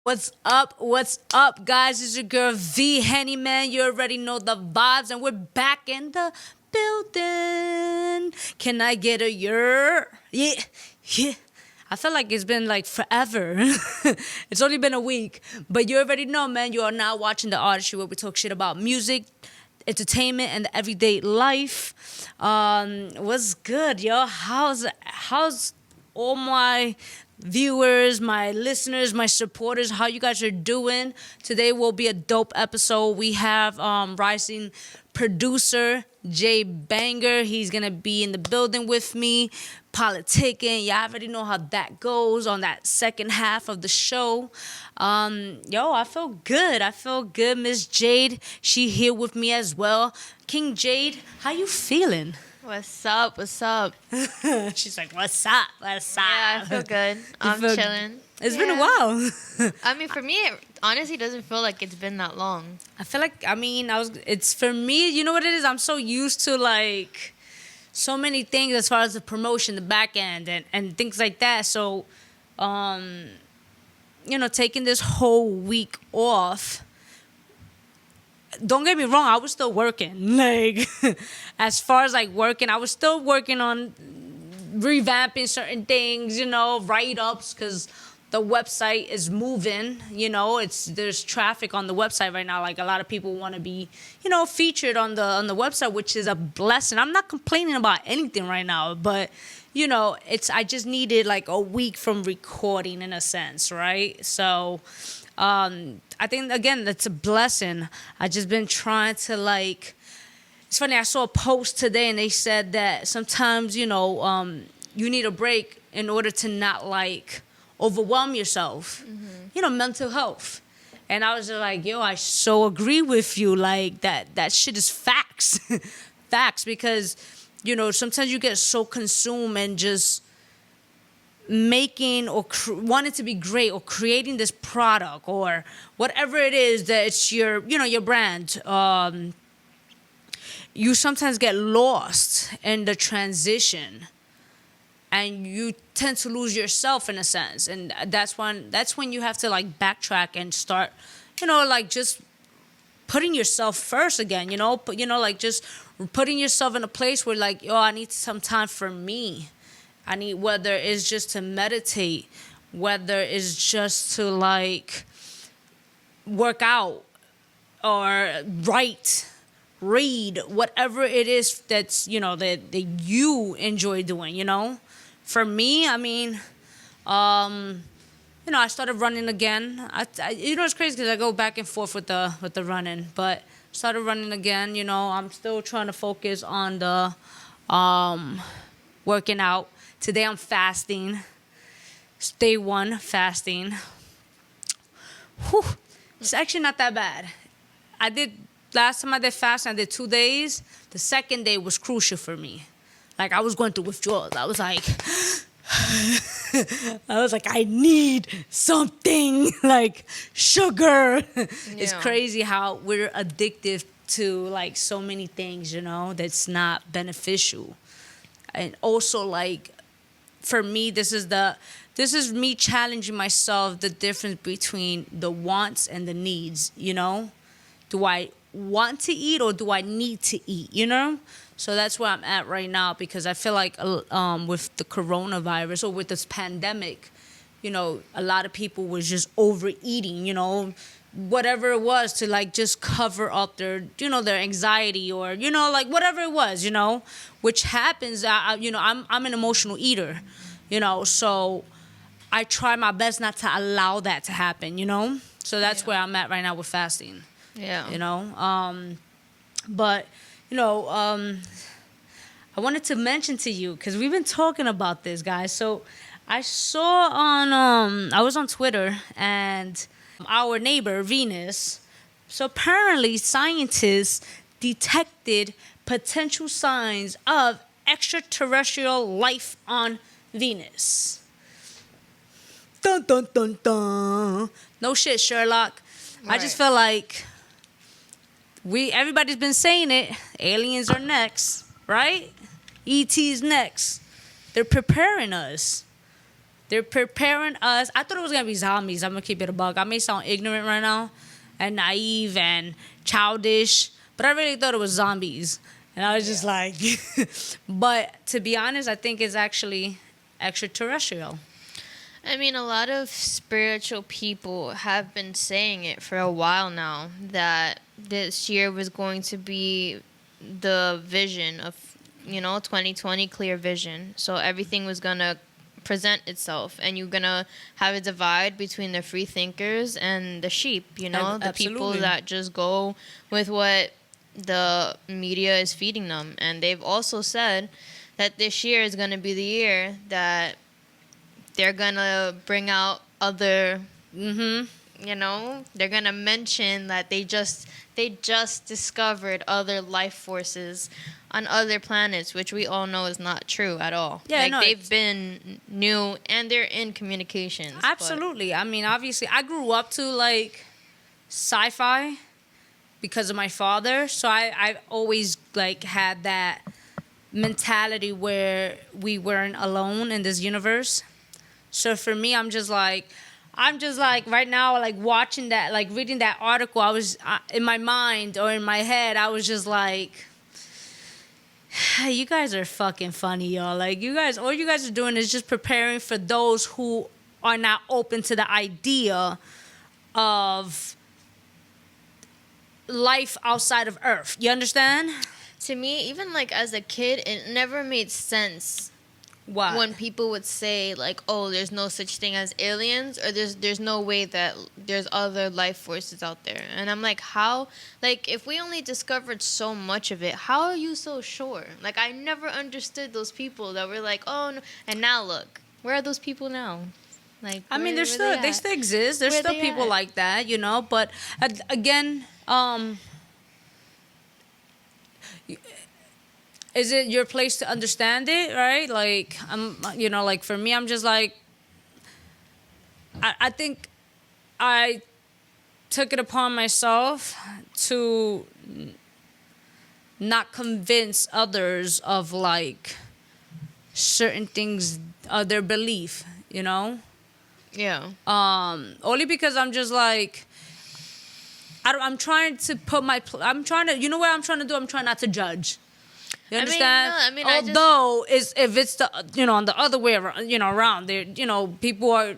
What's up? What's up, guys? It's your girl V-Henny, man. You already know the vibes, and we're back in the building. Can I get a year? Yeah, yeah. I feel like it's been like forever. It's only been a week, but you already know, man. You are now watching the Artistry, where we talk shit about music, entertainment, and the everyday life. What's good, yo? How's all my viewers, my listeners, my supporters, how you guys are doing? Today will be a dope episode. We have rising producer JBanga. He's gonna be in the building with me, politicking. Y'all already know how that goes on that second half of the show. I feel good. Miss Jade, she here with me as well. King Jade, how you feeling? What's up? What's up? She's like, what's up? What's up? Yeah, I feel good. I'm chilling. It's been a while. I mean, for me, it honestly doesn't feel like it's been that long. I feel like, it's for me, you know what it is? I'm so used to like so many things as far as the promotion, the back end, and things like that. So, taking this whole week off, don't get me wrong, I was still working. Like, as far as like working, I was still working on revamping certain things, write-ups, because the website is moving. There's traffic on the website right now. Like, a lot of people want to be, featured on the website, which is a blessing. I'm not complaining about anything right now, but I just needed like a week from recording in a sense, right? So I think, again, that's a blessing. I just been trying to, like, it's funny, I saw a post today and they said that sometimes, you need a break in order to not, like, overwhelm yourself, mental health. And I was just like, I so agree with you. Like, that shit is facts. Facts, because, sometimes you get so consumed and just making or wanting to be great or creating this product or whatever it is that it's your brand. You sometimes get lost in the transition, and you tend to lose yourself in a sense. And that's when you have to like backtrack and start, like just putting yourself first again. Like just putting yourself in a place where like, I need some time for me. I need, whether it's just to meditate, whether it's just to like work out or write, read, whatever it is that's, that you enjoy doing, For me, I started running again. It's crazy because I go back and forth with the running, but started running again. I'm still trying to focus on the working out. Today I'm fasting. Day 1 fasting. Whew. It's actually not that bad. Last time I did fasting, I did 2 days. The second day was crucial for me. Like, I was going through withdrawals. I was like, I need something like sugar. Yeah. It's crazy how we're addicted to like so many things, that's not beneficial. And also, like, for me, this is me challenging myself, the difference between the wants and the needs. Do I want to eat or do I need to eat? So that's where I'm at right now, because I feel like with the coronavirus or with this pandemic, a lot of people was just overeating, whatever it was, to like just cover up their, their anxiety or, like whatever it was, which happens. I'm an emotional eater, so I try my best not to allow that to happen, So that's where I'm at right now with fasting. Yeah. But I wanted to mention to you, because we've been talking about this, guys. So I saw I was on Twitter, and our neighbor, Venus, so apparently scientists detected potential signs of extraterrestrial life on Venus. Dun, dun, dun, dun. No shit, Sherlock. Right. I just feel like everybody's been saying it. Aliens are next, right? ET's next. They're preparing us. They're preparing us. I thought it was gonna be zombies. I'm gonna keep it a buck. I may sound ignorant right now, and naive and childish, but I really thought it was zombies. And I was just like, but to be honest, I think it's actually extraterrestrial. I mean, a lot of spiritual people have been saying it for a while now, that this year was going to be the vision of, 2020 clear vision. So everything was going to present itself, and you're going to have a divide between the free thinkers and the sheep, the people that just go with what the media is feeding them. And they've also said that this year is going to be the year that they're going to bring out other, they're going to mention that they just discovered other life forces on other planets, which we all know is not true at all. Yeah, like, they've been new, and they're in communications. Absolutely. I mean, obviously, I grew up to, like, sci-fi because of my father. So I've always, like, had that mentality where we weren't alone in this universe. So for me, I'm just like right now, like watching that, like reading that article, I was in my mind or in my head, I was just like, you guys are fucking funny, y'all. Like, all you guys are doing is just preparing for those who are not open to the idea of life outside of Earth. You understand? To me, even like as a kid, it never made sense. What? When people would say, like, oh, there's no such thing as aliens, or there's no way that there's other life forces out there. And I'm like, how? Like, if we only discovered so much of it, how are you so sure? Like, I never understood those people that were like, oh, no. And now look, where are those people now? Like, I mean, they still exist. There's still people like that, But again, is it your place to understand it, right? Like, like for me, I'm just like, I think I took it upon myself to not convince others of, like, certain things, their belief, Yeah. Only because I'm just like, I'm trying to what I'm trying to do? I'm trying not to judge. You understand? Although if it's the on the other way around, around there, people are,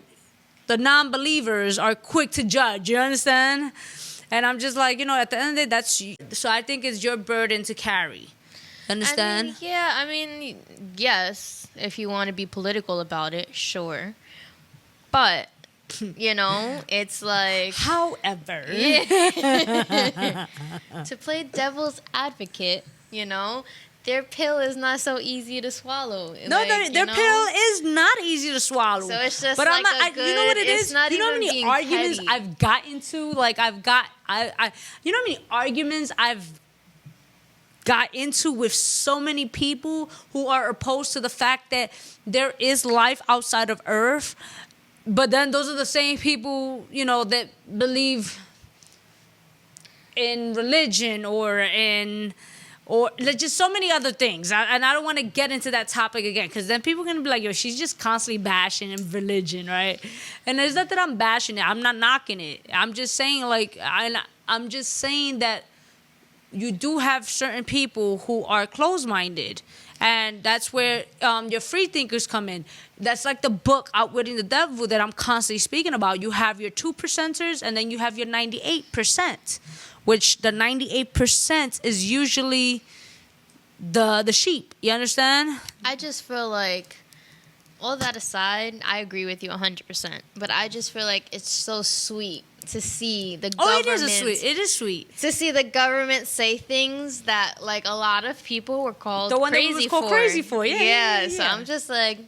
the non-believers are quick to judge. You understand? And I'm just like, at the end of the day, so I think it's your burden to carry. Understand? Yes, if you want to be political about it, sure. But it's like, however, to play devil's advocate, their pill is not so easy to swallow. No, their pill is not easy to swallow. So it's just, but like, you know what it is? You know how many arguments petty. I've gotten into? Like, you know how many arguments I've got into with so many people who are opposed to the fact that there is life outside of Earth, but then those are the same people, that believe in religion or just so many other things. And I don't want to get into that topic again, because then people are going to be like, yo, she's just constantly bashing in religion, right? And it's not that I'm bashing it. I'm not knocking it. I'm just saying, like, I'm just saying that you do have certain people who are closed-minded. And that's where your free thinkers come in. That's like the book, Outwitting the Devil, that I'm constantly speaking about. You have your 2%ers, and then you have your 98%, which the 98% is usually the sheep. You understand? I just feel like, all that aside, I agree with you 100%. But I just feel like it's so sweet to see the government. It is sweet. To see the government say things that, like, a lot of people were called the one crazy that we was called for. crazy for. Yeah. So I'm just like,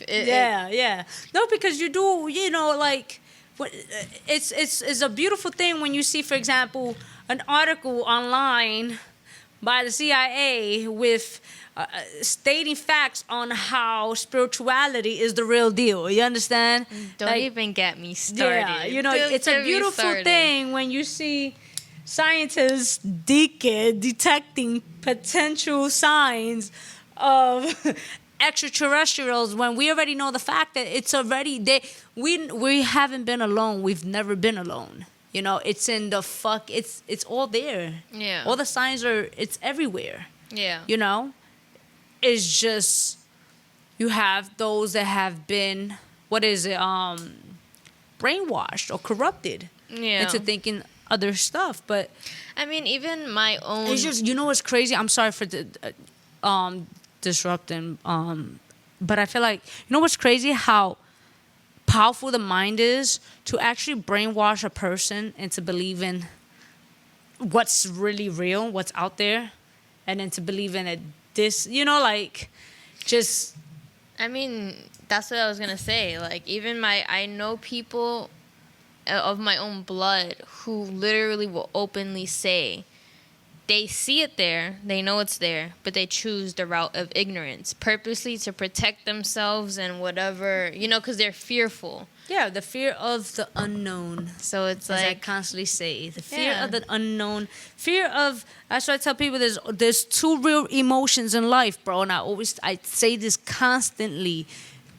yeah. No, because you do, like, it's a beautiful thing when you see, for example, an article online by the CIA with stating facts on how spirituality is the real deal. You understand? Don't even get me started. Yeah, it's a beautiful thing when you see scientists detecting potential signs of extraterrestrials when we already know the fact that it's already they we haven't been alone. We've never been alone. You know, it's in the it's all there. Yeah. All the signs it's everywhere. Yeah. You know? It's just you have those that have been brainwashed or corrupted into thinking other stuff. But I mean, even my own. it's just, you know what's crazy? I'm sorry for the disrupting. But I feel like, you know what's crazy? How powerful the mind is to actually brainwash a person into believing what's really real, what's out there, and then to believe in it. This, you know, like, just. I mean, that's what I was gonna say. Like, even I know people of my own blood who literally will openly say they see it there, they know it's there, but they choose the route of ignorance purposely to protect themselves and whatever, you know, because they're fearful. Yeah, the fear of the unknown. So it's As I like, constantly say, the fear of the unknown, fear of. That's why I tell people there's two real emotions in life, bro. And I say this constantly,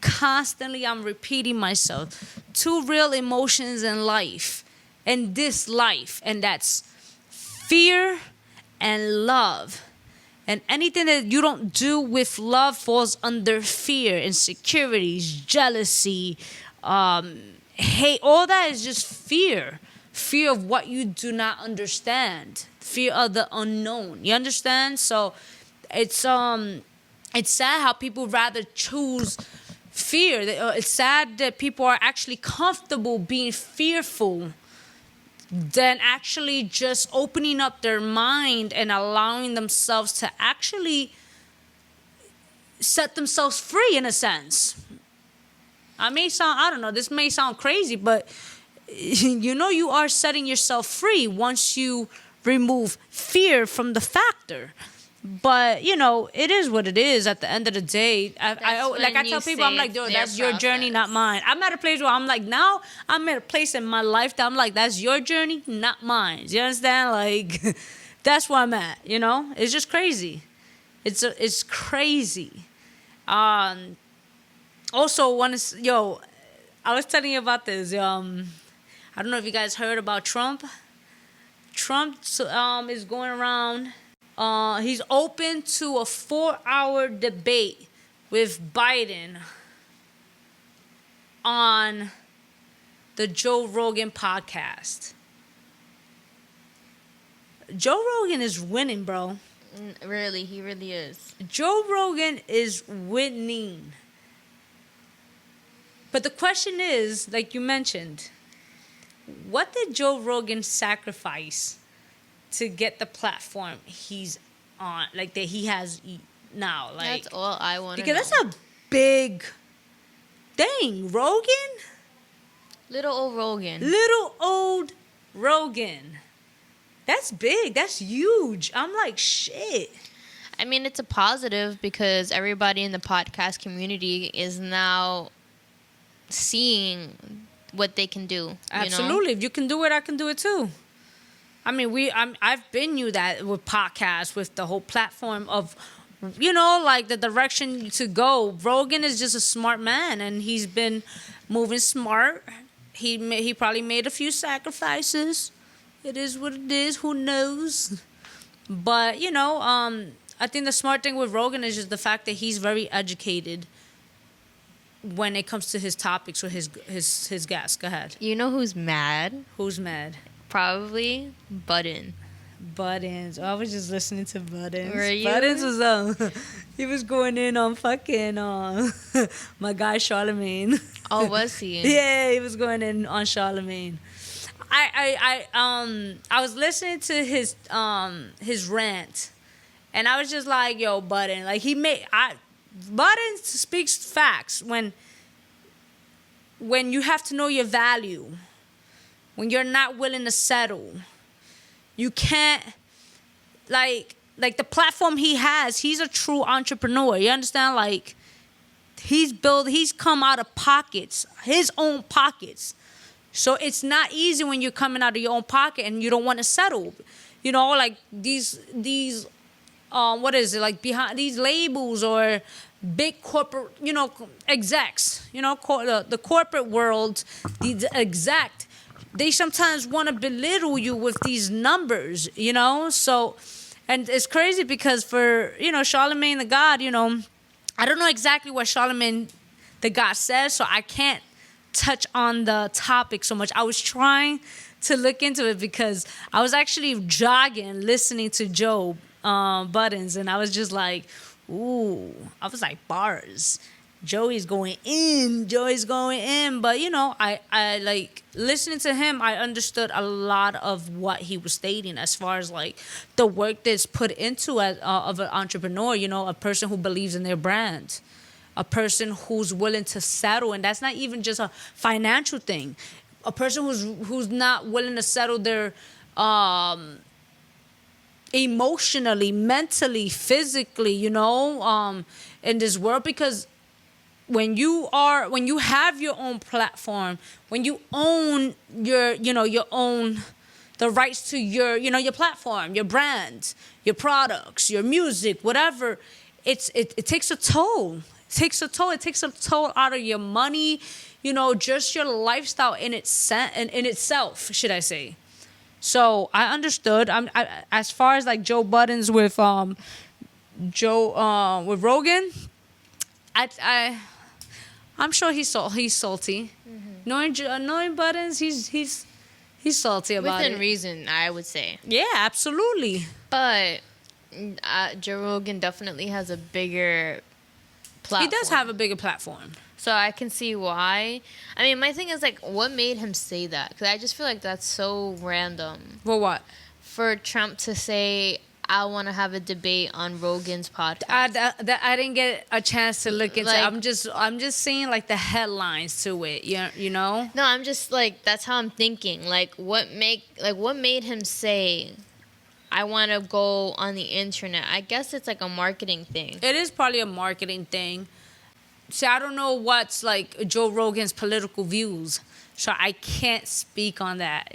I'm repeating myself. Two real emotions in life, in this life, and that's fear and love. And anything that you don't do with love falls under fear, insecurities, jealousy, hate. All that is just fear of what you do not understand, fear of the unknown. You understand? So it's sad how people rather choose fear. It's sad that people are actually comfortable being fearful than actually just opening up their mind and allowing themselves to actually set themselves free, in a sense. This may sound crazy, but you know you are setting yourself free once you remove fear from the factor. But, you know, it is what it is at the end of the day. I tell people, I'm like, dude, that's your journey, not mine. I'm at a place where I'm like, now I'm at a place in my life that I'm like, that's your journey, not mine. You understand? Like, that's where I'm at, you know? It's just crazy. It's crazy. Also, I was telling you about this. I don't know if you guys heard about Trump. Trump is going around. He's open to a 4-hour debate with Biden on the Joe Rogan podcast. Joe Rogan is winning, bro. Really, he really is. Joe Rogan is winning. But the question is, like you mentioned, what did Joe Rogan sacrifice to get the platform he's on, like that he has now? Like, that's all I want to know. Because that's a big thing. Rogan? Little old Rogan. Little old Rogan. That's big. That's huge. I'm like, shit. I mean, it's a positive because everybody in the podcast community is now seeing what they can do. Absolutely. You know? If you can do it, I can do it too. I mean, I've been you that with podcasts, with the whole platform of, you know, like the direction to go. Rogan is just a smart man, and he's been moving smart. He probably made a few sacrifices. It is what it is. Who knows? But, you know, I think the smart thing with Rogan is just the fact that he's very educated when it comes to his topics or his guests. Go ahead. You know who's mad? Who's mad? Probably Budden. Buttons. Oh, I was just listening to Buttons. Were you? Buttons was he was going in on fucking my guy Charlemagne. Oh, was he? Yeah, he was going in on Charlemagne. I was listening to his rant, and I was just like, yo, Button, like Button speaks facts when you have to know your value, when you're not willing to settle. You can't, like the platform he has, he's a true entrepreneur. You understand? Like, he's come out of pockets, his own pockets. So it's not easy when you're coming out of your own pocket and you don't want to settle. You know, like these what is it, like behind these labels or big corporate, execs, the corporate world, the exec, they sometimes want to belittle you with these numbers, So, and it's crazy because for, Charlemagne the God, I don't know exactly what Charlemagne the God says, so I can't touch on the topic so much. I was trying to look into it because I was actually jogging, listening to Joe Buttons, and I was just like, ooh, I was like, bars. Joey's going in. But, I like listening to him, I understood a lot of what he was stating as far as like the work that's put into it of an entrepreneur, a person who believes in their brand, a person who's willing to settle. And that's not even just a financial thing. A person who's not willing to settle their emotionally, mentally, physically, in this world. Because when you have your own platform, when you own your own, the rights to your platform, your brand, your products, your music, whatever, it takes a toll. It takes a toll out of your money, just your lifestyle in itself, should I say. So I understood. As far as like Joe Buttons with with Rogan, I'm sure he's salty. Mm-hmm. Knowing Buttons, he's salty about it. Within reason, I would say. Yeah, absolutely. But Joe Rogan definitely has a bigger platform. He does have a bigger platform. So I can see why. I mean, my thing is, like, what made him say that? Because I just feel like that's so random. For what? For Trump to say, I want to have a debate on Rogan's podcast. I didn't get a chance to look into it. Like, I'm just seeing, like, the headlines to it, you know? No, I'm just, like, that's how I'm thinking. Like, what made him say, I want to go on the internet? I guess it's, like, a marketing thing. It is probably a marketing thing. See, I don't know what's like Joe Rogan's political views, so I can't speak on that,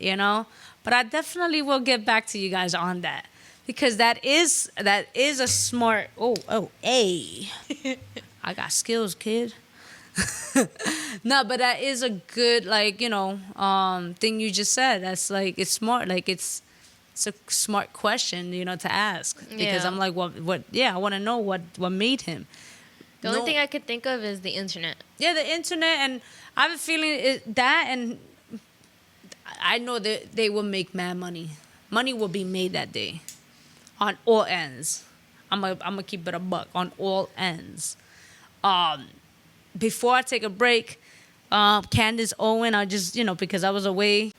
But I definitely will get back to you guys on that, because that is a smart. Hey, I got skills, kid. No, but that is a good thing you just said. That's like, it's smart. Like it's a smart question, to ask, because I'm like, what? Yeah, I want to know what made him. The only thing I could think of is the internet. Yeah, the internet, and I have a feeling that, and I know that they will make mad money. Money will be made that day, on all ends. I'm gonna keep it a buck on all ends. Before I take a break, Candace Owen, I just because I was away,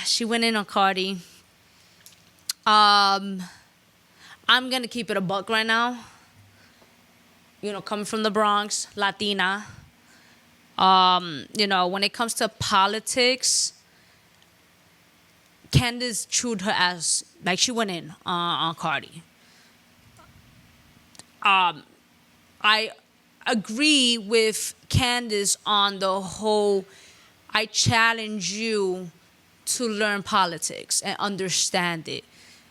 she went in on Cardi. I'm gonna keep it a buck right now. Coming from the Bronx, Latina. When it comes to politics, Candace chewed her ass. Like, she went in on Cardi. I agree with Candace on the whole, I challenge you to learn politics and understand it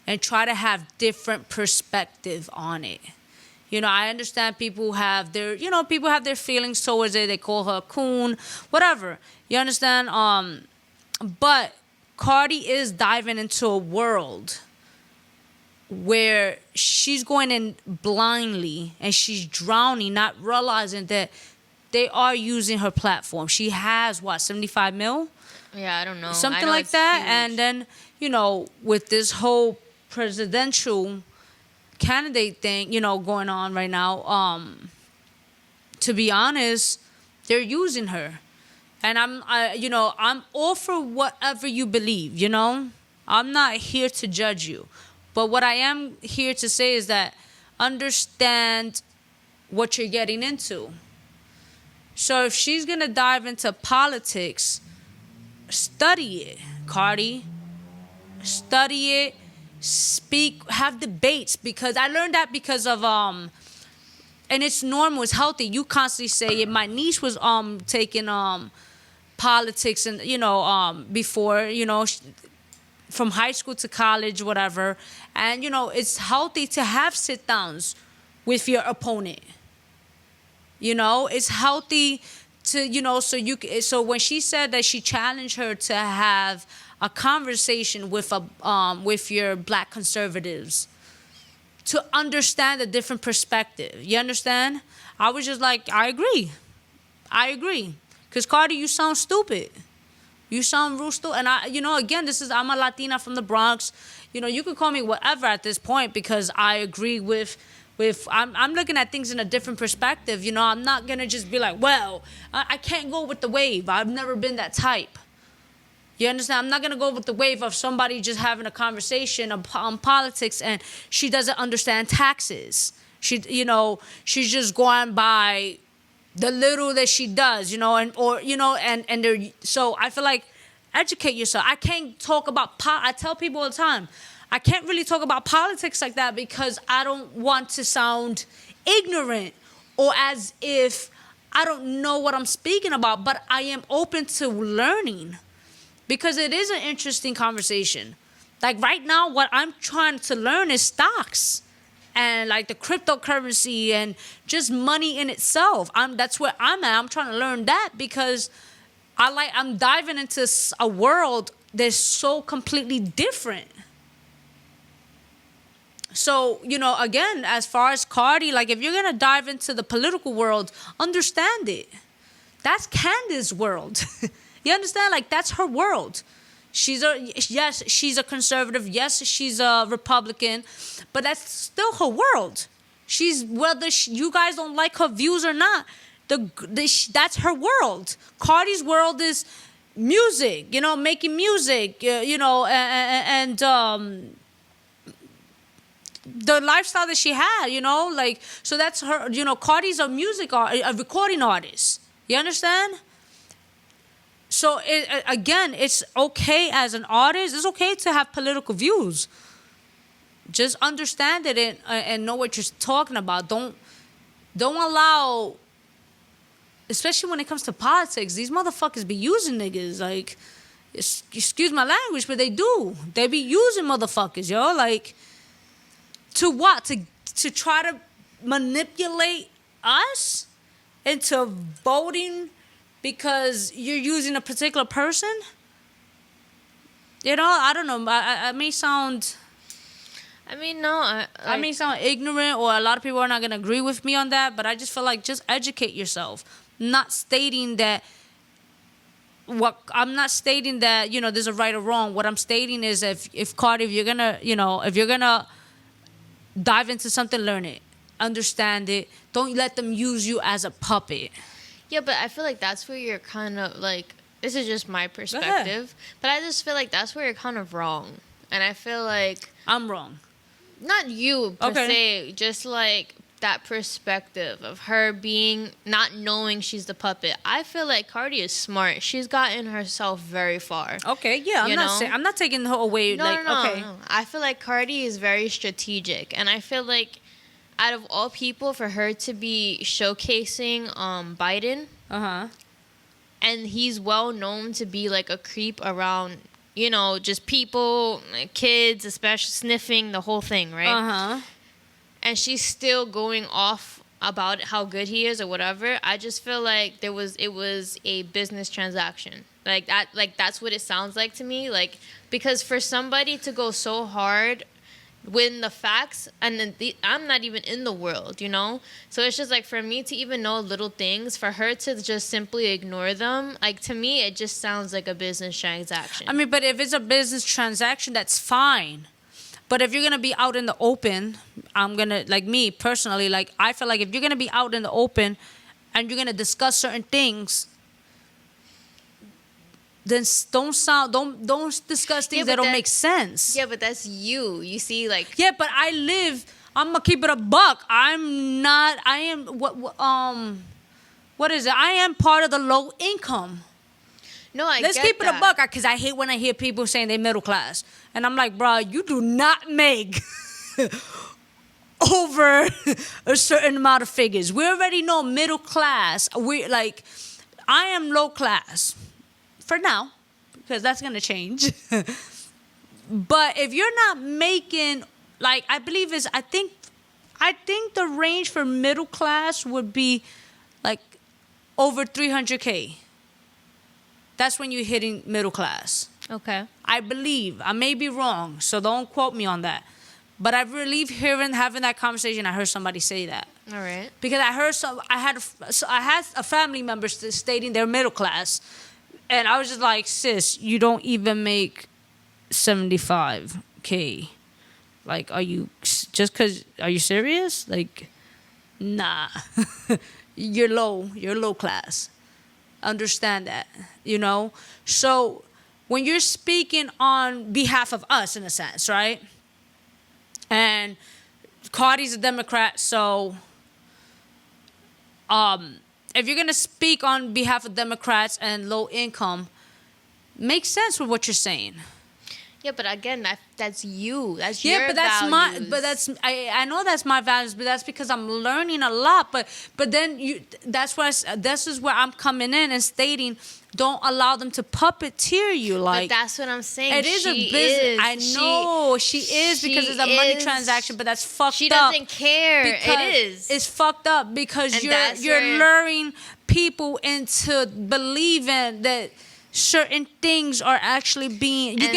and try to have different perspective on it. I understand people have their feelings towards it. They call her a coon, whatever. You understand? But Cardi is diving into a world where she's going in blindly and she's drowning, not realizing that they are using her platform. She has, 75 mil? Yeah, I don't know. Something like that. Huge. And then, with this whole presidential candidate thing, going on right now, to be honest, they're using her. And I'm all for whatever you believe, I'm not here to judge you. But what I am here to say is that understand what you're getting into. So if she's going to dive into politics, study it, Cardi. Study it. Speak, have debates, because I learned that because of and it's normal, it's healthy. You constantly say it. My niece was taking politics and before from high school to college, whatever, and it's healthy to have sit downs with your opponent. You know, it's healthy to, you know, so when she said that she challenged her to have a conversation with your black conservatives to understand a different perspective. You understand? I was just like, I agree. Cause Cardi, you sound stupid. You sound real stupid. And I, you know, again, I'm a Latina from the Bronx. You know, you can call me whatever at this point because I agree with I'm looking at things in a different perspective. You know, I'm not gonna just be like, well, I can't go with the wave. I've never been that type. You understand? I'm not gonna go with the wave of somebody just having a conversation on politics and she doesn't understand taxes. She's just going by the little that she does, you know, so I feel like educate yourself. I can't talk about I tell people all the time, I can't really talk about politics like that because I don't want to sound ignorant or as if I don't know what I'm speaking about, but I am open to learning because it is an interesting conversation. Like right now, what I'm trying to learn is stocks and like the cryptocurrency and just money in itself. That's where I'm at. I'm trying to learn that because I'm diving into a world that's so completely different. So, you know, again, as far as Cardi, like if you're going to dive into the political world, understand it. That's Candace's world. You understand? Like that's her world. She's a conservative. Yes, she's a Republican, but that's still her world. Whether you guys don't like her views or not, that's her world. Cardi's world is music, you know, making music, you know, and the lifestyle that she had, you know, like, so that's her, you know, Cardi's a recording artist. You understand? So, again, it's okay as an artist. It's okay to have political views. Just understand it and know what you're talking about. Don't allow, especially when it comes to politics, these motherfuckers be using niggas. Like, excuse my language, but they do. They be using motherfuckers, yo. Like, to what? To try to manipulate us into voting because you're using a particular person? You know, I don't know. I may sound... I mean, no. I may sound ignorant, or a lot of people are not going to agree with me on that, but I just feel like just educate yourself. Not stating that... I'm not stating that, you know, there's a right or wrong. What I'm stating is if Cardi, if you're going to dive into something, learn it. Understand it. Don't let them use you as a puppet. Yeah, but I feel like that's where you're kind of like, this is just my perspective, but I just feel like that's where you're kind of wrong. And I feel like... I'm wrong. Not you per se, just like that perspective of her not knowing she's the puppet. I feel like Cardi is smart. She's gotten herself very far. Okay, yeah, I'm not taking her away. No. I feel like Cardi is very strategic, and I feel like out of all people, for her to be showcasing Biden, and he's well known to be like a creep around, you know, just people, like kids, especially sniffing the whole thing, right? And she's still going off about how good he is or whatever. I just feel like it was a business transaction. Like that's what it sounds like to me. Like, because for somebody to go so hard when the facts, and I'm not even in the world, you know? So it's just like, for me to even know little things, for her to just simply ignore them, like, to me, it just sounds like a business transaction. I mean, but if it's a business transaction, that's fine. But if you're going to be out in the open, like me personally, like, I feel like if you're going to be out in the open and you're going to discuss certain things, then don't discuss things that don't make sense. Yeah, but that's you. You see, like... Yeah, but I'm gonna keep it a buck. What is it? I am part of the low income. No, Let's keep it a buck, because I hate when I hear people saying they're middle class. And I'm like, bro, you do not make over a certain amount of figures. We already know middle class. I am low class. For now, because that's going to change. But if you're not making, like, I think the range for middle class would be like over 300K. That's when you're hitting middle class. Okay. I believe. I may be wrong, so don't quote me on that. But I believe having that conversation, I heard somebody say that. All right. Because I had a family member stating they're middle class, and I was just like, sis, you don't even make 75K. Like, are you serious? Like, nah, you're low class. Understand that, you know? So when you're speaking on behalf of us, in a sense, right? And Cardi's a Democrat, so if you're gonna speak on behalf of Democrats and low income, makes sense with what you're saying. Yeah, but again, that's you. That's yeah, your but that's values. I know that's my values, but that's because I'm learning a lot. But then this is where I'm coming in and stating, don't allow them to puppeteer you. Like, but that's what I'm saying. It is a business. I know she is because it's a money transaction, but that's fucked up. She doesn't care. It is. It's fucked up because and you're luring people into believing that certain things are actually being you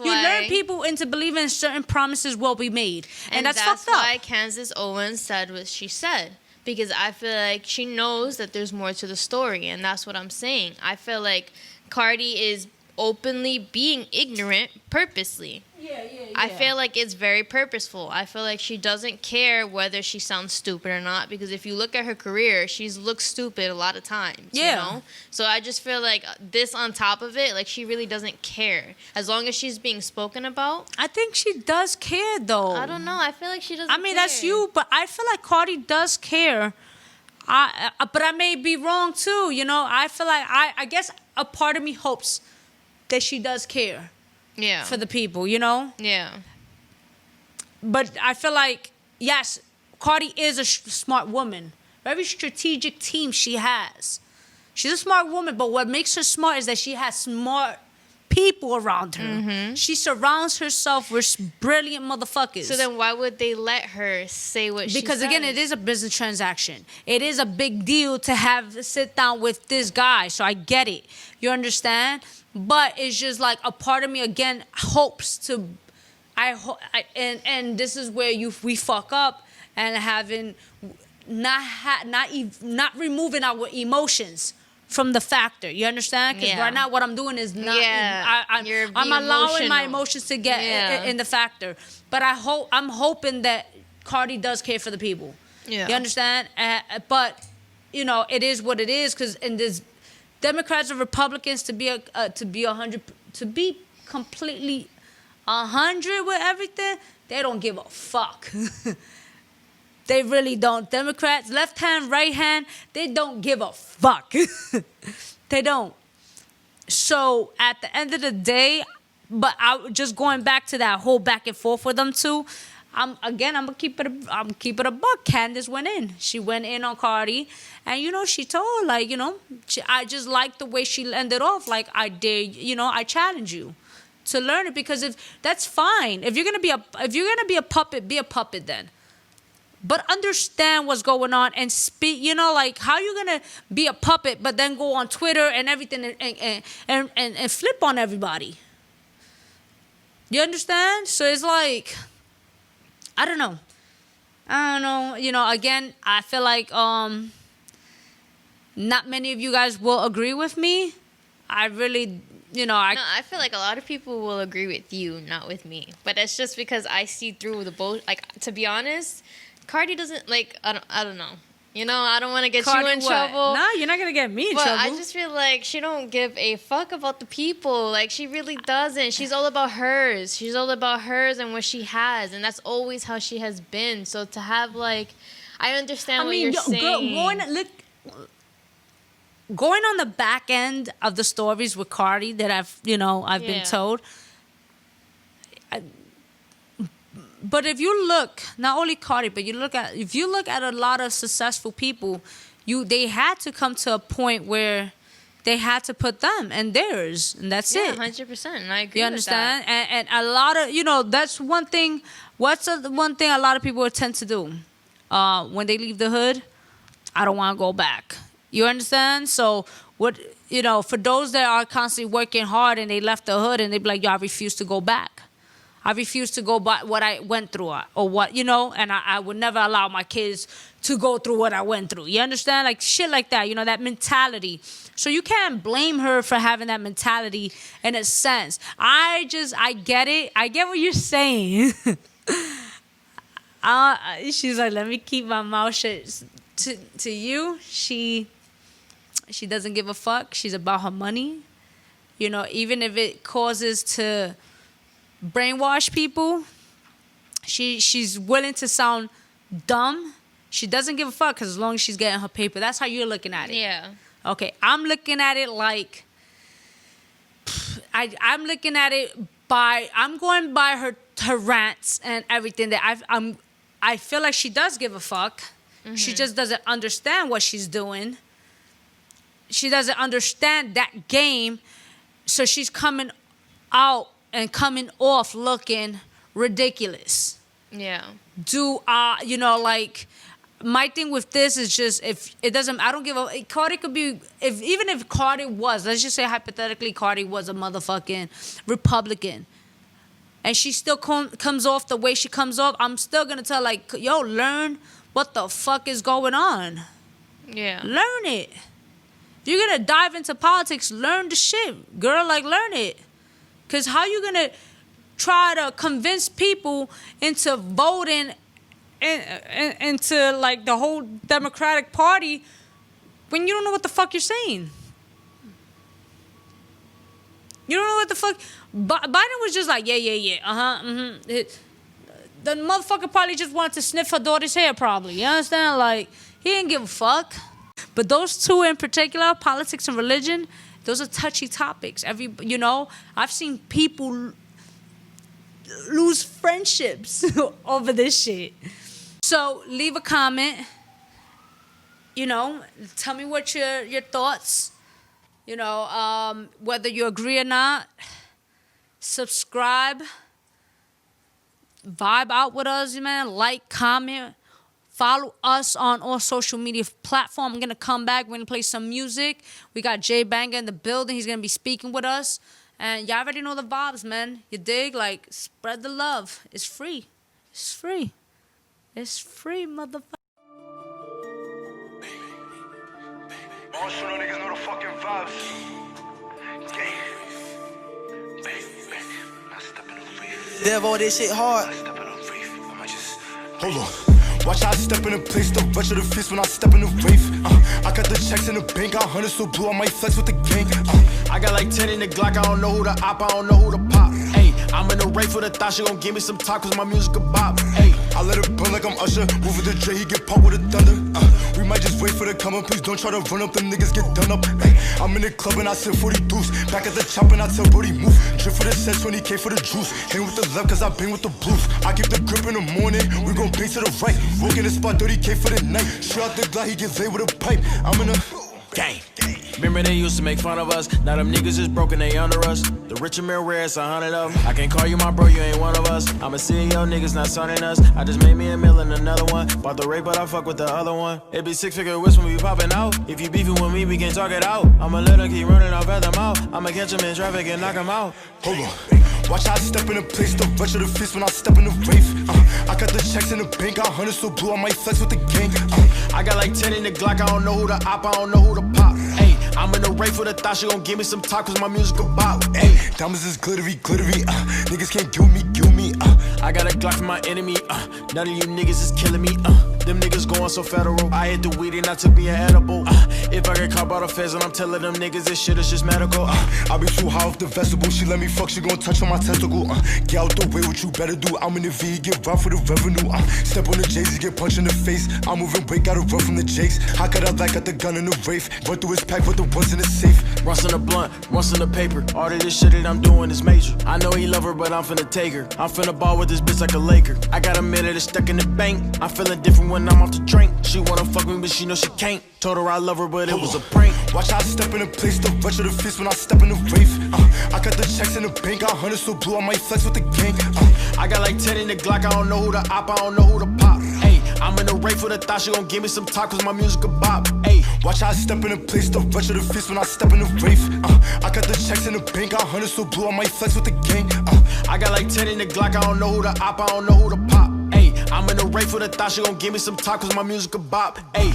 learn people into believing certain promises will be made, and that's fucked up. That's why Candace Owens said what she said, because I feel like she knows that there's more to the story, and that's what I'm saying. I feel like Cardi is openly being ignorant purposely. Yeah. I feel like it's very purposeful. I feel like she doesn't care whether she sounds stupid or not, because if you look at her career, she's looked stupid a lot of times. Yeah. You know? So I just feel like this on top of it, like, she really doesn't care. As long as she's being spoken about. I think she does care, though. I don't know. I feel like she doesn't I mean, care. that's you, but I feel like Cardi does care. But I may be wrong, too. You know, I feel like, I guess a part of me hopes that she does care. Yeah. For the people, you know? Yeah. But I feel like, yes, Cardi is a smart woman. Very strategic team she has. She's a smart woman, but what makes her smart is that she has smart people around her. Mm-hmm. She surrounds herself with brilliant motherfuckers. So then why would they let her say what she says? Because, again, it is a business transaction. It is a big deal to sit down with this guy, so I get it. You understand? But it's just like a part of me, again, hopes to... And this is where we fuck up and having... Not removing our emotions from the factor. You understand? Because right now what I'm doing is not... Yeah, I'm allowing my emotions to get in the factor. But I'm hoping that Cardi does care for the people. Yeah. You understand? But, you know, it is what it is, because in this... Democrats or Republicans to be completely 100 with everything, they don't give a fuck. They really don't. Democrats, left hand, right hand, they don't give a fuck. They don't. So at the end of the day, but just going back to that whole back and forth with them too. I'm gonna keep it a buck. Candace went in. She went in on Cardi, and you know she told, like, you know, I just like the way she ended off. Like, I dare, you know, I challenge you to learn it, because if that's fine. If you're gonna be a puppet, be a puppet then. But understand what's going on and speak. You know, like, how you gonna be a puppet but then go on Twitter and everything and flip on everybody? You understand? So it's like, I don't know. You know, again, I feel like not many of you guys will agree with me. I really, you know, I feel like a lot of people will agree with you, not with me. But it's just because I see through the bullshit. Like, to be honest, Cardi doesn't, like, I don't know. You know, I don't want to get Cardi you in trouble. No, you're not going to get me in trouble. But I just feel like she don't give a fuck about the people. Like, she really doesn't. She's all about hers. She's all about hers and what she has. And that's always how she has been. So to have, like, I understand what you're saying. Going on the back end of the stories with Cardi that I've been told. But if you look, not only Cardi, but if you look at a lot of successful people, they had to come to a point where they had to put them and theirs, and that's it. 100%. And I agree. You understand? With that. And a lot of, you know, that's one thing. What's the one thing a lot of people tend to do when they leave the hood? I don't want to go back. You understand? So what, you know, for those that are constantly working hard and they left the hood and they be like, yo, I refuse to go back. I refuse to go by what I went through or what, you know, and I would never allow my kids to go through what I went through. You understand? Like shit like that, you know, that mentality. So you can't blame her for having that mentality in a sense. I get it. I get what you're saying. She's like, let me keep my mouth shut. To you, she doesn't give a fuck. She's about her money. You know, even if it causes to brainwash people, she's willing to sound dumb. She doesn't give a fuck because as long as she's getting her paper. That's how you're looking at it. Yeah. Okay, I'm looking at it like I'm looking at it by I'm going by her rants and everything that I feel like she does give a fuck. Mm-hmm. She just doesn't understand what she's doing. She doesn't understand that game, so she's coming out and coming off looking ridiculous. Yeah. You know, like my thing with this is just if it doesn't, I don't give a. Cardi could be even if Cardi was, let's just say hypothetically, Cardi was a motherfucking Republican, and she still comes off the way she comes off. I'm still gonna tell like, yo, learn what the fuck is going on. Yeah. Learn it. If you're gonna dive into politics, learn the shit, girl. Like learn it, cause how you gonna try to convince people into voting into like the whole Democratic Party when you don't know what the fuck you're saying? You don't know what the fuck. Biden was just like, yeah, the motherfucker probably just wanted to sniff her daughter's hair, probably. You understand? Like he didn't give a fuck. But those two in particular, politics and religion, those are touchy topics. You know, I've seen people lose friendships over this shit. So leave a comment. You know, tell me what your thoughts. You know, whether you agree or not. Subscribe. Vibe out with us, man. Like, comment. Follow us on all social media platforms. I'm going to come back. We're going to play some music. We got JBanga in the building. He's going to be speaking with us. And y'all already know the vibes, man. You dig? Like, spread the love. It's free. It's free. It's free, motherfucker. All sure no niggas know the fucking vibes. Dev, all this shit hard. Hold on. Watch how I step in a place, the rush of the fist when I step in the rave. I got the checks in the bank, got hundreds so blue, I might flex with the gang. I got like 10 in the Glock, I don't know who the op, I don't know who the pop. Ayy, I'm in the race for the thought, she gon' give me some top, cause my music a bop. Ayy, I let it burn like I'm Usher, move with the Dre, he get popped with a thunder. We might just wait for the come up, please don't try to run up, them niggas get done up. Ay, I'm in the club and I sip 40 deuce, back at the chop and I tell Brody move. Drip for the set, 20K for the juice, hang with the left cause I bang with the blues. I keep the grip in the morning, we gon' bang to the right, walk in the spot 30K for the night, straight out the Glock, he get laid with a pipe. I'm in a gang. Remember they used to make fun of us, now them niggas is broken, they under us. The rich and rare, it's 100 of them. I can't call you my bro, you ain't one of us. I'm a CEO, niggas not signing us. I just made me a meal and another one. Bought the rape, but I fuck with the other one. It be 6-figure whips when we popping out. If you beefing with me, we can talk it out. I'ma let her keep running off at them out. I'ma catch him in traffic and knock him out. Hold on. Watch how I step in a place, the rush of the fist when I step in the rave. I got the checks in the bank, got hundreds so blue, I might flex with the gang. I got like 10 in the Glock, I don't know who the op, I don't know who the pop. Ayy, I'm in the race for the thought, she gon' give me some top, cause my music a bop. Ayy, diamonds is glittery, glittery, niggas can't kill me, I got a Glock for my enemy, none of you niggas is killing me, them niggas going so federal. I hit the weed and I took me an edible, if I get caught by the feds and I'm telling them niggas this shit is just medical, I be too high off the vegetable, she let me fuck, she gon' touch on my testicle, get out the way, what you better do, I'm in the V, get robbed for the revenue, step on the J's, get punched in the face, I'm moving weight, gotta run from the Jakes, how could I like got the gun in the Wraith, run through his pack, put the ones in the safe, runs in the blunt, runs in the paper, all of this shit that I'm doing is major, I know he love her, but I'm finna take her, I'm finna ball with this bitch like a Laker, I got a minute that's stuck in the bank, I'm feeling different when I'm off the drink, she wanna fuck me, but she know she can't, told her I love her, but it was a prank. Watch how I step in a place, the rush of the fist when I step in the rave. I got the checks in the bank, got hundreds so blue, I might flex with the gang. I got like 10 in the Glock, I don't know who the op, I don't know who the pop. Ayy, I'm in the race for the thought she gon' give me some talk cause my music a bop. Ayy, watch how I step in the place, the rush of the fist when I step in the rave. I got the checks in the bank, got hundreds so blue, I might flex with the gang. I got like 10 in the Glock, I don't know who to op, I don't know who to pop. Ayy, I'm in the race for the thought she gon' give me some talk cause my music a bop. Ayy.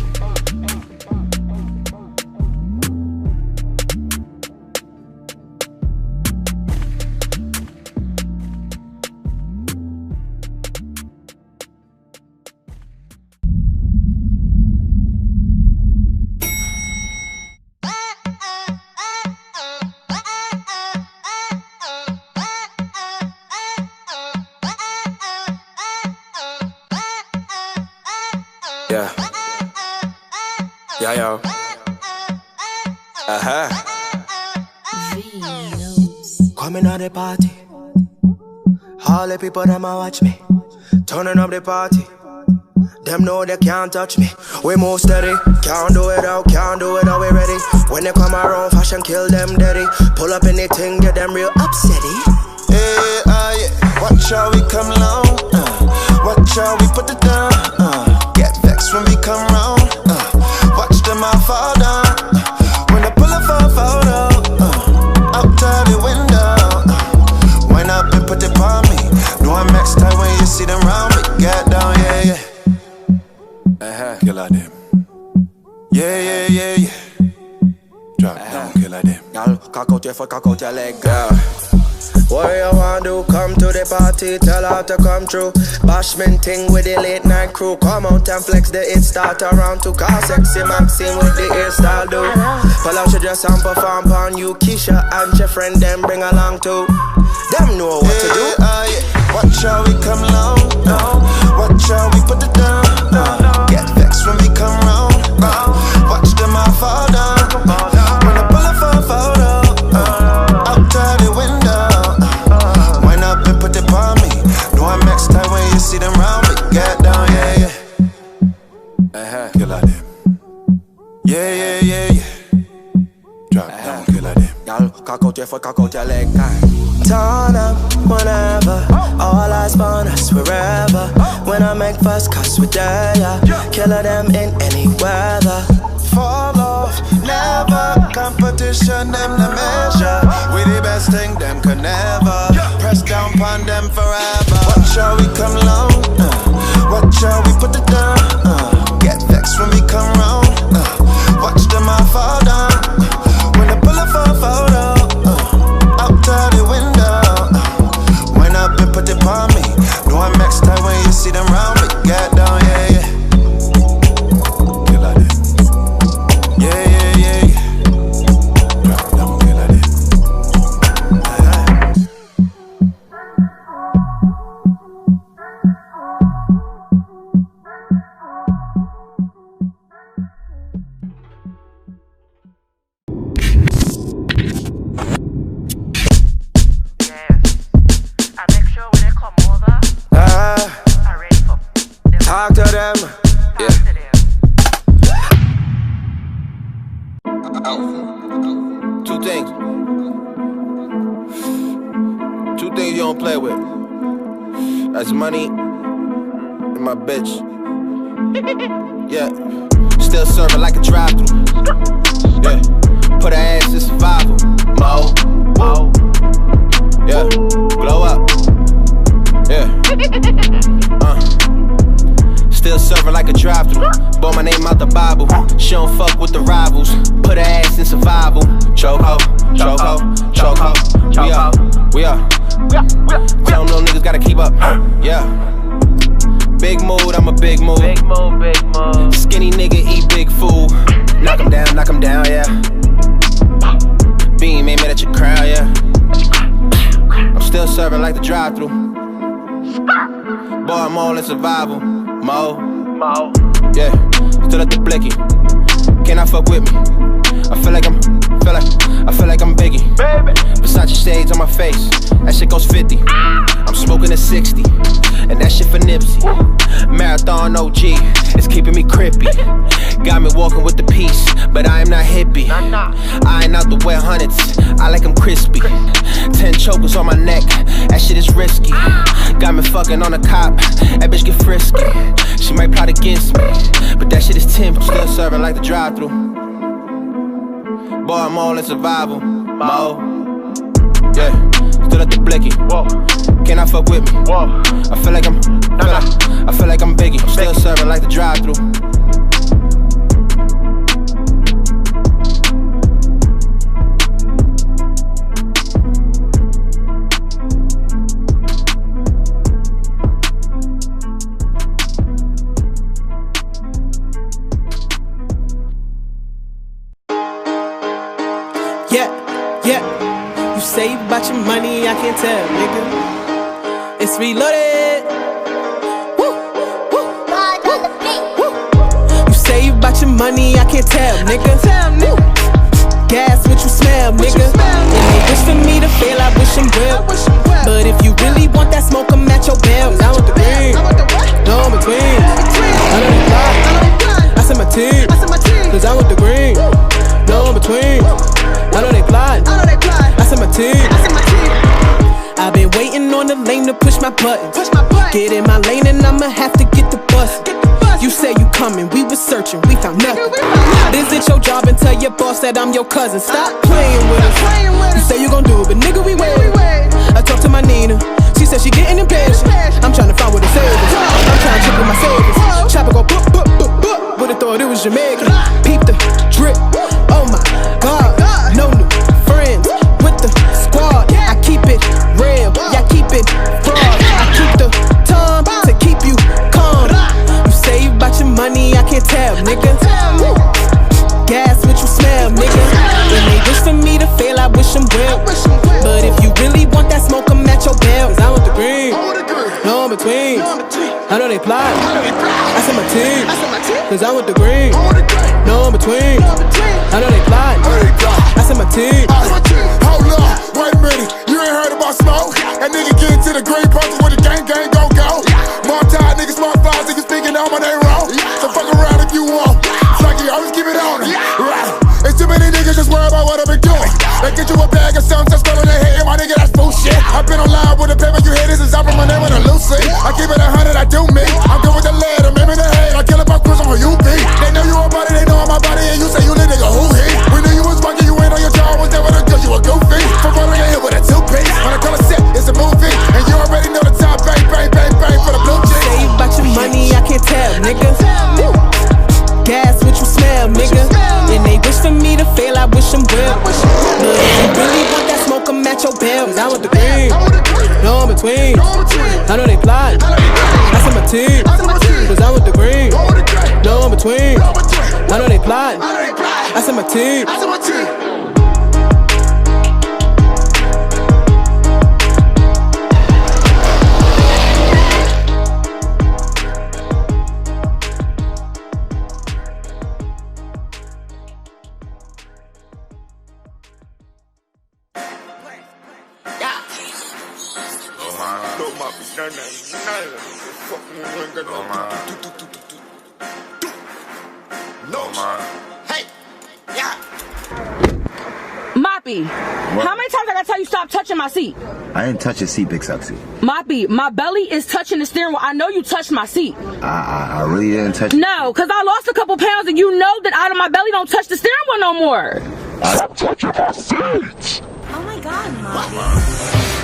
Yeah. Yeah, yo. Coming out the party. All the people them a watch me. Turning up the party. Them know they can't touch me. We move steady. Can't do it out, we ready. When they come around, fashion kill them daddy. Pull up anything, get them real upsetty. Yeah, yeah. Watch how we come long. Watch how we put it down. Get vexed when we come round. Watch them all fall down. When I pull up for a photo, out the window. Wind up and put it on me. Know I'm next time when you see them round me. Get down, yeah, yeah. Kill out them. Yeah, yeah, yeah, yeah. Drop down, kill out them. Y'all cock out your foot, cock out your leg, girl. What you want do? Come to the party, tell her to come through. Bashman ting with the late night crew. Come out and flex the it start around to cause sexy Maxine with the hairstyle do. Pull out your dress and perform on you. Keisha and your friend them bring along too. Them know what to do. Yeah. Watch how we come long. Watch how we put it down. Get vexed when we come round. Watch them all fall down. When I pull up for a photo, out the window. Wind up and put it on me. Know I'm next time when you see them round me. Get down, yeah, yeah. Kill out them. Yeah, yeah, yeah, yeah. Drop down, kill out them. Y'all cock out your foot, cock out your leg. Turn up whenever. All eyes on us wherever. When I make first cuss with there, killer them in any weather. Fall off, never. Competition, them the measure. We the best thing, them could never. Press down upon them forever. Watch how we come long. Watch how we put it down. Get vexed when we come round. Watch them all fall down. When I pull up for a photo, out the window. Wind up and put it on me. Know I'm next time when you see them round me. Get down, yeah, yeah. Kill out them. Yeah, yeah, yeah, yeah. Drop down, kill out them. Talk to them. Yeah. Two things you don't play with. That's money and my bitch. Yeah. Still serving like a drive-thru. Yeah. Put her ass in survival mode. Yeah. Glow up. Yeah. Still serving like a drive-thru. Bought my name out the Bible. She don't fuck with the rivals. Put her ass in survival. Chokeho, chokeho, chokeho. We are. Tell them little niggas gotta keep up. Yeah. Big mood, I'm a big mood. Skinny nigga eat big food. Knock him down, yeah. Beam ain't mad at your crowd, yeah. I'm still serving like the drive-thru. Boy, I'm all in survival mode. Yeah, still at the blicky. Can I fuck with me? I feel like I'm Biggie. Versace shades on my face, that shit goes 50. I'm smoking a 60, and that shit for Nipsey. Marathon OG, it's keeping me crippy. Got me walking with the peace, but I am not hippie. I ain't out the wet hundreds, I like them crispy. 10 chokers on my neck, that shit is risky. Got got me fucking on a cop. That bitch get frisky. She might plot against me, but that shit is tempting. Still serving like the drive-thru. Boy, I'm all in survival mode. Yeah, still at the blicky. Whoa. Can I fuck with me? Whoa. I feel like I'm Biggie. I'm still serving like the drive-thru. Say about your money, I can't tell, nigga. It's reloaded. Woo, woo, woo. You say about your money, I can't tell, nigga. Gas, what you smell, nigga. And they wish for me to fail, I wish them well. But if you really want that smoke, I'm at your bell. Now with the green, no in between. I know they fly. I said my team, cause I'm with the green, no in between. I know they fly. I said my team. I've been waiting on the lane to push my buttons. Get in my lane and I'ma have to get the bus. You say you coming, we was searching, we found nothing. Visit your job and tell your boss that I'm your cousin. Stop playing with us. You say you gon' do it, but nigga we wait. I talked to my Nina, she said she getting impatient. I'm trying to find where the savings. I'm trying to triple my savings. Chopper go boop, boop, boop, boop. Would've thought it was Jamaican. Peep the drip, oh my God. No new friends with the squad. I keep it real, yeah, keep it fraud. I keep the time to keep you calm. You say you about your money, I can't tell, nigga. Gas, what you smell, nigga. When they wish for me to fail, I wish them well. But if you really want that smoke, I'm at your bell. Cause I want the green, no in between. I know they plot, I said my team. Cause I want the green, no in between. I know they plot, I said my team. Hold up, wait a minute, you ain't heard about smoke? That nigga get into the green purple with the gang go. More tired niggas, smart flies, niggas speaking out my name wrong. So fuck around if you want. Frankie, always keep it on them. It's too many niggas just worry about what I've been doing. They get you a bag of something, just scrolling their head, my nigga, that's bullshit. I've been online with the paper, you hear this is out from my name with a Lucy. I keep it 100, I do me. I'm good with the lead, I'm in the head, I kill about Chris on who you be. They know you a body, they know I'm my body, and you say you the nigga who he. We knew you was funky, you ain't on your job, was there with a girl, you a goofy. From rolling your head with a two-piece. When I call a set, it's a movie, and you already know the top, bang, bang, bang, bang for the blue jeans. Say about your money, I can't tell, nigga. Gas, what you smell, nigga. And they wish for me to fail, I wish them well. But if you really want that smoke, I'm at your bell. Cause I want the green, no in between. I know they plot, I said my team. Cause I want the green, no in between. I know they plot, I said my team. Moppy, how many times I gotta tell you stop touching my seat? I didn't touch your seat, Big Sexy. Moppy, my belly is touching the steering wheel. I know you touched my seat. I really didn't touch it. No, because I lost a couple pounds and you know that out of my belly don't touch the steering wheel no more. Stop touching my seat! Oh my God, Moppy.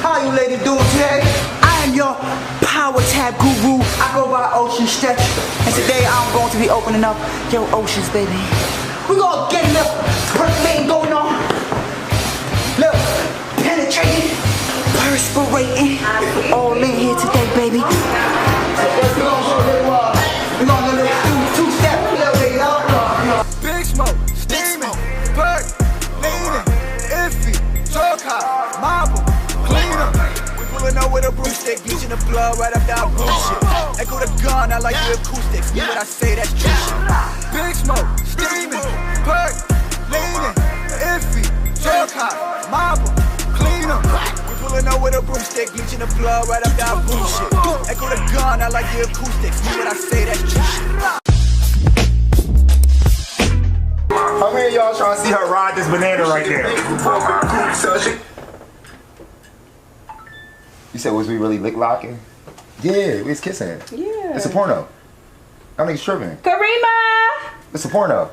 How you lady doing today? I am your power tap guru. I go by Ocean Stretch. And today I'm going to be opening up your oceans, baby. We gonna get enough percolating going on. Look, penetrating, perspirating. All in here today, baby. We gonna do two-step. Big smoke, steaming, burn, leaning, iffy, talk hot, marble, cleaner. We pulling up with a broomstick, bleaching the blood right up that bullshit. Echo the gun, I like the acoustics. Me what I say, that's true shit. Big smoke, steaming, burn, leaning, iffy, talk hot, marble, cleaner. We pulling up with a broomstick, bleaching the blood right up that bullshit. Echo the gun, I like the acoustics. Me what I say, that's true shit. How many of y'all trying to see her ride this banana right there? You said, was we really lick locking? Yeah, we was kissing. Yeah. It's a porno. That nigga's tripping. Karima! It's a porno.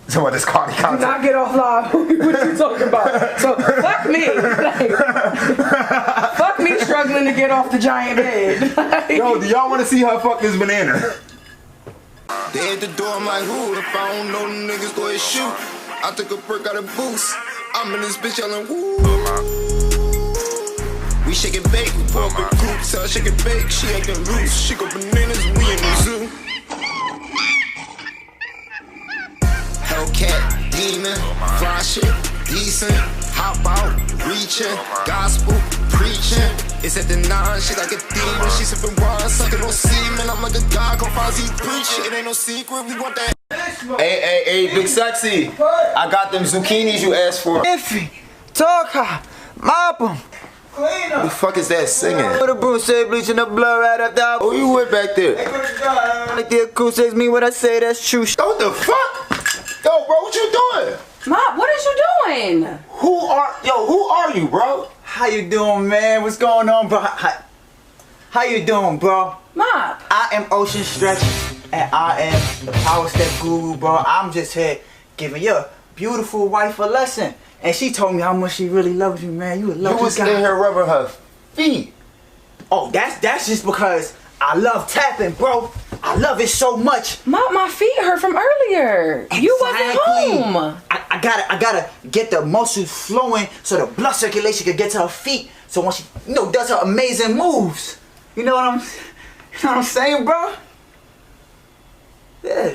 So what, this Cardi Do content? not get off live. What you talking about? So fuck me. Like, fuck me struggling to get off the giant bed. Like, Yo, do y'all want to see her fuck this banana? They at the door, I'm like, who? If I don't know them niggas, go ahead shoot. I took a perk out of boost. I'm in this bitch yelling, woo. We shake and bake, we pull up a coupe, tell her shake and bake, she acting loose. She go bananas, we in the zoo. Hellcat, demon, fly shit, decent, hop out, reaching, gospel, preaching. It's at the 9, she like a demon, she sipping wine, sucking on semen. I'm like a god, go Fonzie preaching. It ain't no secret, we want that. Hey, Big Sexy. I got them zucchinis you asked for. Iffy, talker, mop 'em. Who the fuck is that singing? Put a broom, say bleaching the blood right up there. Who you with back there? Like the acoustics me when I say that's true. What the fuck? Yo, bro, what you doing? Mom, what is you doing? Who are you, bro? How you doing, man? What's going on, bro? How you doing, bro? Mom. I am Ocean Stretch, and I am the Power Step Guru, bro. I'm just here giving your beautiful wife a lesson. And she told me how much she really loves you, man. You a lucky guy. You was in here rubbing her feet. Oh, that's just because I love tapping, bro. I love it so much. Mom, my feet hurt from earlier. Exactly. You wasn't home. I gotta get the muscles flowing so the blood circulation can get to her feet. So when she, does her amazing moves. You know what I'm saying, bro? Yeah.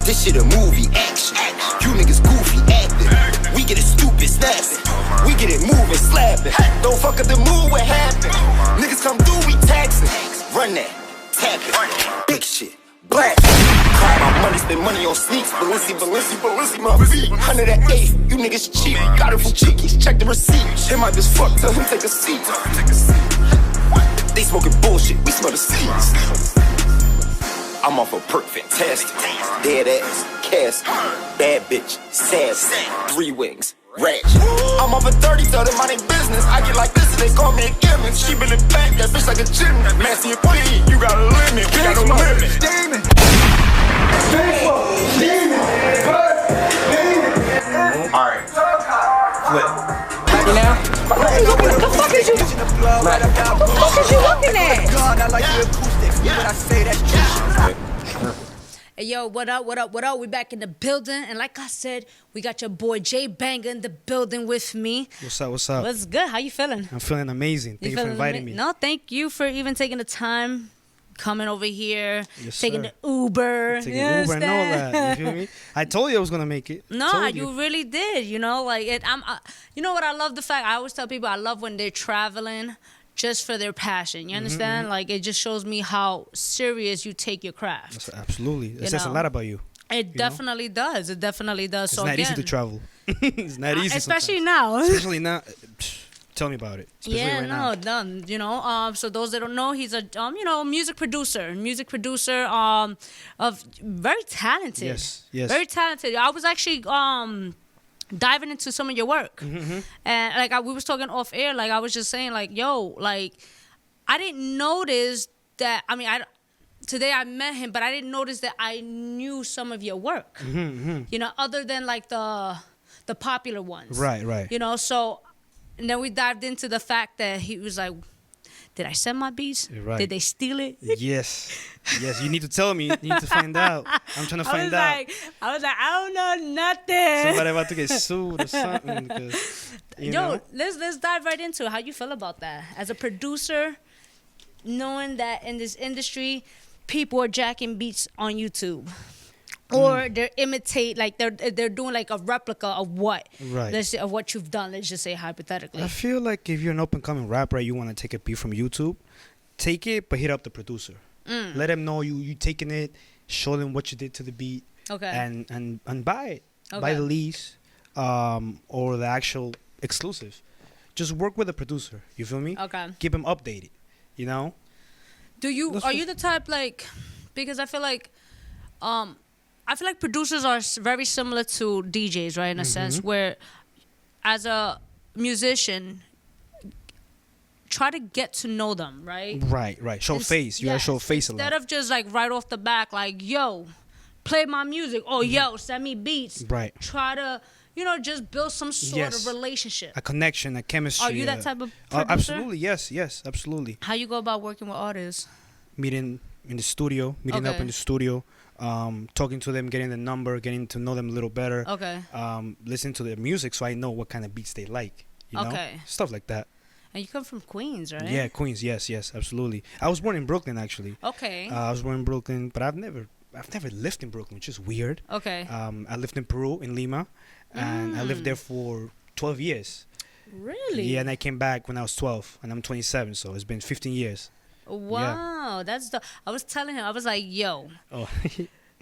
This shit a movie, action. You niggas goofy acting. We get it stupid snapping. We get it moving, slapping. Don't fuck up the mood, what happened? Niggas come through, we taxing. Run that, tap it. Big shit, black. Cry my money, spend money on sneaks. Balenci, my feet. 108, you niggas cheap. Got it from Cheekies, check the receipt. Him I just fuck, tell him take a seat. They smoking bullshit, we smell the seeds. I'm off a perk, fantastic. Dead ass, cast, bad bitch, sass, 3 wings, ratchet. I'm off a 30, tell them my name business. I get like this and they call me a gimmick. She been in back, that bitch like a gymnast. Massey and P, you got a limit, we got no limit. Demon. Alright. Flip. You know? What the fuck is you? What the fuck is you looking at? Hey, yo, what up? We back in the building. And like I said, we got your boy JBANGA in the building with me. What's up? What's good? How you feeling? I'm feeling amazing. Thank you for inviting me. No, thank you for even taking the time, coming over here, Yes, taking sir. the Uber. Taking Uber and all that. You feel me? I told you I was gonna make it. No, you really did. You know, like you know what I love the fact. I always tell people I love when they're traveling just for their passion. You understand? Like it just shows me how serious you take your craft. Absolutely. It says a lot about you. It definitely does. It definitely does. It's not easy to travel. It's not easy. Especially sometimes. now. Especially now. Tell me about it. Especially Yeah, right now. done. You know, so those that don't know, he's a music producer, of very talented. Yes. Very talented. I was actually diving into some of your work, and like we was talking off air. Like I was just saying, like yo, like I didn't notice that. I mean, today I met him, but I didn't notice that I knew some of your work. You know, other than like the popular ones. Right. You know, so. And then we dived into the fact that he was like, did I send my beats? Right. Did they steal it? Yes. You need to tell me. You need to find out. I'm trying to find out. I was like, I don't know nothing. Somebody about to get sued or something. Because, let's dive right into it. How you feel about that? As a producer, knowing that in this industry, people are jacking beats on YouTube. Or they're imitate, like they're doing like a replica of what, right? Let's say of what you've done. Let's just say hypothetically. I feel like if you're an up and coming rapper, you want to take a beat from YouTube, take it, but hit up the producer. Let him know you taking it, show them what you did to the beat, okay, and buy it, buy the lease, or the actual exclusive. Just work with the producer. You feel me? Okay. Keep him updated. You know. Are you the type like, because I feel like producers are very similar to DJs, right? In a sense, where as a musician, try to get to know them, right? Right. Show face. You gotta show face a lot. Instead of just like right off the back, like, yo, play my music. Oh, yo, send me beats. Right. Try to, just build some sort of relationship. A connection, a chemistry. Are you that type of producer? Absolutely, yes, absolutely. How you go about working with artists? Meeting in the studio, meeting up in the studio, talking to them, getting the number, getting to know them a little better. Okay. Listening to their music so I know what kind of beats they like. You know? Stuff like that. And you come from Queens, right? Yeah, Queens. Yes, absolutely. I was born in Brooklyn, actually. Okay. I was born in Brooklyn, but I've never lived in Brooklyn, which is weird. Okay. I lived in Peru, in Lima, and I lived there for 12 years. Really? Yeah, and I came back when I was 12, and I'm 27, so it's been 15 years. Wow, that's the. I was telling him, I was like, yo. Oh.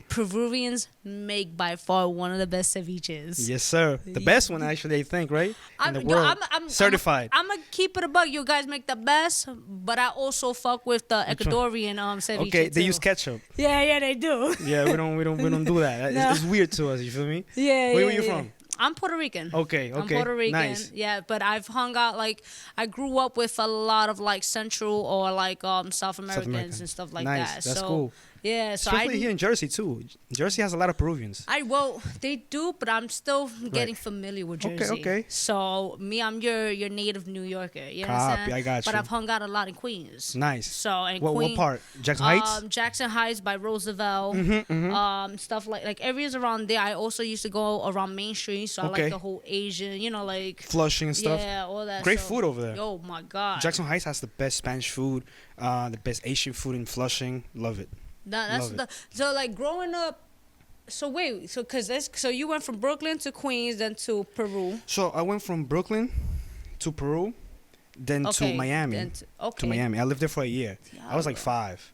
Peruvians make by far one of the best ceviches. Yes, sir. The best one, actually, I think, right? In the world. I'm certified. I'm going to keep it a buck. You guys make the best, but I also fuck with the Ecuadorian ceviche. Okay, they too. use ketchup. Yeah, they do. Yeah, we don't do that. No. It's weird to us, you feel me? Yeah, Where you from? I'm Puerto Rican. Okay. I'm Puerto Rican. Nice. Yeah, but I've hung out, like, I grew up with a lot of, like, Central or, like, South Americans and stuff like that. That's so, cool. Yeah, so especially here in Jersey, too. Jersey has a lot of Peruvians. Well, they do, but I'm still getting familiar with Jersey. Okay. So, I'm your native New Yorker. You Copy, I got you. But I've hung out a lot in Queens. Nice. So, and what part? Jackson Heights? Jackson Heights by Roosevelt. Stuff like areas around there. I also used to go around Main Street, so I like the whole Asian, like Flushing and stuff. Yeah, all that. Great food over there. Oh my God. Jackson Heights has the best Spanish food, the best Asian food in Flushing. Love it. So like growing up. So wait, so you went from Brooklyn to Queens, then to Peru. So I went from Brooklyn to Peru, then to Miami. To Miami. I lived there for a year. I was like 5,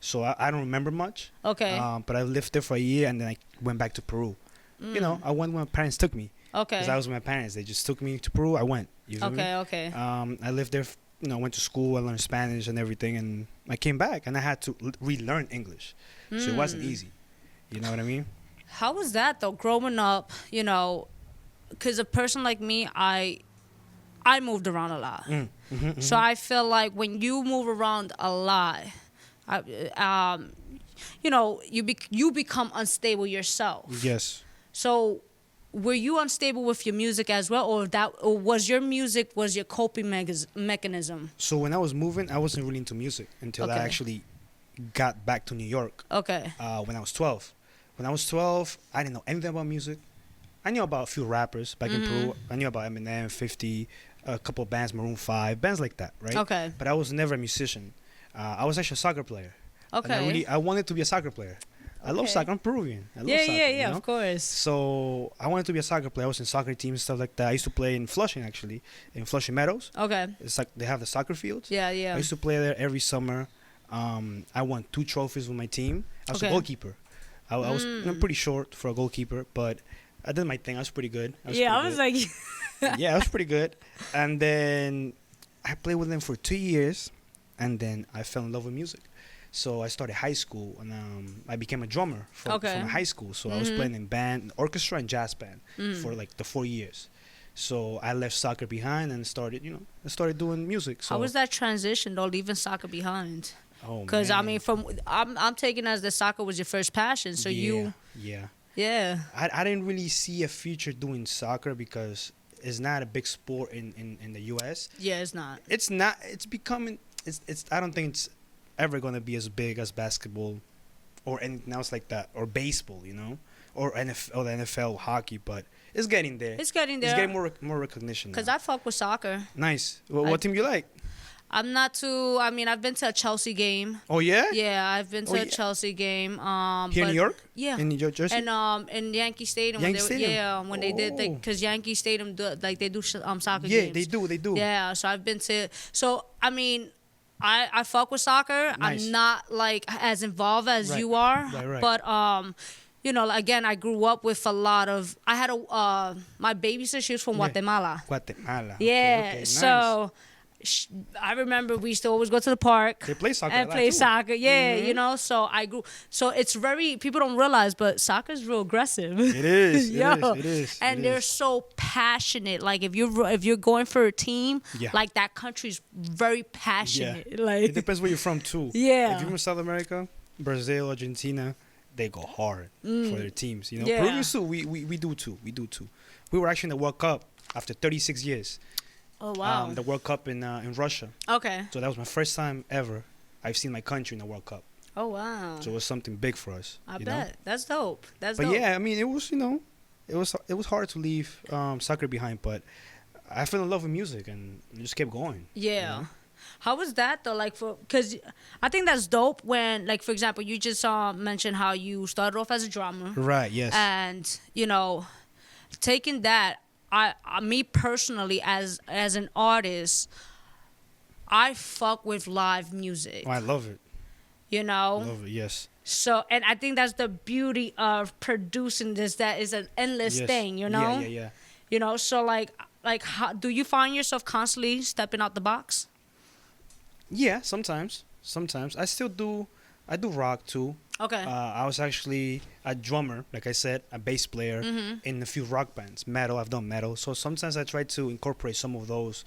so I don't remember much. Okay. But I lived there for a year, and then I went back to Peru. I went when my parents took me. Okay. Because I was with my parents. They just took me to Peru. I went. You feel me? Okay. I lived there. Went to school. I learned Spanish and everything, and I came back, and I had to relearn English. So it wasn't easy. You know what I mean? How was that though? Growing up, because a person like me, I moved around a lot. So I feel like when you move around a lot, you become unstable yourself. Yes. So were you unstable with your music as well, or was your music your coping mechanism? So when I was moving, I wasn't really into music until I actually got back to New York. Okay. When I was 12. When I was 12, I didn't know anything about music. I knew about a few rappers back in Peru. I knew about Eminem, 50, a couple of bands, Maroon 5, bands like that, right? Okay. But I was never a musician. I was actually a soccer player. Okay. And I wanted to be a soccer player. I love soccer. I'm Peruvian. I love soccer. Yeah, of course. So I wanted to be a soccer player. I was in soccer teams and stuff like that. I used to play in Flushing, actually, in Flushing Meadows. Okay. It's like they have the soccer fields. Yeah. I used to play there every summer. I won 2 trophies with my team. I was a goalkeeper. I was pretty short for a goalkeeper, but I did my thing. I was pretty good. I was like... Yeah, I was pretty good. And then I played with them for 2 years, and then I fell in love with music. So I started high school, and I became a drummer from high school. So I was playing in band, orchestra, and jazz band for like the 4 years. So I left soccer behind and started doing music. So how was that transition though, leaving soccer behind? Oh, because I mean, I'm taking as the soccer was your first passion. So yeah. I didn't really see a future doing soccer because it's not a big sport in the U.S. Yeah, it's not. It's not. It's becoming. It's. I don't think it's ever gonna be as big as basketball or anything else like that, or baseball, or the NFL, hockey, but it's getting there. It's getting there. It's getting more recognition. Because I fuck with soccer. Nice. What team you like? I'm not too. I mean, I've been to a Chelsea game. Oh yeah. Yeah, I've been to a Chelsea game. Here in New York. Yeah. In New Jersey. And in Yankee Stadium. When they did because Yankee Stadium they do soccer games. Yeah, they do. Yeah, so I've been to. So I mean, I fuck with soccer. Nice. I'm not like as involved as you are. Right. But again, I grew up with a lot of. I had my babysitter. She was from Guatemala. Guatemala. Yeah. Okay, nice. So I remember we used to always go to the park. They play soccer. And play too. soccer. Yeah, you know. So I grew. So it's very, people don't realize, but soccer is real aggressive. It is. Yo. It is. And they're so passionate. Like if you're going for a team, like that country's very passionate. Yeah. Like it depends where you're from too. Yeah. If you're from South America, Brazil, Argentina, they go hard for their teams. You know, Yeah. Peru too. We do too. We do too. We were actually in the World Cup after 36 years. Oh wow. The World Cup in Russia. Okay. So that was my first time ever I've seen my country in the World Cup. Oh wow. So it was something big for us. I you bet. know? That's dope. That's But dope. yeah, I mean, it was, it was hard to leave soccer behind, but I fell in love with music and just kept going. Yeah. You know? How was that though? Like because I think that's dope when, like, for example, you just mentioned how you started off as a drummer. Right. Yes. And taking that, me personally as an artist, I fuck with live music. Oh, I love it. You know. Love it. Yes. So, and I think that's the beauty of producing this. That is an endless thing. You know. Yeah. You know. So like how do you find yourself constantly stepping out the box? Yeah, sometimes. I still do. I do rock too. Okay. I was actually a drummer, like I said, a bass player in a few rock bands. Metal, I've done metal. So sometimes I try to incorporate some of those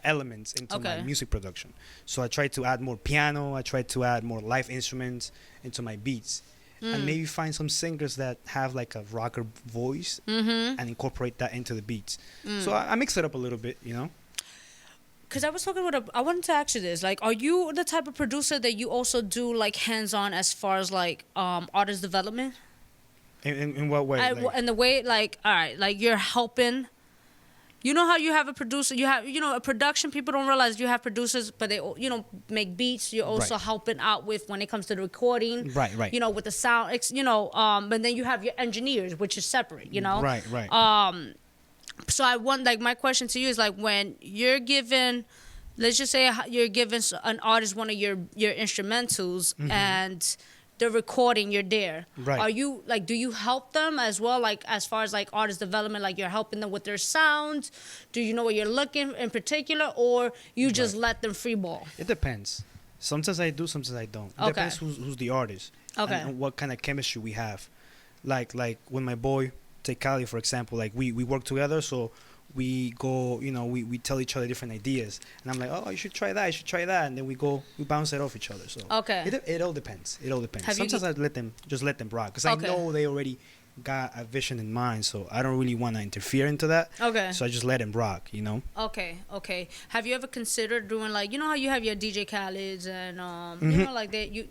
elements into my music production. So I try to add more piano. I try to add more live instruments into my beats. And maybe find some singers that have like a rocker voice and incorporate that into the beats. So I mix it up a little bit, you know. Because I was talking with I wanted to ask you this. Like, are you the type of producer that you also do like hands-on as far as like artist development? In what way? In the way, like, all right, like you're helping. You know how you have a producer, you have, a production, people don't realize you have producers, but they, make beats. You're also helping out with when it comes to the recording. Right. With the sound, but then you have your engineers, which is separate, Right. So my question to you is like, when you're given, let's just say you're giving an artist one of your instrumentals and the recording, you're there. Right. Are you like, do you help them as well? Like as far as like artist development, like you're helping them with their sound? Do you know what you're looking in particular, or you just let them free ball? It depends. Sometimes I do, sometimes I don't. It depends who's the artist. Okay. And what kind of chemistry we have. Like when my boy, take Cali for example, like we work together, so we go, we tell each other different ideas, and I'm like, oh, you should try that, and then we bounce it off each other. So it all depends. Sometimes I let them rock, because I know they already got a vision in mind, so I don't really want to interfere into that. Okay. So I just let them rock, Okay. Have you ever considered doing like, how you have your DJ Khaled's and like that,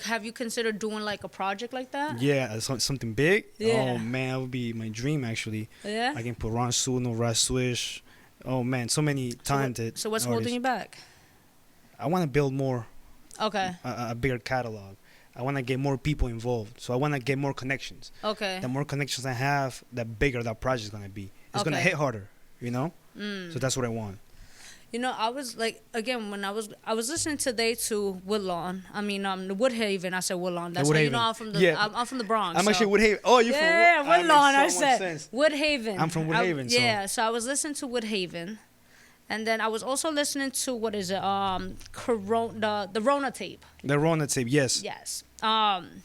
have you considered doing like a project like that? Yeah, something big. Yeah. Oh man, that would be my dream actually. Yeah. I can put Ron Suno, Ras Swish. Oh man, so many talented. So what's artists. holding you back? I want to build more. Okay. A bigger catalog. I want to get more people involved. So I want to get more connections. Okay. The more connections I have, the bigger that project is going to be. It's going to hit harder, So that's what I want. I was like, again, when I was listening today to Woodlawn. I mean, the Woodhaven. I said Woodlawn. That's Woodhaven. how I'm from the. I'm from the Bronx. I'm actually Woodhaven. Oh, you're from Woodlawn. Yeah, Woodlawn. I so said sense. Woodhaven. I'm from Woodhaven. Yeah, so I was listening to Woodhaven, and then I was also listening to what is it? Corona, the Rona tape. The Rona tape. Yes. Yes. Woodhaven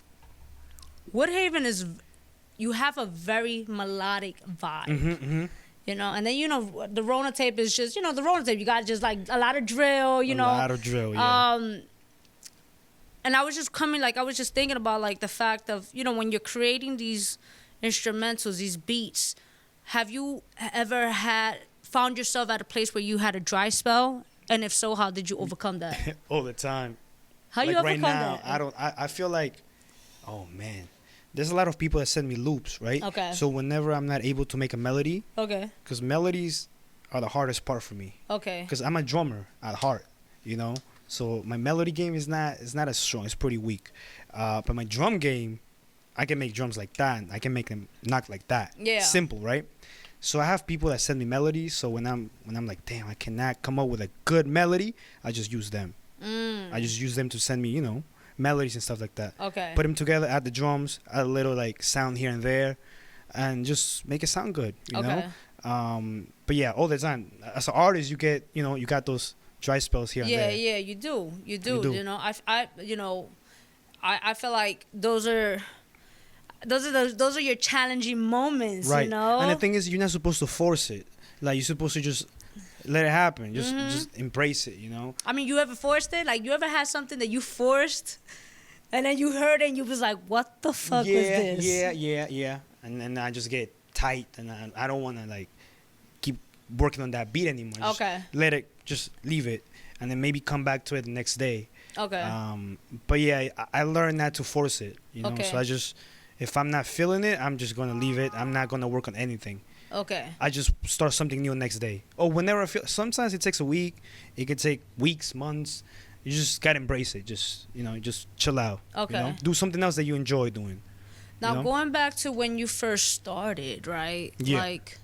is. You have a very melodic vibe. And then the Rona tape is just the Rona tape. You got just like a lot of drill. A lot of drill. Yeah. And I was just thinking about like the fact of when you're creating these instrumentals, these beats. Have you ever found yourself at a place where you had a dry spell? And if so, how did you overcome that? All the time. How you overcome that? I don't. I feel like, oh man. There's a lot of people that send me loops, right? Okay. So whenever I'm not able to make a melody, because melodies are the hardest part for me. Okay. Because I'm a drummer at heart, So my melody game is not as strong. It's pretty weak. But my drum game, I can make drums like that. I can make them knock like that. Yeah. Simple, right? So I have people that send me melodies. So when I'm like, damn, I cannot come up with a good melody, I just use them. I just use them to send me, melodies and stuff like that. Okay. Put them together, add the drums, add a little like sound here and there, and just make it sound good. You know. But yeah, all the time as an artist, you get you got those dry spells here and Yeah, there. yeah, you do. You do. do. You know, I feel like those are your challenging moments. Right. You know. And the thing is, you're not supposed to force it. Like, you're supposed to just let it happen. Just embrace it. You know. I mean, you ever forced it? Like, you ever had something that you forced, and then you heard it, and you was like, "What the fuck was this?" Yeah. And then I just get tight, and I don't want to like keep working on that beat anymore. Just let it, just leave it, and then maybe come back to it the next day. Okay. But yeah, I learned not to force it. You know. Okay. So I just, if I'm not feeling it, I'm just gonna leave it. I'm not gonna work on anything. Okay. I just start something new next day. Or whenever I feel. Sometimes it takes a week. It could take weeks, months. You just gotta embrace it. Just just chill out. Okay. You know? Do something else that you enjoy doing. Now, you know? going back to when you first started, right? Yeah. Like,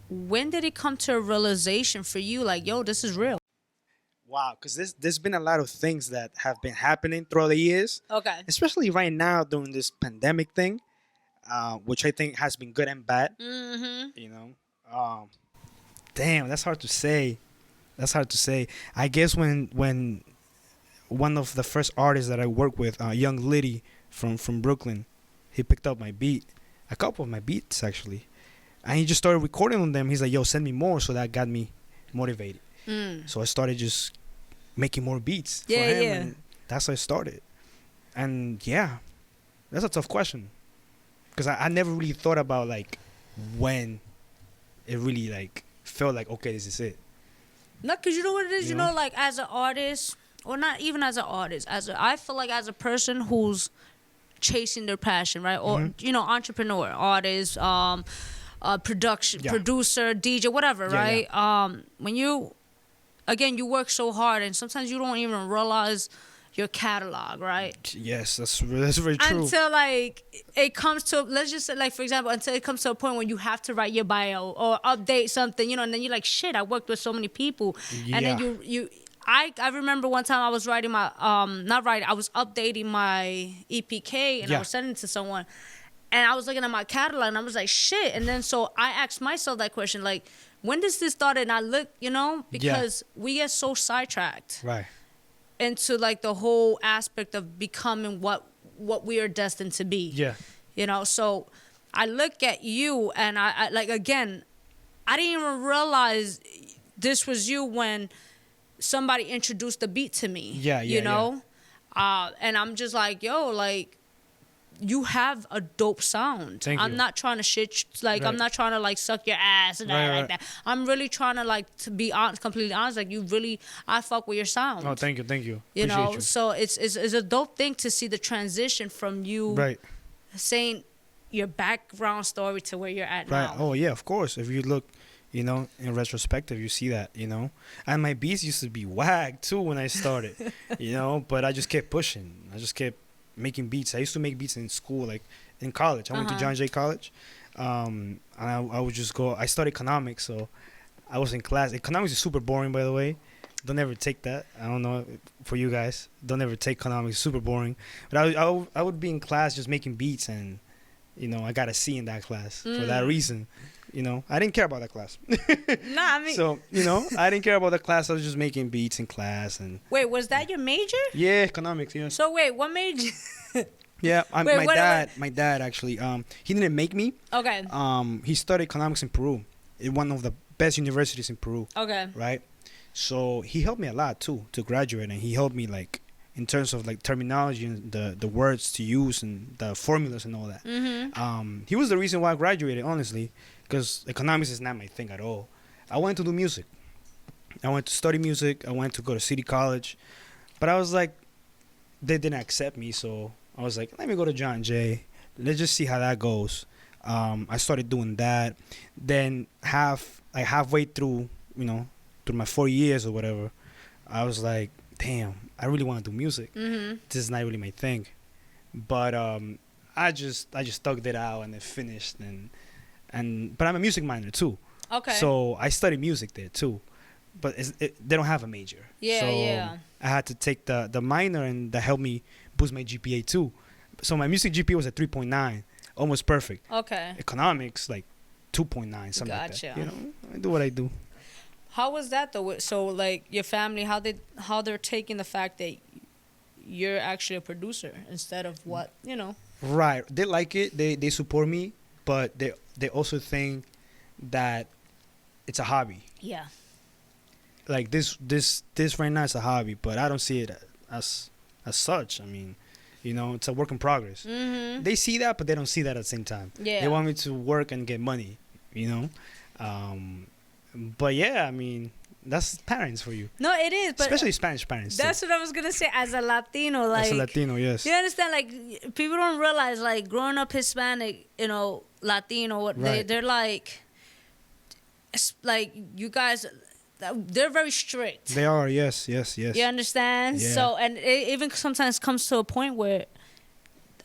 when did it come to a realization for you, like, yo, this is real? Wow, because there's been a lot of things that have been happening throughout the years. Okay. Especially right now during this pandemic thing, which I think has been good and bad. Mm-hmm. You know, damn, that's hard to say. I guess when one of the first artists that I worked with, Young Liddy from Brooklyn, he picked up my beat, a couple of my beats actually, and he just started recording on them. He's like, "Yo, send me more," so that got me motivated. So I started just making more beats for him, and that's how I started. And yeah, that's a tough question, because I never really thought about like when it really like felt like, okay, this is it. No, because you know what it is? You You know? know, like, as an artist, or not even as an artist, I feel like as a person who's chasing their passion, right? Or, you know, entrepreneur, artist, producer, DJ, whatever, right? When you work so hard, and sometimes you don't even realize your catalog, right? Yes, that's very true. Until like it comes to, let's just say, like, for example, until it comes to a point when you have to write your bio or update something, you know, and then you're like, shit, I worked with so many people. And then I remember one time I was writing my I was updating my EPK, and I was sending it to someone, and I was looking at my catalog, and I was like, shit. And then so I asked myself that question, like, when does this start? And I look, you know, because we get so sidetracked into like the whole aspect of becoming what we are destined to be. Yeah. You know, so I look at you, and I like, again, I didn't even realize this was you when somebody introduced the beat to me. You know? And I'm just like, yo, like, you have a dope sound. Thank you. I'm not trying to shit, like, I'm not trying to like suck your ass and like that. I'm really trying to like, to be honest, completely honest, like, you really, I fuck with your sound. Oh, thank you. You know, you. so it's a dope thing to see the transition from you saying your background story to where you're at now. Oh yeah, of course. If you look, you know, in retrospective, you see that, you know. And my beats used to be whack too when I started, you know, but I just kept pushing. I just kept making beats. I used to make beats in school, like in college. I went to John Jay College. And I would just go, I studied economics, so I was in class. Economics is super boring, by the way. Don't ever take that. I don't know for you guys. Don't ever take economics. It's super boring. But I would be in class just making beats, and, you know, I got a C in that class for that reason. You know, I didn't care about that class. Nah, I mean. So, you know, I didn't care about the class. I was just making beats in class. And wait, was that your major? Yeah, economics, yeah. So wait, what made you? Yeah, Wait, my dad actually, he didn't make me. Okay. He studied economics in Peru, in one of the best universities in Peru. Okay. Right? So he helped me a lot too to graduate, and he helped me like in terms of like terminology and the words to use and the formulas and all that. He was the reason why I graduated, honestly, because economics is not my thing at all. I wanted to do music. I wanted to study music. I wanted to go to City College, but I was like, they didn't accept me, so I was like, let me go to John Jay. Let's just see how that goes. I started doing that. Then halfway through, you know, through my 4 years or whatever, I was like, damn, I really want to do music. This is not really my thing. But I just thugged it out and then finished. But I'm a music minor too. Okay. So I studied music there too. But they don't have a major. Yeah, so yeah. I had to take the minor, and that helped me boost my GPA too. So my music GPA was at 3.9, almost perfect. Okay. Economics, like 2.9, something like that. You know, I do what I do. How was that though? So like your family, how they're taking the fact that you're actually a producer instead of what, you know? Right. They like it. They support me, but they also think that it's a hobby. Yeah. Like this right now is a hobby, but I don't see it as such. I mean, you know, it's a work in progress. Mm-hmm. They see that, but they don't see that at the same time. Yeah. They want me to work and get money, you know? But yeah, I mean, that's parents for you. No, it is, but especially Spanish parents. That's too. what I was gonna say. As a Latino, like As a Latino, yes. You understand? Like people don't realize, like growing up Hispanic, you know, Latino, what Right. they're like, it's like you guys, they're very strict. They are, yes. You understand? Yeah. So, and it even sometimes comes to a point where,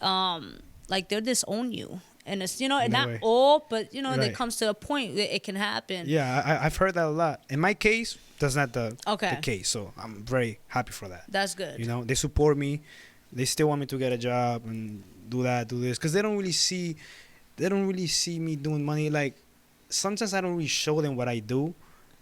like they'll disown you. And it's, you know, No not way. all, but, you know, Right. it comes to a point that it can happen. Yeah, I've heard that a lot. In my case, that's not the Okay. case. So I'm very happy for that. That's good. You know, they support me. They still want me to get a job and do this. Because they don't really see me doing money. Like, sometimes I don't really show them what I do.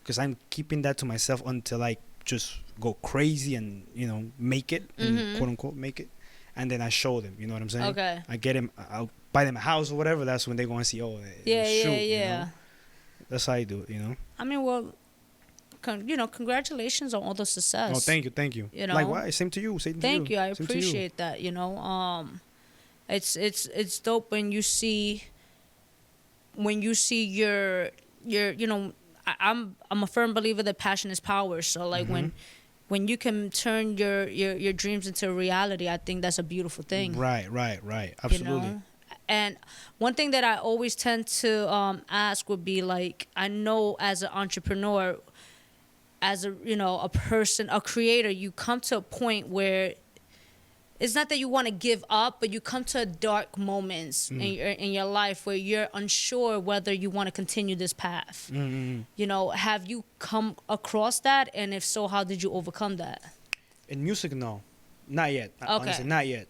Because I'm keeping that to myself until I just go crazy and, you know, make it. And quote unquote, make it. And then I show them. You know what I'm saying? Okay. I get them. I'll buy them a house or whatever. That's when they go and see, oh, Yeah, shoot, yeah. You know? That's how I do it, you know? I mean, well, you know, congratulations on all the success. Oh, thank you. You know, Likewise, same to you. Thank you. I Same to you. appreciate that. You know, it's dope when you see your you know, I'm a firm believer that passion is power. So like when you can turn your dreams into reality, I think that's a beautiful thing. Right. Absolutely. You know? And one thing that I always tend to ask would be like, I know as an entrepreneur, as a, you know, a person, a creator, you come to a point where it's not that you want to give up, but you come to dark moments in your life where you're unsure whether you want to continue this path. You know, have you come across that? And if so, how did you overcome that? In music, no. Not yet. Okay. Honestly, not yet.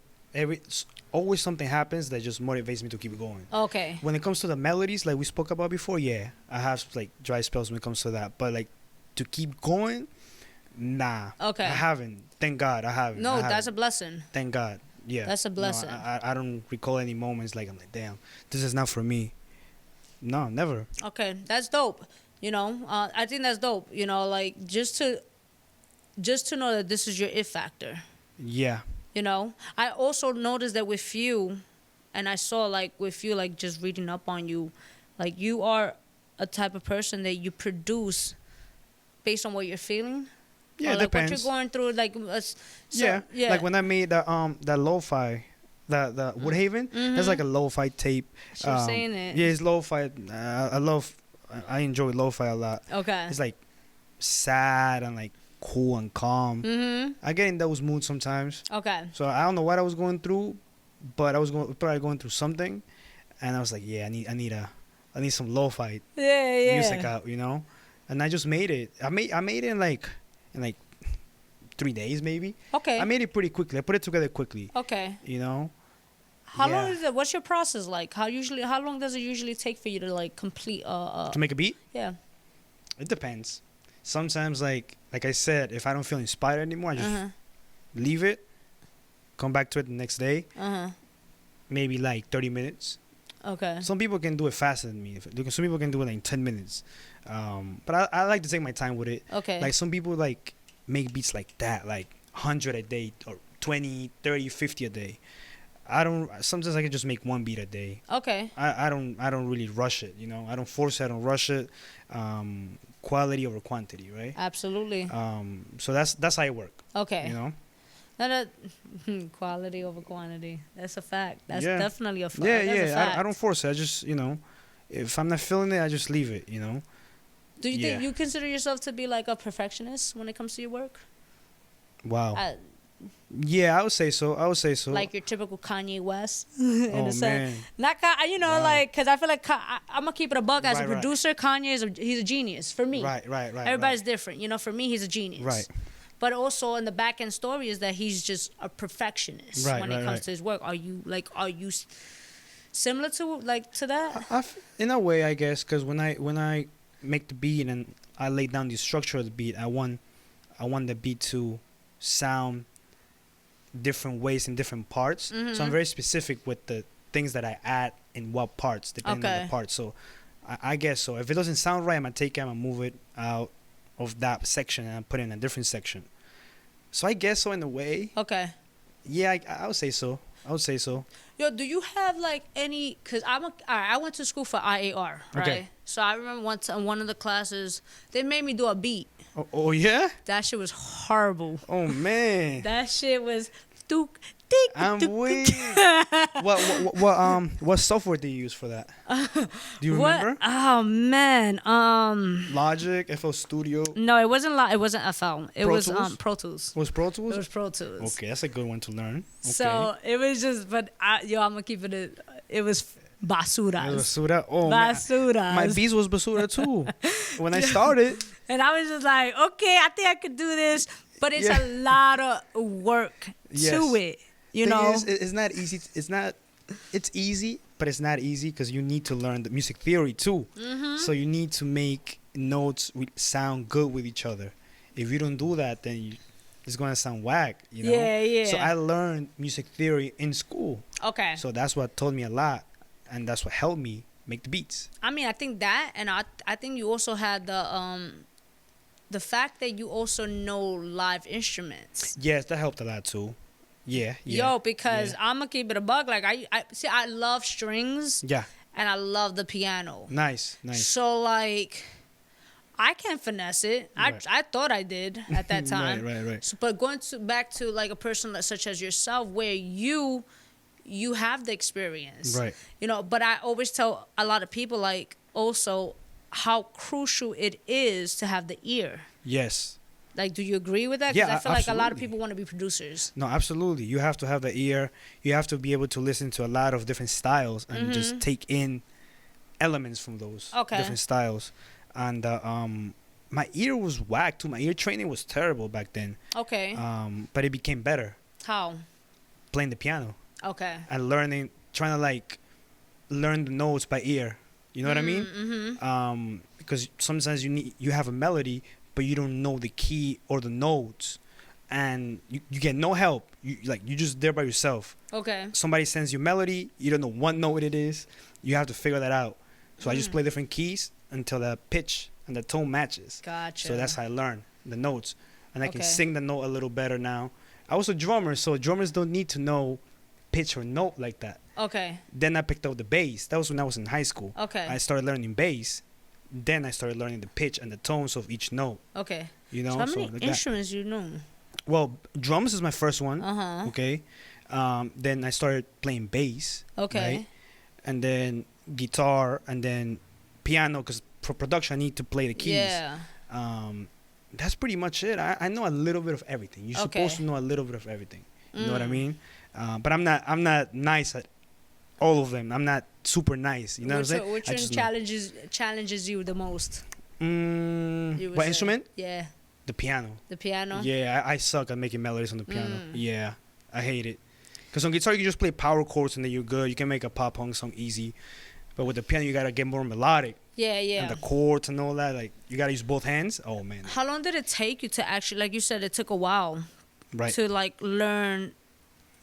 Always something happens that just motivates me to keep going. Okay. When it comes to the melodies, like we spoke about before, yeah, I have like dry spells when it comes to that. But like to keep going, nah. Okay. I haven't. Thank God, I haven't. No, I haven't. that's a blessing. Thank God. Yeah. That's a blessing. No, I don't recall any moments like I'm like, damn, this is not for me. No, never. Okay, that's dope. You know, I think that's dope. You know, like just to know that this is your it factor. Yeah. You know, I also noticed that with you, and I saw like with you, like just reading up on you, like you are a type of person that you produce based on what you're feeling. Yeah, or it like depends. what you're going through, like Yeah. Like when I made the lo-fi, the Woodhaven, that's like a lo-fi tape. She was saying it. Yeah, it's lo-fi. I enjoy lo-fi a lot. Okay. It's like sad and like cool and calm. I get in those moods sometimes. Okay. So I don't know what I was going through, but I was probably going through something, and I was like, yeah, I need some lo-fi music out, you know. And I just made it. I made it in like 3 days maybe. Okay. I made it pretty quickly. I put it together quickly. Okay. You know. How long is it? What's your process like? How long does it usually take for you to like complete to make a beat? Yeah. It depends. Sometimes like I said, if I don't feel inspired anymore, I just leave it, come back to it the next day. Maybe like 30 minutes. Okay. Some people can do it faster than me. Some people can do it like in 10 minutes. But I like to take my time with it. Okay. Like some people like make beats like that, like 100 a day or 20, 30, 50 a day. Sometimes I can just make one beat a day. Okay. I don't really rush it, you know. I don't force it, I don't rush it. Quality over quantity, right? Absolutely. So that's how I work. Okay. You know? Not quality over quantity. That's a fact. That's definitely a fact. Yeah, That's a fact. I don't force it. I just, you know, if I'm not feeling it, I just leave it, you know. Do you think you consider yourself to be like a perfectionist when it comes to your work? Wow. Yeah, I would say so. Like your typical Kanye West. Oh, man. Not, you know, like, because I feel like I'm going to keep it a buck. As a producer, Kanye he's a genius for me. Right. Everybody's different. You know, for me, he's a genius. Right. But also in the back end story is that he's just a perfectionist when it comes to his work. Are you similar to that? In a way, I guess, because when I make the beat and I laid down the structure of the beat. I want the beat to sound different ways in different parts. So I'm very specific with the things that I add in what parts, depending on the part. So I guess so. If it doesn't sound right, I'm gonna take it, I'm gonna move it out of that section and I put it in a different section. So I guess so in a way. Okay. Yeah, I would say so. I would say so. Yo, do you have like any? Cause I went to school for IAR, right? Okay. So I remember once in one of the classes they made me do a beat. Oh yeah. That shit was horrible. Oh man. That shit was dook. I'm weak. What software do you use for that? Do you remember? Oh man. Logic, FL Studio. No, it wasn't. It wasn't FL. It was Tools? Pro Tools. Was Pro Tools? It was Pro Tools. Okay, that's a good one to learn. Okay. So it was just, but I'm gonna keep it. It was basuras. It was basura. Oh basuras. Man. My beats was basura too. When I started. And I was just like, okay, I think I could do this, but it's a lot of work to it. You know, it's not easy. It's easy, but it's not easy because you need to learn the music theory too. So you need to make notes sound good with each other. If you don't do that, then it's gonna sound whack. You know. Yeah. So I learned music theory in school. Okay. So that's what taught me a lot, and that's what helped me make the beats. I mean, I think that, and I think you also had the fact that you also know live instruments. Yes, that helped a lot too. Yeah. Yo, because I'm gonna keep it a bug. Like I see, I love strings. Yeah. And I love the piano. Nice. So like, I can finesse it. Right. I thought I did at that time. Right. So, but going back to like a person such as yourself, where you have the experience. Right. You know, but I always tell a lot of people like also how crucial it is to have the ear. Yes. Like, do you agree with that? Yeah, I feel absolutely. like a lot of people want to be producers. No, absolutely. You have to have the ear. You have to be able to listen to a lot of different styles and just take in elements from those different styles. And my ear was whack too. My ear training was terrible back then. Okay. But it became better. How? Playing the piano. Okay. And trying to like learn the notes by ear. You know what I mean? Because sometimes you have a melody, but you don't know the key or the notes, and you get no help. You just there by yourself. Okay. Somebody sends you melody, you don't know what note it is. You have to figure that out. So I just play different keys until the pitch and the tone matches. Gotcha. So that's how I learn the notes, and I can sing the note a little better now. I was a drummer, so drummers don't need to know pitch or note like that. Okay. Then I picked up the bass. That was when I was in high school. Okay. I started learning bass. Then I started learning the pitch and the tones of each note. Okay. You know, so how many like instruments you know? Well, drums is my first one. Okay. Then I started playing bass. Okay. Right? And then guitar, and then piano, because for production I need to play the keys. Yeah. That's pretty much it. I know a little bit of everything. You're supposed to know a little bit of everything. You know what I mean? But I'm not nice at all of them. I'm not super nice. You know what I'm saying? Which one challenges you the most? What instrument? Yeah. The piano. The piano? Yeah, I suck at making melodies on the piano. Yeah, I hate it. Because on guitar, you just play power chords and then you're good. You can make a pop punk song easy. But with the piano, you got to get more melodic. Yeah. And the chords and all that. Like, you got to use both hands. Oh, man. How long did it take you to actually, like you said, it took a while. Right. To, like, learn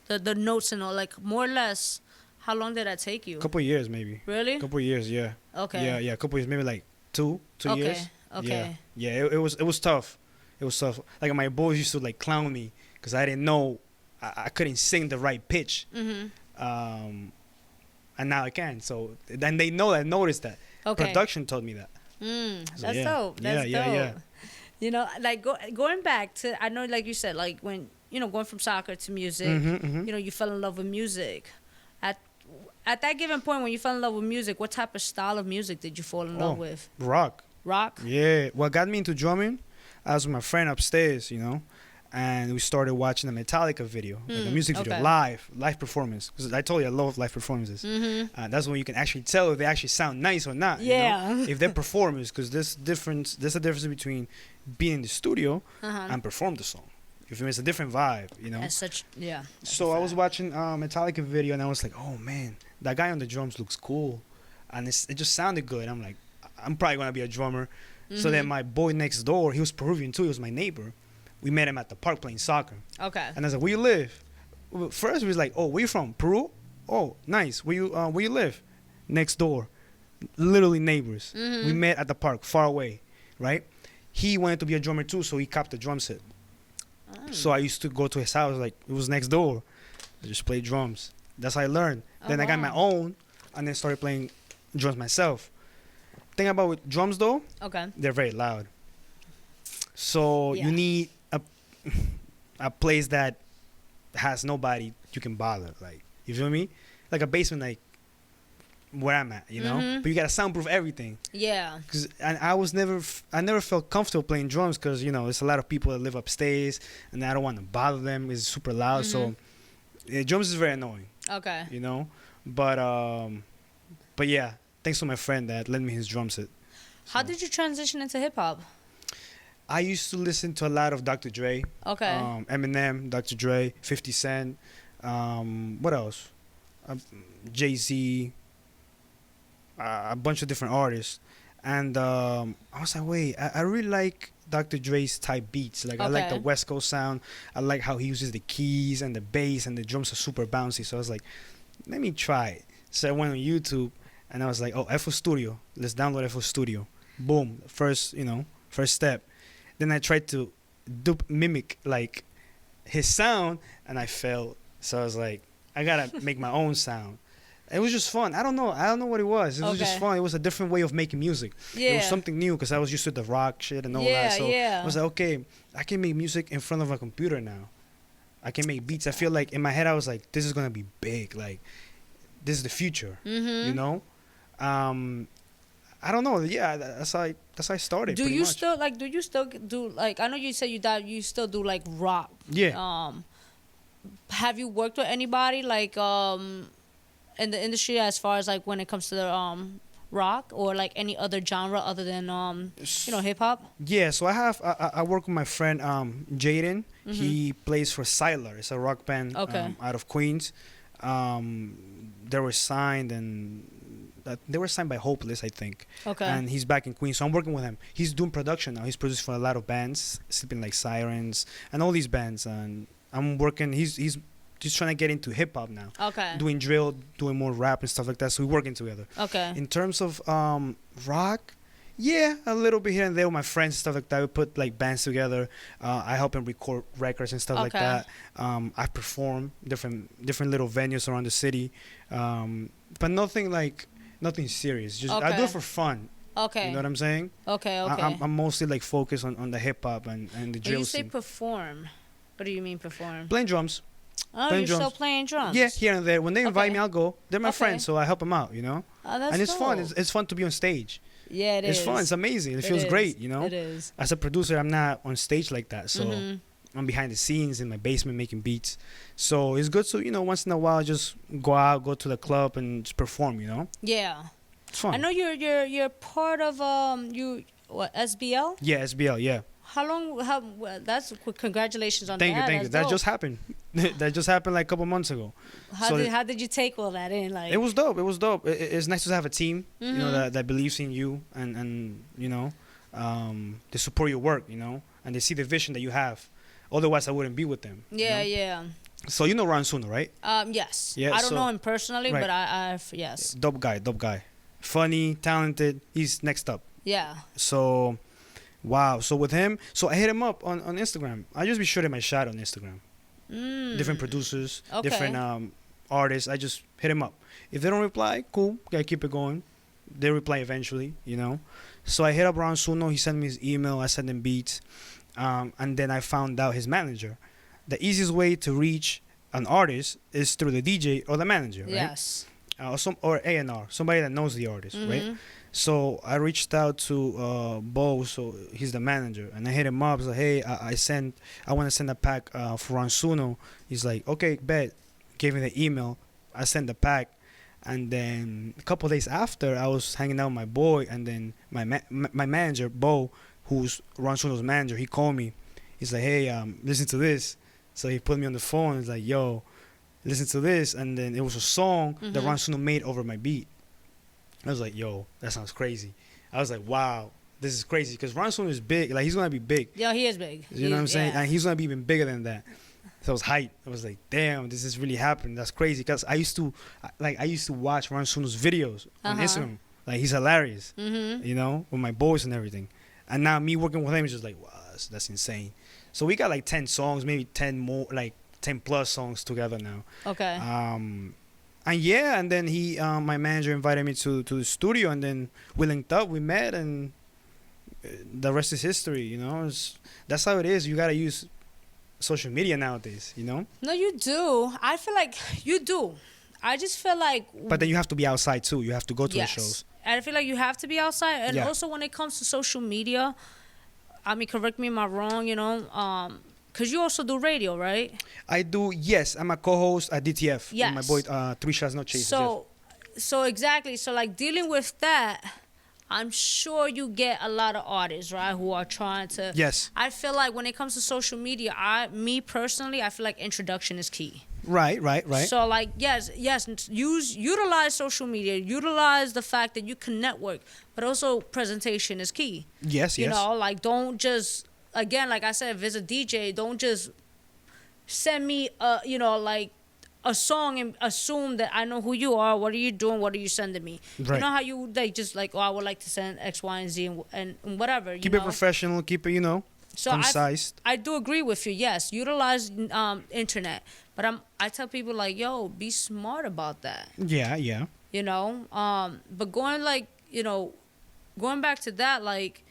the notes and all. Like, more or less, how long did that take you? A couple of years, maybe. Really? A couple of years, yeah. Okay. Yeah, a couple of years, maybe like two years. Okay. Yeah, it was tough. It was tough. Like, my boys used to, like, clown me because I didn't know. I couldn't sing the right pitch. And now I can. So, then they noticed that. Okay. Production told me that. So, that's dope. That's dope. Yeah. You know, like going back to, I know, like you said, like when, you know, going from soccer to music, you know, you fell in love with music. At that given point when you fell in love with music, what type of style of music did you fall in love with? Rock. Rock? Yeah. What got me into drumming, I was with my friend upstairs, you know, and we started watching a Metallica video, like a music video, live performance. Because I told you I love live performances. That's when you can actually tell if they actually sound nice or not. Yeah. You know? If they're performers, because there's a difference between being in the studio and perform the song. You feel me? It's a different vibe, you know. So I was watching Metallica video and I was like, oh man, that guy on the drums looks cool, and it just sounded good. I'm like, I'm probably gonna be a drummer. So then my boy next door, he was Peruvian too. He was my neighbor. We met him at the park playing soccer. Okay. And I was like, where you live? Well, first we was like, oh, where you from? Peru? Oh, nice. Where you live? Next door. Literally neighbors. We met at the park, far away, right? He wanted to be a drummer too, so he copped a drum set. So I used to go to his house, like it was next door. I just play drums. That's how I learned. Then I got my own, and then started playing drums myself. Thing about with drums though, they're very loud. So you need a place that has nobody you can bother. Like, you feel me? Like a basement, like where I'm at, you know. But you gotta soundproof everything. Yeah. Cause I never felt comfortable playing drums because there's a lot of people that live upstairs and I don't want to bother them. It's super loud, so drums is very annoying. Okay. But yeah, thanks to my friend that lent me his drum set. How did you transition into hip hop? I used to listen to a lot of Dr. Dre. Okay. Eminem, Dr. Dre, 50 Cent. What else? Jay-Z. A bunch of different artists. And I was like, wait, I really like Dr. Dre's type beats. Like, I like the West Coast sound. I like how he uses the keys and the bass and the drums are super bouncy. So I was like, let me try it. So I went on YouTube and I was like, oh, FL Studio. Let's download FL Studio. Boom. First step. Then I tried to mimic like his sound and I failed. So I was like, I gotta make my own sound. It was just fun. I don't know what it was. It was just fun. It was a different way of making music. It was something new because I was used to the rock shit and all that. So I was like, okay, I can make music in front of a computer now. I can make beats. I feel like in my head I was like, this is gonna be big. Like, this is the future. I don't know. Yeah, that's how I started. Do you still do like? I know you said you still do like rock. Yeah. Have you worked with anybody like in the industry as far as like when it comes to the rock or like any other genre other than hip hop? Yeah. So I work with my friend Jaden. He plays for Siler. It's a rock band out of Queens. They were signed by Hopeless, I think. Okay. And he's back in Queens, so I'm working with him. He's doing production now. He's produced for a lot of bands, Sleeping Like Sirens, and all these bands. And I'm working. He's just trying to get into hip hop now. Okay. Doing drill, doing more rap and stuff like that. So we're working together. Okay. In terms of rock, yeah, a little bit here and there with my friends and stuff like that. We put like bands together. I help him record records and stuff like that. I perform different little venues around the city, but nothing serious. Just I do it for fun. Okay. You know what I'm saying? Okay. I'm mostly like focused on the hip hop and the drill. When you say scene. Perform, what do you mean perform? Playing drums. Oh, you're still playing drums? Yeah, here and there. When they invite me, I'll go. They're my friends, so I help them out. Oh, that's and it's dope. fun. It's fun to be on stage. Yeah, it is. It's fun. It's amazing. It feels great. It is. As a producer, I'm not on stage like that, so I'm behind the scenes in my basement making beats. So it's good to once in a while just go out, go to the club, and just perform. Yeah. It's fun. I know you're part of SBL? Yeah, SBL. Yeah. How long? That's congratulations on Thank that. you. That just happened. That just happened like a couple months ago. How did you take all that in? Like, it was dope. It's nice to have a team, that believes in you and they support your work, and they see the vision that you have. Otherwise, I wouldn't be with them. Yeah, yeah. So you know Ron Suno, right? Yes. Yeah, I don't know him personally, right. but I've yes. Dope guy. Funny, talented. He's next up. Yeah. So. Wow. So with him, I hit him up on Instagram. I just be shooting my shot on Instagram. Different producers, different artists. I just hit him up. If they don't reply, cool. Gotta keep it going. They reply eventually, So I hit up Ron Suno. He sent me his email. I sent him beats. And then I found out his manager. The easiest way to reach an artist is through the DJ or the manager, right? Yes. Or A&R, somebody that knows the artist, right? So I reached out to Bo, so he's the manager, and I hit him up. I was like, hey, I want to send a pack for Ron Suno. He's like, okay, bet. Gave me the email. I sent the pack, and then a couple of days after, I was hanging out with my boy, and then my manager, Bo, who's Ron Suno's manager, he called me. He's like, hey, listen to this. So he put me on the phone. He's like, yo, listen to this, and then it was a song that Ron Suno made over my beat. I was like, yo, that sounds crazy. I was like, wow, this is crazy because Ransom is big. Like he's gonna be big. Yeah, he is big. You know what I'm saying? And he's gonna be even bigger than that. So it was hype. I was like, damn, this is really happening. That's crazy. Because I used to watch Ransoom's videos on Instagram. Like he's hilarious. You know, with my boys and everything. And now me working with him is just like, wow, that's insane. So we got like 10 songs, maybe 10 more, like 10 plus songs together now. Okay. And yeah, and then my manager invited me to the studio, and then we linked up, we met, and the rest is history. You know, that's how it is. You gotta use social media nowadays, you know? No, you do. I feel like you do. I just feel like... But then you have to be outside, too. You have to go to the shows. I feel like you have to be outside. And also when it comes to social media, I mean, correct me if I'm wrong, you know, because you also do radio, right? I do, yes. I'm a co-host at DTF. Yes. With my boy, Three Shots No Chasers. So exactly. So, like, dealing with that... I'm sure you get a lot of artists, right, who are trying to... Yes. I feel like when it comes to social media, me personally, I feel like introduction is key. Right. So, like, yes, utilize social media, utilize the fact that you can network, but also presentation is key. Yes. You know, like, don't just, again, like I said, if it's a DJ, don't just send me, like, a song and assume that I know who you are. What are you doing? What are you sending me? Right. You know how you like just like, oh, I would like to send X, Y, and Z and whatever. Keep it professional. Keep it, concise. I do agree with you. Yes, utilize internet, but I tell people like, yo, be smart about that. Yeah. You know, but going back to that, like,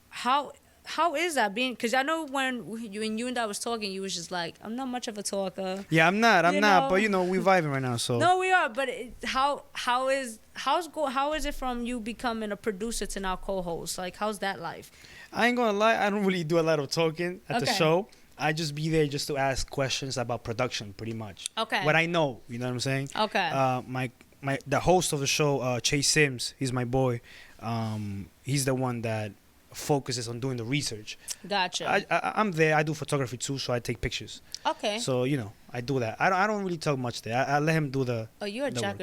how is that being? Because I know when you and I was talking, you was just like, I'm not much of a talker. Yeah, I'm not. But we vibing right now. So no, we are. But how is it from you becoming a producer to now co-host? Like, how's that life? I ain't gonna lie. I don't really do a lot of talking at the show. I just be there just to ask questions about production, pretty much. Okay. What I know, you know what I'm saying? Okay. The host of the show, Chase Sims, he's my boy. He's the one that focuses on doing the research. Gotcha. I'm there. I do photography too, so I take pictures. Okay. So I do that. I don't really talk much there. I let him do the. Oh, you're a jack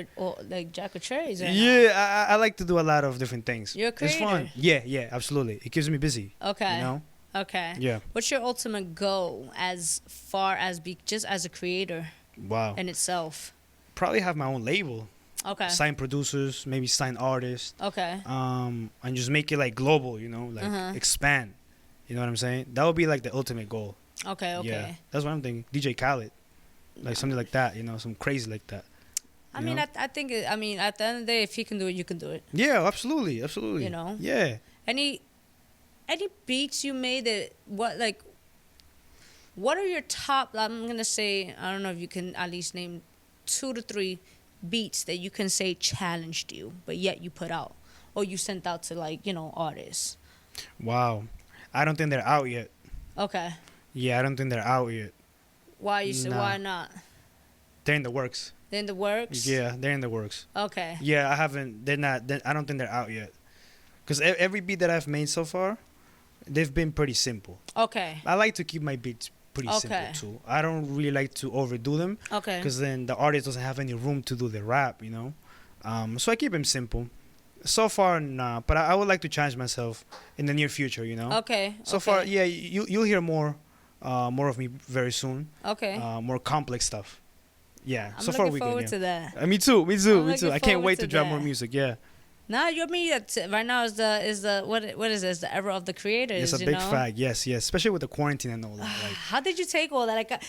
of trades. Yeah, I like to do a lot of different things. You're a creator. It's fun. Yeah, absolutely. It keeps me busy. Okay. You know. Okay. Yeah. What's your ultimate goal as far as just as a creator? Wow. In itself. Probably have my own label. Okay. Sign producers, maybe sign artists. Okay. And just make it like global, like expand. You know what I'm saying? That would be like the ultimate goal. Okay. Yeah, that's what I'm thinking. DJ Khaled, like something like that. Some crazy like that. I mean, I think. At the end of the day, if he can do it, you can do it. Yeah, absolutely. You know. Yeah. Any beats you made that what are your top? I'm gonna say, I don't know if you can at least name 2 to 3 beats that you can say challenged you, but yet you put out or you sent out to artists. Wow, I don't think they're out yet. Okay. Yeah, I don't think they're out yet. Why why not? They're in the works. They're in the works. Yeah, they're in the works. Okay. Yeah, I haven't. They're not. I don't think they're out yet. Because every beat that I've made so far, they've been pretty simple. Okay. I like to keep my beats pretty simple too. I don't really like to overdo them. Okay. Because then the artist doesn't have any room to do the rap, So I keep them simple. So far, nah. But I would like to challenge myself in the near future, Okay. So far, yeah, you'll hear more of me very soon. Okay. More complex stuff. Yeah. I'm so far looking we forward good. to that. Me too. I can't wait to drop more that. music. Yeah. Nah, right now is the what is this? The era of the creators. It's a big fact. Yes. Especially with the quarantine and all that. Like, how did you take all that?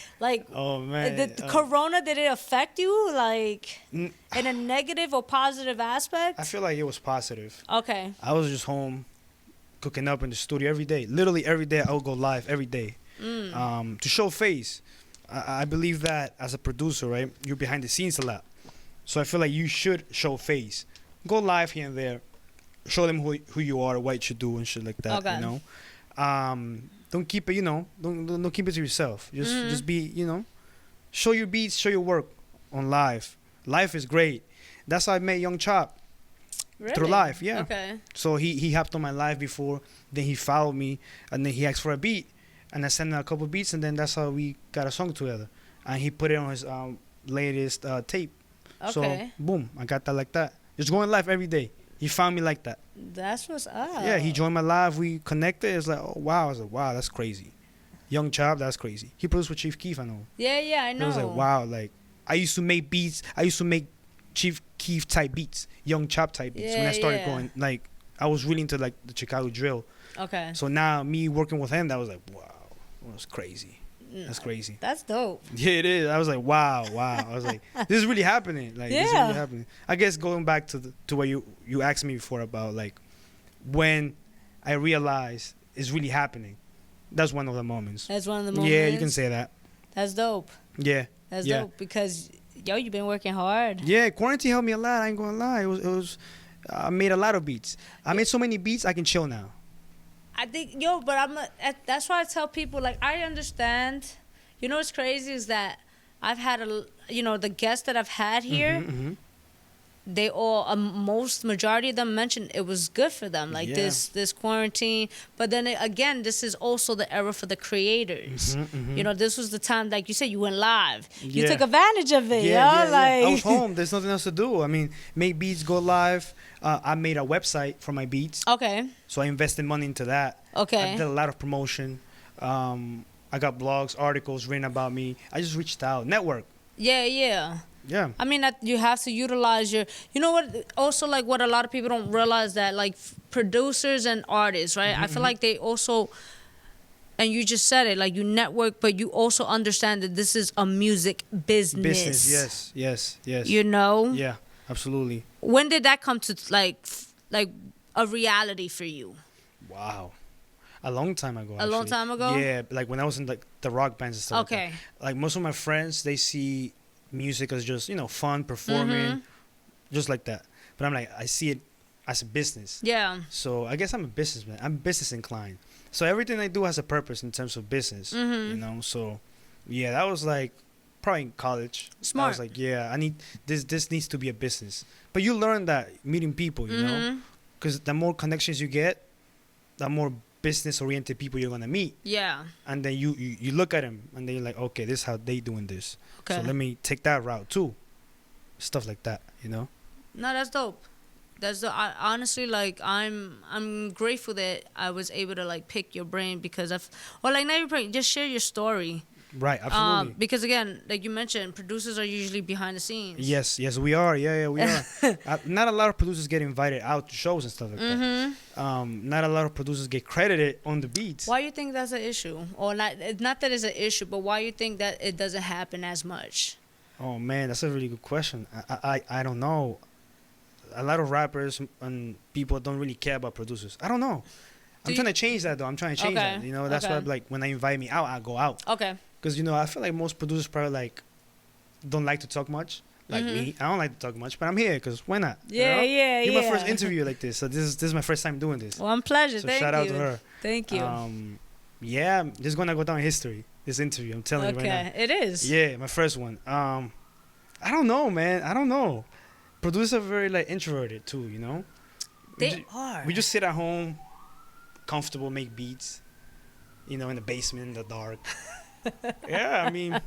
Oh man. Did Corona, did it affect you in a negative or positive aspect? I feel like it was positive. Okay. I was just home, cooking up in the studio every day. Literally every day I would go live every day, to show face. I believe that as a producer, right, you're behind the scenes a lot, so I feel like you should show face. Go live here and there, show them who you are, what you should do, and shit like that. Okay. Don't keep it, don't keep it to yourself. Just be, show your beats, show your work on live. Live is great. That's how I met Young Chop. Really? Through live, yeah. Okay. So he hopped on my live before, then he followed me, and then he asked for a beat, and I sent him a couple beats, and then that's how we got a song together, and he put it on his latest tape. Okay. So boom, I got that like that. Just going live every day. He found me like that. That's what's up. Yeah, he joined my live. We connected. It's like, oh wow. I was like, wow, that's crazy. Young Chop, that's crazy. He produced with Chief Keef, I know. Yeah, I know. It was like, wow, like I used to make beats. I used to make Chief Keef type beats, Young Chop type beats. When I started going, like, I was really into like the Chicago drill. Okay. So now me working with him, that was like, wow, it was crazy. That's crazy. That's dope. Yeah, it is. I was like, wow. I was like, this is really happening. Like, this is really happening. I guess going back to what you asked me before about like when I realized it's really happening. That's one of the moments. That's one of the moments. Yeah, you can say that. That's dope. Yeah. That's dope because you've been working hard. Yeah, quarantine helped me a lot. I ain't gonna lie. It was. I made a lot of beats. I made so many beats. I can chill now. I think but that's why I tell people like I understand. You know what's crazy is that I've had the guests that I've had here. They all majority of them mentioned it was good for them, like this quarantine. But then again, this is also the era for the creators. You know, this was the time, like you said, you went live. You took advantage of it. Like I was home. There's nothing else to do. I mean, make beats, go live. I made a website for my beats. Okay. So I invested money into that. Okay. I did a lot of promotion. I got blogs, articles written about me. I just reached out, network. Yeah. Yeah. I mean, that you have to utilize your. You know what? Also, like what a lot of people don't realize that like producers and artists, right? I feel like they also, and you just said it, like you network, but you also understand that this is a music business. Yes. You know. Yeah, absolutely. When did that come to like a reality for you? Wow. A long time ago. A long time ago? Yeah, like when I was in like the rock bands and stuff. Okay. Like most of my friends, they see music as just, fun, performing, just like that. But I'm like, I see it as a business. Yeah. So I guess I'm a businessman. I'm business inclined. So everything I do has a purpose in terms of business, So yeah, that was like probably in college. Smart. I was like, yeah, I need this needs to be a business. But you learn that meeting people, you know, because the more connections you get, the more business-oriented people you're gonna meet. Yeah. And then you look at them and then you're like, okay, this is how they doing this. Okay. So let me take that route too. Stuff like that, No, that's dope. Honestly, like I'm grateful that I was able to like pick your brain because now you're just share your story. Right, absolutely. Because again, like you mentioned, producers are usually behind the scenes. Yes, we are. Yeah, we are. Not a lot of producers get invited out to shows and stuff like that. Not a lot of producers get credited on the beats. Why you think that's an issue? Or not that it's an issue, but why you think that it doesn't happen as much? Oh man, that's a really good question. I don't know. A lot of rappers and people don't really care about producers. I don't know. I'm trying to change that though. I'm trying to change that. That's why like when they invite me out, I go out. Okay. Because, I feel like most producers probably, like, don't like to talk much. Like me. I don't like to talk much, but I'm here because why not? Yeah. You're my first interview like this. So this is my first time doing this. Well, pleasure. So Thank you. shout out to her. Thank you. Yeah, this is going to go down in history, this interview. I'm telling you right now. It is. Yeah, my first one. I don't know, man. I don't know. Producers are very, like, introverted, too, They are. We just sit at home, comfortable, make beats, in the basement, in the dark. Yeah, I mean,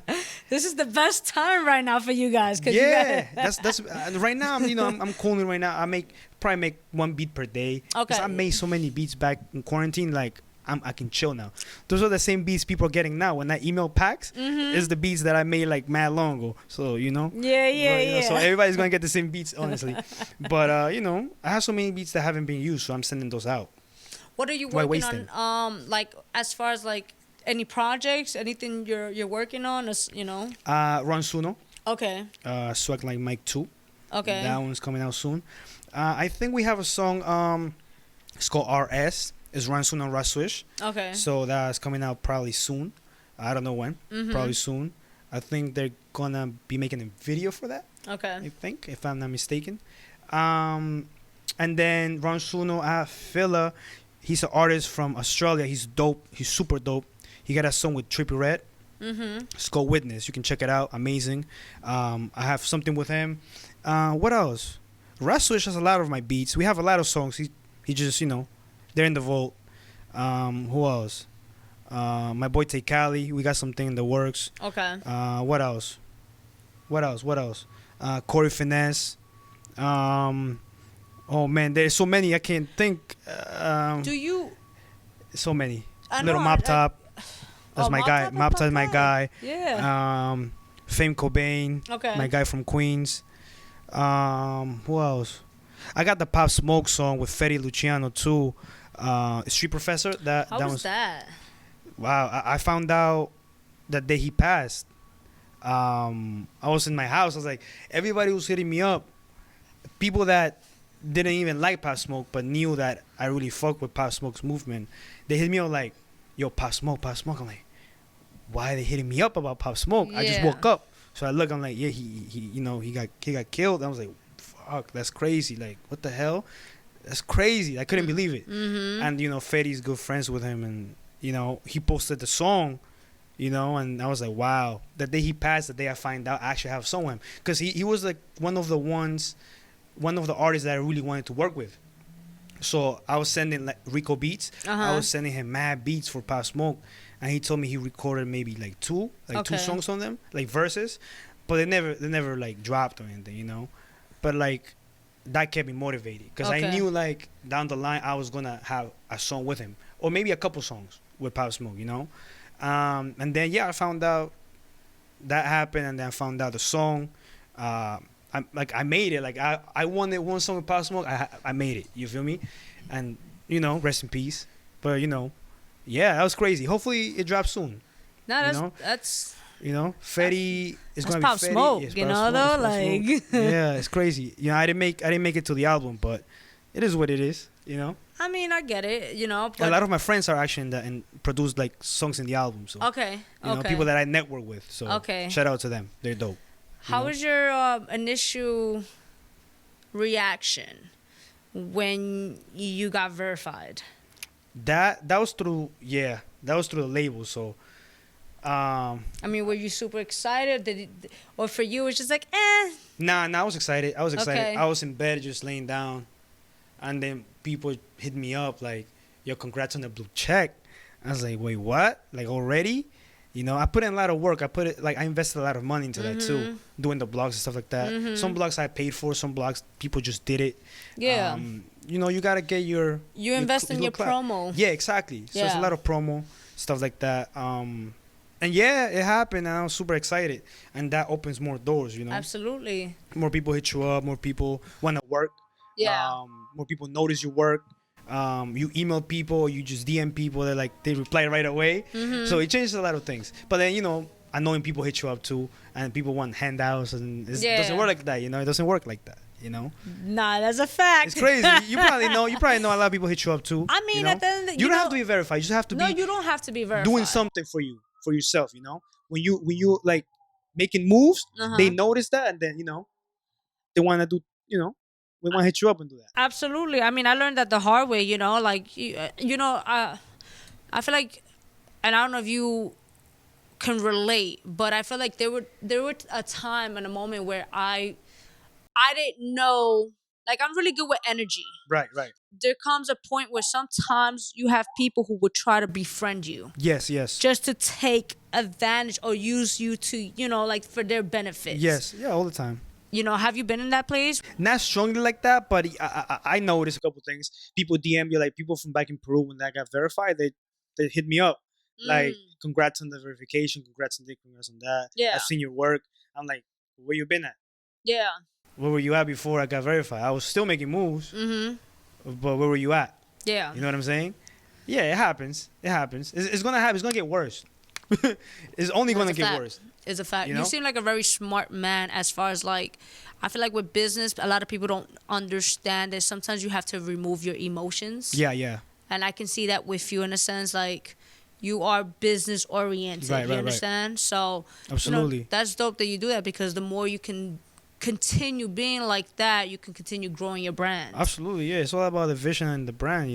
this is the best time right now for you guys. That's right now. I'm cooling right now. Probably make one beat per day. Okay. I made so many beats back in quarantine. Like I can chill now. Those are the same beats people are getting now. When that email packs, is the beats that I made like mad long ago. So Yeah. So everybody's gonna get the same beats, honestly. But I have so many beats that haven't been used, so I'm sending those out. What are you working on? Like as far as like any projects, anything you're working on, Ron Suno. Okay. Swag Like Mike 2. Okay. That one's coming out soon. I think we have a song. It's called RS. It's Ron Suno and Raswish. Okay. So that's coming out probably soon. I don't know when. Probably soon. I think they're gonna be making a video for that. Okay. I think, if I'm not mistaken. And then Ron Suno, Filla. He's an artist from Australia. He's dope. He's super dope. He got a song with Trippie Redd. It's called Witness. You can check it out. Amazing. I have something with him. What else? Raswish has a lot of my beats. We have a lot of songs. He just, they're in the vault. Who else? My boy Tay Cali. We got something in the works. Okay. What else? Corey Finesse. Oh man, there's so many I can't think. Do you? So many. I Little know, Mop Top. That's Oh, my Mop guy. Top is Mop my Top is my guy. Yeah. Fame Cobain. Okay. My guy from Queens. Who else? I got the Pop Smoke song with Fetty Luciano too. Street Professor. How was that? Wow. I found out that day he passed. I was in my house. I was like, everybody was hitting me up. People that didn't even like Pop Smoke but knew that I really fucked with Pop Smoke's movement. They hit me up like, yo, Pop Smoke, Pop Smoke. I'm like, why are they hitting me up about Pop Smoke? I just Yeah. woke up. So I look, I'm like, yeah, he got killed. I was like, fuck, that's crazy. Like, what the hell? That's crazy. I couldn't believe it. Mm-hmm. And, Fetty's good friends with him. And, he posted the song, and I was like, wow. The day he passed, the day I find out I actually have a song with him. Because he was like one of the artists that I really wanted to work with. So I was sending like Rico beats. I was sending him mad beats for Pop Smoke. And he told me he recorded maybe like two songs on them, like verses. But they never like dropped or anything, But like that kept me motivated. Because I knew like down the line I was going to have a song with him. Or maybe a couple songs with Pop Smoke, And then, I found out that happened. And then I found out the song. I made it. Like I wanted one song with Pop Smoke. I made it. You feel me? And rest in peace. But that was crazy. Hopefully it drops soon. No, that's Fetty is going to be Pop Fetty. Smoke. Yes, You Pop know, Smoke, though, Pop like Smoke. Yeah, it's crazy. I didn't make it to the album, but it is what it is. I mean, I get it. But A lot of my friends are actually in that and produce like songs in the album. So okay. people that I network with. So Okay. shout out to them. They're dope. How was your initial reaction when you got verified? That was through the label. So I mean, were you super excited? Or for you, it's just like, eh? Nah, I was excited. Okay. I was in bed just laying down, and then people hit me up like, "Yo, congrats on the blue check." I was like, "Wait, what? Like already?" I put in a lot of work. I invested a lot of money into that too, doing the blogs and stuff like that. Some blogs I paid for, some blogs people just did it. Yeah. You gotta get your. You invest in your promo. Yeah, exactly. So it's a lot of promo stuff like that. And it happened, and I was super excited, and that opens more doors. Absolutely. More people hit you up. More people want to work. Yeah. More people notice your work. You email people, you just DM people. They reply right away. So it changes a lot of things. But then annoying people hit you up too, and people want handouts, and it doesn't work like that. It doesn't work like that. Nah, that's a fact. It's crazy. You probably know a lot of people hit you up too. I mean, at the end, you don't have to be verified. You just have to No, be. you don't have to be verified. Doing something for yourself. When you like making moves, they notice that, and then they want to do. We want to hit you up and do that. Absolutely. I mean, I learned that the hard way. I feel like, and I don't know if you can relate, but I feel like there were a time and a moment where I didn't know. Like, I'm really good with energy. Right. There comes a point where sometimes you have people who would try to befriend you. Yes. Just to take advantage or use you to, like for their benefits. Yes. Yeah, all the time. Have you been in that place? Not strongly like that, but I noticed a couple things. People DM you, like people from back in Peru when that got verified, they hit me up. Like, congrats on the verification, congrats on this, congrats on that. Yeah. I've seen your work. I'm like, where you been at? Yeah. Where were you at before I got verified? I was still making moves. But where were you at? Yeah. You know what I'm saying? Yeah, it happens. It's gonna happen. It's gonna get worse. It's only gonna get worse. It's a fact. You seem like a very smart man as far as like, I feel like with business, a lot of people don't understand that sometimes you have to remove your emotions. Yeah. And I can see that with you in a sense, like you are business oriented. Right, you understand? Right. So absolutely, that's dope that you do that, because the more you can continue being like that, you can continue growing your brand. Absolutely, yeah. It's all about the vision and the brand,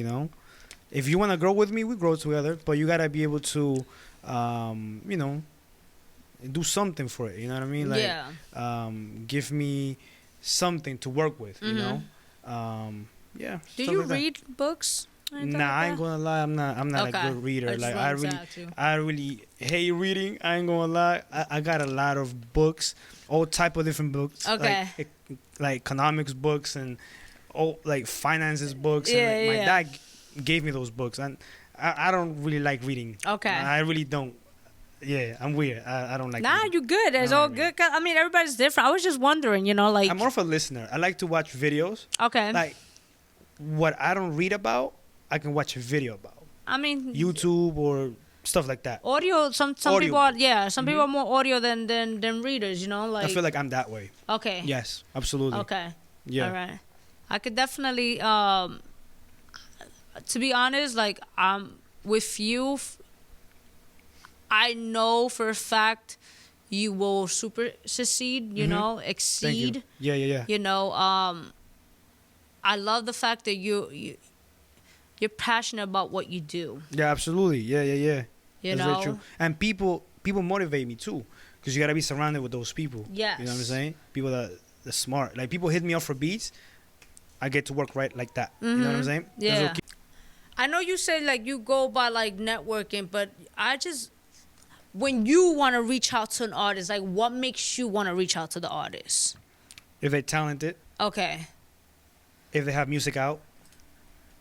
If you want to grow with me, we grow together. But you gotta be able to, do something for it. You know what I mean? Like, give me something to work with. Yeah. Do you read books? Nah, I ain't gonna lie. I'm not a good reader. Like I really hate reading. I ain't gonna lie. I got a lot of books, all type of different books. Okay. Like economics books and like finances books. Yeah, and like, yeah. my dad gave me those books, and I don't really like reading. Okay. I really don't. Yeah, I'm weird. I don't like. Nah, reading. you good. It's all good. 'Cause, I mean, everybody's different. I was just wondering, like. I'm more of a listener. I like to watch videos. Okay. Like what I don't read about, I can watch a video about. I mean. YouTube or stuff like that. Audio. Some Audio. people are. Some people are more audio than readers. Like. I feel like I'm that way. Okay. Yes, absolutely. Okay. Yeah. All right. I could definitely. To be honest, like with you. I know for a fact you will succeed, exceed. Thank you. Yeah. I love the fact that you're passionate about what you do. Yeah, absolutely. Yeah. You That's know? very true. And people motivate me too, because you gotta be surrounded with those people. Yes. You know what I'm saying? People that are smart. Like people hit me up for beats, I get to work right like that. You know what I'm saying? Yeah. That's what I know you say like you go by like networking, but when you want to reach out to an artist, like what makes you want to reach out to the artist? if they're talented, Okay. if they have music out.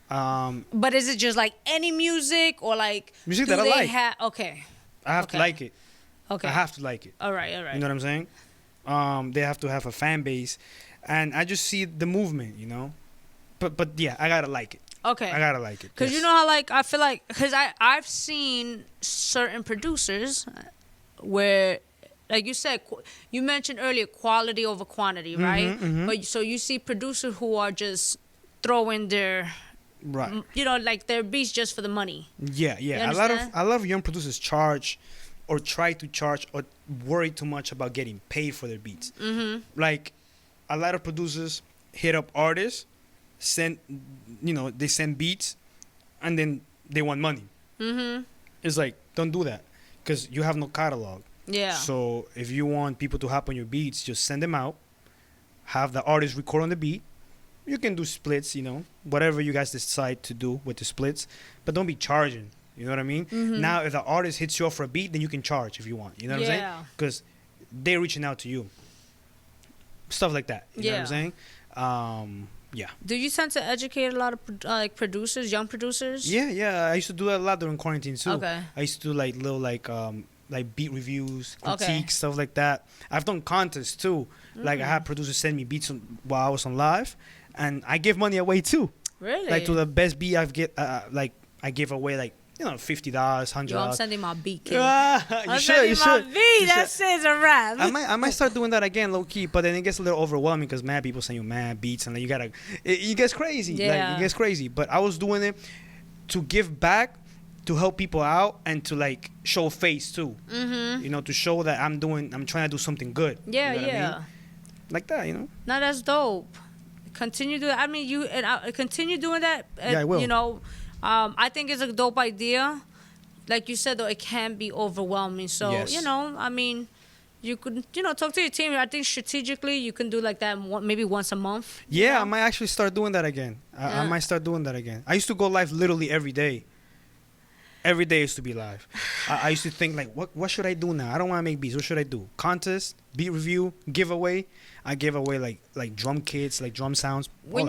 But is it just like any music or like Music do that I they like. Okay. I have to like it. Okay. I have to like it. All right. You know what I'm saying? They have to have a fan base, and I just see the movement, But yeah, I gotta like it. Okay. I gotta like it. Because yes. you know how like I feel like because I've seen certain producers where like you said you mentioned earlier quality over quantity, right? But so you see producers who are just throwing their right, like their beats just for the money. Yeah. You A lot of young producers charge or try to charge or worry too much about getting paid for their beats. Like a lot of producers hit up artists, they send beats, and then they want money. It's like, don't do that, because you have no catalog. Yeah. So if you want people to hop on your beats, just send them out, have the artist record on the beat. You can do splits, whatever you guys decide to do with the splits, but don't be charging. You know what I mean? Now, if the artist hits you up for a beat, then you can charge if you want. You know what I'm saying? Because they're reaching out to you. Stuff like that. You know what I'm saying? Yeah. Do you tend to educate a lot of producers, young producers? Yeah. I used to do that a lot during quarantine too. Okay. I used to do like little like beat reviews, critiques, stuff like that. I've done contests too. Like I had producers send me beats while I was on live, and I give money away too. Really? Like to the best beat I give away like $50, $100. Yo, I'm sending my beat, kid. You should. My beat. That says a rap. I might start doing that again, low key, but then it gets a little overwhelming because mad people send you mad beats, and then it gets crazy. Yeah. Like, it gets crazy. But I was doing it to give back, to help people out, and to like show face too. To show that I'm trying to do something good. Yeah, you know what yeah. I mean? Like that, No, that's dope. Continue doing. I mean, continue doing that. Yeah, I will. I think it's a dope idea. Like you said, though, it can be overwhelming. So, Yes. I mean, you could, talk to your team. I think strategically you can do like that maybe once a month. Yeah, I might actually start doing that again. I might start doing that again. I used to go live literally every day. Every day used to be live. I used to think like, what should I do now? I don't want to make beats. What should I do? Contest, beat review, giveaway. I gave away like drum kits, like drum sounds. When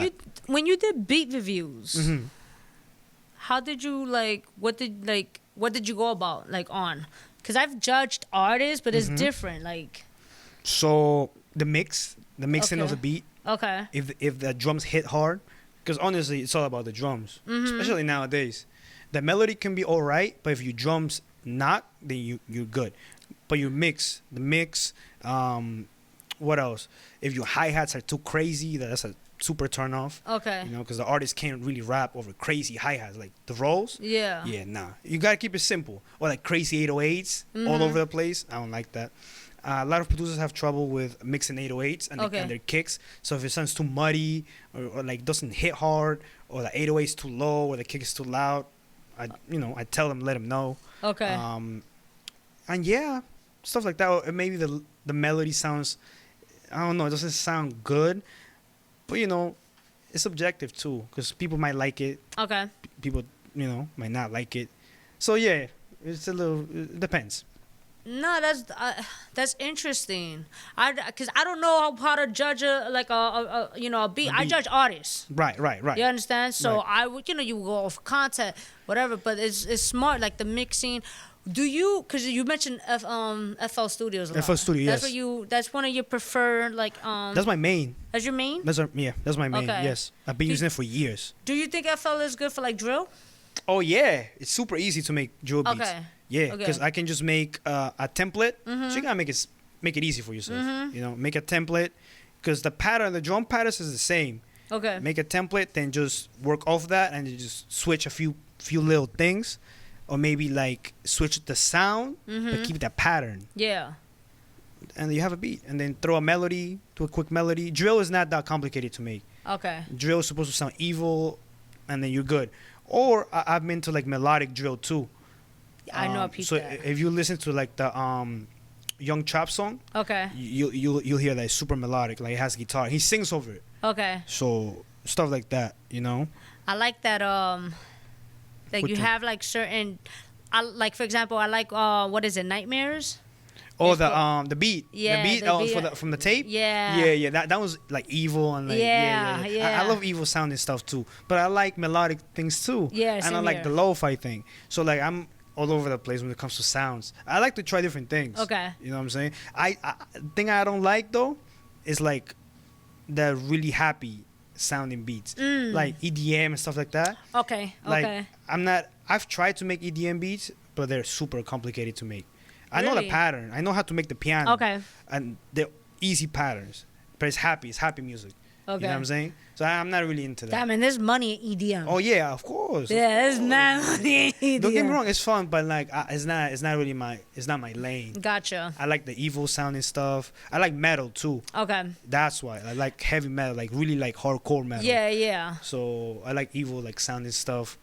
you did beat reviews, how did you what did you go about on? Because I've judged artists, but it's different. So the mixing of the beat. Okay. If the drums hit hard, because honestly, it's all about the drums, especially nowadays. The melody can be all right, but if your drums not, then you're good. But the mix. What else? If your hi-hats are too crazy, that's a super turn off. Okay. Because the artist can't really rap over crazy hi-hats, like the rolls. Yeah. Yeah, nah. You gotta keep it simple. Or like crazy 808s all over the place. I don't like that. A lot of producers have trouble with mixing 808s and their kicks. So if it sounds too muddy or like doesn't hit hard, or the 808 is too low or the kick is too loud, I tell them, let them know. Okay. And yeah, stuff like that. Or maybe the melody sounds, I don't know, it doesn't sound good, but it's subjective too, because people might like it. Okay. People might not like it. So yeah, it depends. No, that's interesting. Because I don't know how to judge a beat. I judge artists. Right. You understand? So Right. I would, you go off content, whatever. But it's smart, like the mixing. Do you? Because you mentioned FL Studios. A lot. FL Studio, That's yes. what that's one of your preferred That's my main. That's your main. That's my main. Okay. Yes, I've been using it for years. Do you think FL is good for like drill? Oh yeah, it's super easy to make drill beats. Okay. Yeah, Okay. because I can just make a template. So you gotta make it easy for yourself. Make a template, because the pattern, the drum patterns is the same. Okay. Make a template, then just work off that, and you just switch a few little things, or maybe like switch the sound, but keep that pattern, Yeah. and you have a beat. And then throw a melody, to a quick melody. Drill is not that complicated to make. Okay. Drill is supposed to sound evil, and then you're good. Or I've been to like melodic drill too. I know a piece. So that. if you listen to like the Young Chop song, Okay. you'll hear that it's super melodic, like it has guitar. He sings over it. Okay. So stuff like that, I like that. Like What you the- have like certain. For example, I like what is it? Nightmares. Oh, It's the beat. Yeah, The beat. the Oh, beat. from the tape. Yeah. Yeah. That was like evil and like Yeah, I yeah. love evil sounding stuff too, but I like melodic things too. Yeah, And I same like here. the lo-fi thing. So like I'm all over the place when it comes to sounds. I like to try different things. Okay. You know what I'm saying? I thing I don't like though is like the really happy sounding beats, like EDM and stuff like that. Okay. Like Okay. I've tried to make EDM beats, but they're super complicated to make. I know the Really? pattern. I know how to make the piano. Okay. And they're easy patterns, but it's happy. It's happy music. You Okay. know what I'm saying? So I'm not really into that. Damn, man, there's money in EDM. Oh yeah, of course. Yeah, there's mad money in EDM. Don't get me wrong, it's fun, but like it's not really it's not my lane. Gotcha. I like the evil sounding stuff. I like metal too. Okay. That's why I like heavy metal, like really like hardcore metal. Yeah, yeah. So I like evil like sounding stuff.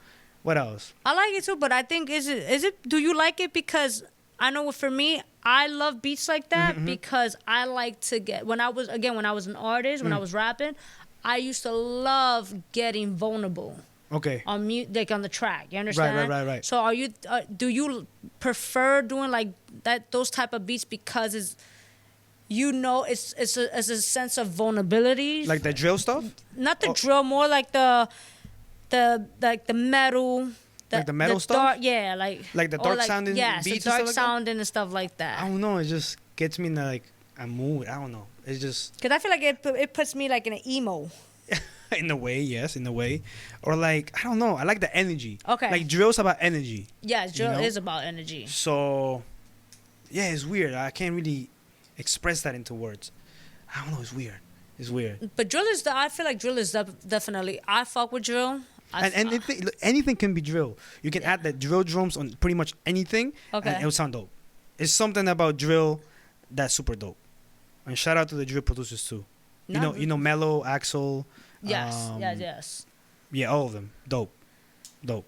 What else? I like it too, but I think is it? Do you like it because I know for me, I love beats like that because I like to get when I was an artist, when I was rapping, I used to love getting vulnerable Okay. on like on the track. You understand? Right. So are you? Do you prefer doing like that those type of beats because it's it's a sense of vulnerability? Like the drill stuff? Not the drill, more like the metal. Like the metal stuff? Dark, yeah, like the dark sounding yes, beats the and dark stuff like that? sounding and stuff like I that. don't know. It just gets me in like a mood. I don't know. It's just Cause I feel like it puts me like in an emo. in a way, yes, in a way, or like I don't know. I like the energy. Okay. Like drill's about energy. Yeah, drill know? is about energy. So, yeah, it's weird. I can't really express that into words. I don't know. It's weird. It's weird. But drill is I feel like drill is definitely. I fuck with drill. And anything can be drill. You can add the drill drums on pretty much anything, Okay. and it'll sound dope. It's something about drill that's super dope. And shout out to the drill producers too. You know Mello, Axel. Yes, yes. Yeah, all of them. Dope.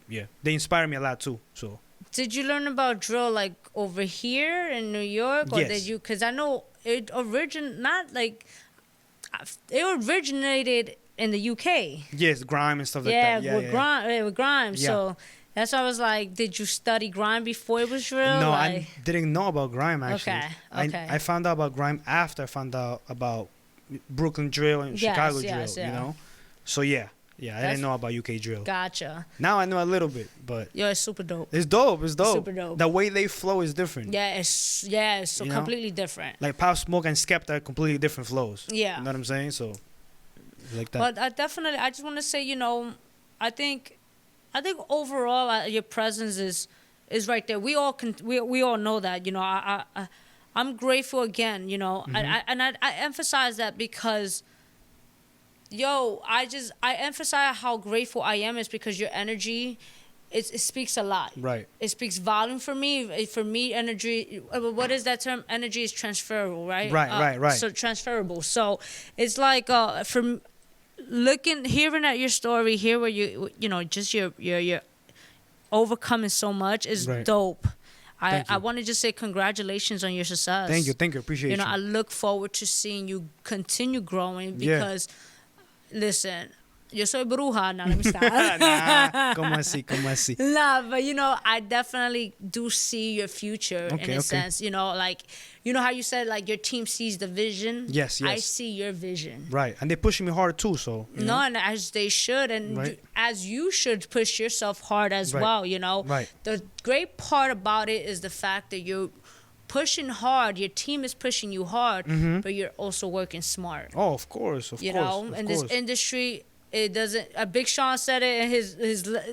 Yeah, they inspire me a lot too. So Did you learn about drill like over here in New York, or Yes. did you? Because I know it originated in the UK. yes, grime and stuff like Yeah, that. with grime. Yeah. So that's why I was like, did you study grime before it was drill? No, like, I didn't know about grime actually. Okay. I found out about grime after I found out about Brooklyn drill and Yes, Chicago yes, drill. yeah. You know, so yeah, I didn't know about UK drill. Gotcha. Now I know a little bit, but Yo, it's super dope. it's dope. It's dope. Super dope. The way they flow is different. Yeah, it's so You know? completely different. Like Pop Smoke and Skepta are completely different flows. Yeah. You know what I'm saying? So like that. But I just want to say, I think overall your presence is right there. We all we all know that. I'm grateful again. I emphasize that because. I emphasize how grateful I am is because your energy, it speaks a lot. Right. It speaks volume for me. For me, energy. What is that term? Energy is transferable, right? Right. So transferable. So it's like from hearing at your story, here where just you're overcoming so much is Right. dope. Thank you. I want to just say congratulations on your success. Thank you. Appreciate you. I look forward to seeing you continue growing because, listen, Yo soy bruja. Nah, let me stop. Nah, como así? Nah, but you know, I definitely do see your future in a sense. You know, like, you know how you said like your team sees the vision. Yes. I see your vision. Right, and they're pushing me hard too. So no, and as they should, and as you should push yourself hard as well. You know, the great part about it is the fact that you're pushing hard. Your team is pushing you hard, but you're also working smart. Oh, of course, you know, in this industry. It doesn't. Big Sean said it in his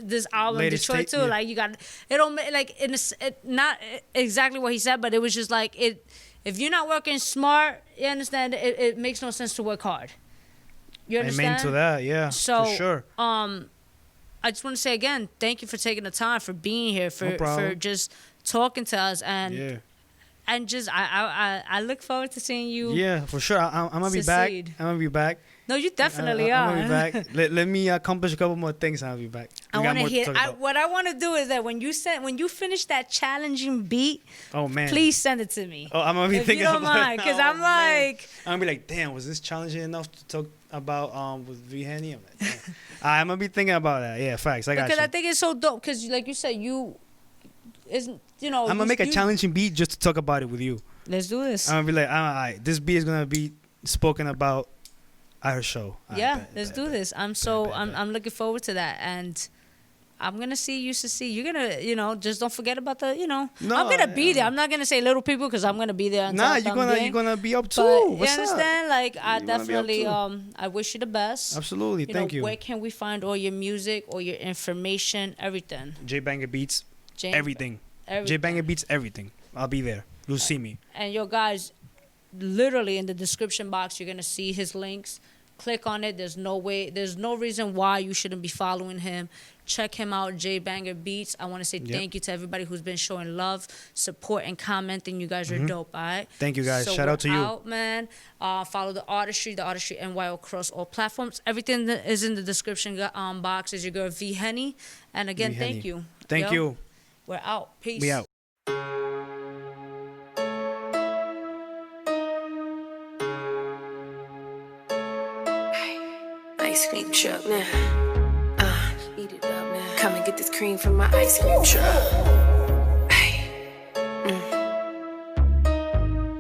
this album Latest Detroit too. Like you got it don't like not exactly what he said, but it was just like it. If you're not working smart, you understand. It makes no sense to work hard. You understand? Amen to that. Yeah. So for sure. I just want to say again, thank you for taking the time, for being here, for just talking to us, and just I look forward to seeing you. Yeah, for sure. I'm gonna be back. I'm gonna be back. No, you definitely are. I'm gonna be back. Let me accomplish a couple more things. I'll be back. I want to hear. What I want to do is that when you finish that challenging beat, oh man, please send it to me. Oh, I'm gonna be thinking. If you don't mind, because I'm like, I'm gonna be like, damn, was this challenging enough to talk about with V-Henny? I'm like, damn. I'm gonna be thinking about that. Yeah, facts. I got because you. I think it's so dope. Because like you said, I'm gonna make a challenging beat just to talk about it with you. Let's do this. I'm gonna be like, all right, this beat is gonna be spoken about our show. Let's do this. I'm looking forward to that, and I'm gonna see you to see. You're gonna, just don't forget about the, I'm gonna be there. I'm not gonna say little people because I'm gonna be there. Nah, you're gonna be up too. But you understand? Like I definitely, I wish you the best. Absolutely, thank you. Where can we find all your music, all your information, everything? JBANGA Beats, everything. JBANGA Beats, everything. I'll be there. You'll see me. And yo, guys, literally in the description box, you're gonna see his links. Click on it. There's no reason why you shouldn't be following him. Check him out, JBANGA Beats. I want to say thank you to everybody who's been showing love, support, and commenting. You guys are dope, all right? Thank you, guys. So shout out to you. Out, man. Follow the Artistry NY across all platforms. Everything that is in the description box is your girl V-Henny. And again, thank you. Thank you. We're out. Peace. We out. Ice cream truck now. Eat it up now. Come and get this cream from my ice cream truck. Hey.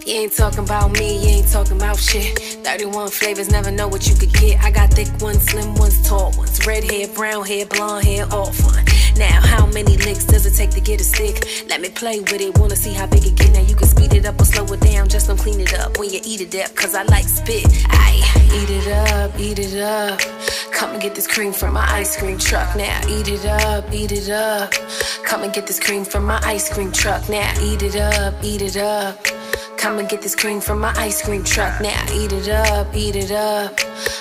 You ain't talking about me, you ain't talking about shit. 31 flavors, never know what you could get. I got thick ones, slim ones, tall ones. Red hair, brown hair, blonde hair, all fun. Now, how many licks does it take to get a stick? Let me play with it, wanna see how big it get. Now you can speed it up or slow it down, just don't clean it up when you eat it up, cause I like spit. Aye, eat it up, eat it up. Come and get this cream from my ice cream truck. Now eat it up, eat it up. Come and get this cream from my ice cream truck. Now eat it up, eat it up. Come and get this cream from my ice cream truck. Now eat it up, eat it up.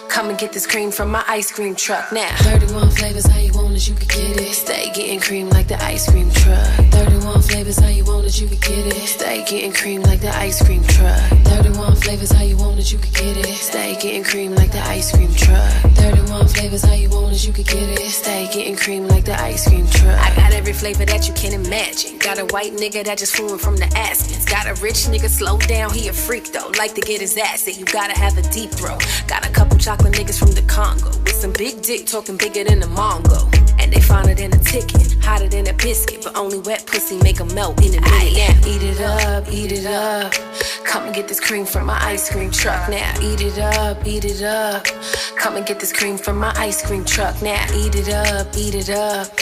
Come and get this cream from my ice cream truck. Now 31 flavors, how you want it, you can get it. Stay getting cream like the ice cream truck. 31 flavors, how you want it, you can get it. Stay getting cream like the ice cream truck. 31 flavors, how you want it, you can get it. Stay getting cream like the ice cream truck. 31 flavors, how you want it, you can get it. Stay getting cream like the ice cream truck. I got every flavor that you can imagine. Got a white nigga that just flew in from the Aspens. Got a rich nigga slow down, he a freak though. Like to get his ass in, you gotta have a deep throat. Got a couple chocolate niggas from the Congo with some big dick talking bigger than the Mongo. And they finer than a ticket, hotter than a biscuit, but only wet pussy make 'em melt in a minute. Now eat it up, eat it up. Come and get this cream from my ice cream truck. Now eat it up, eat it up. Come and get this cream from my ice cream truck. Now eat it up, eat it up.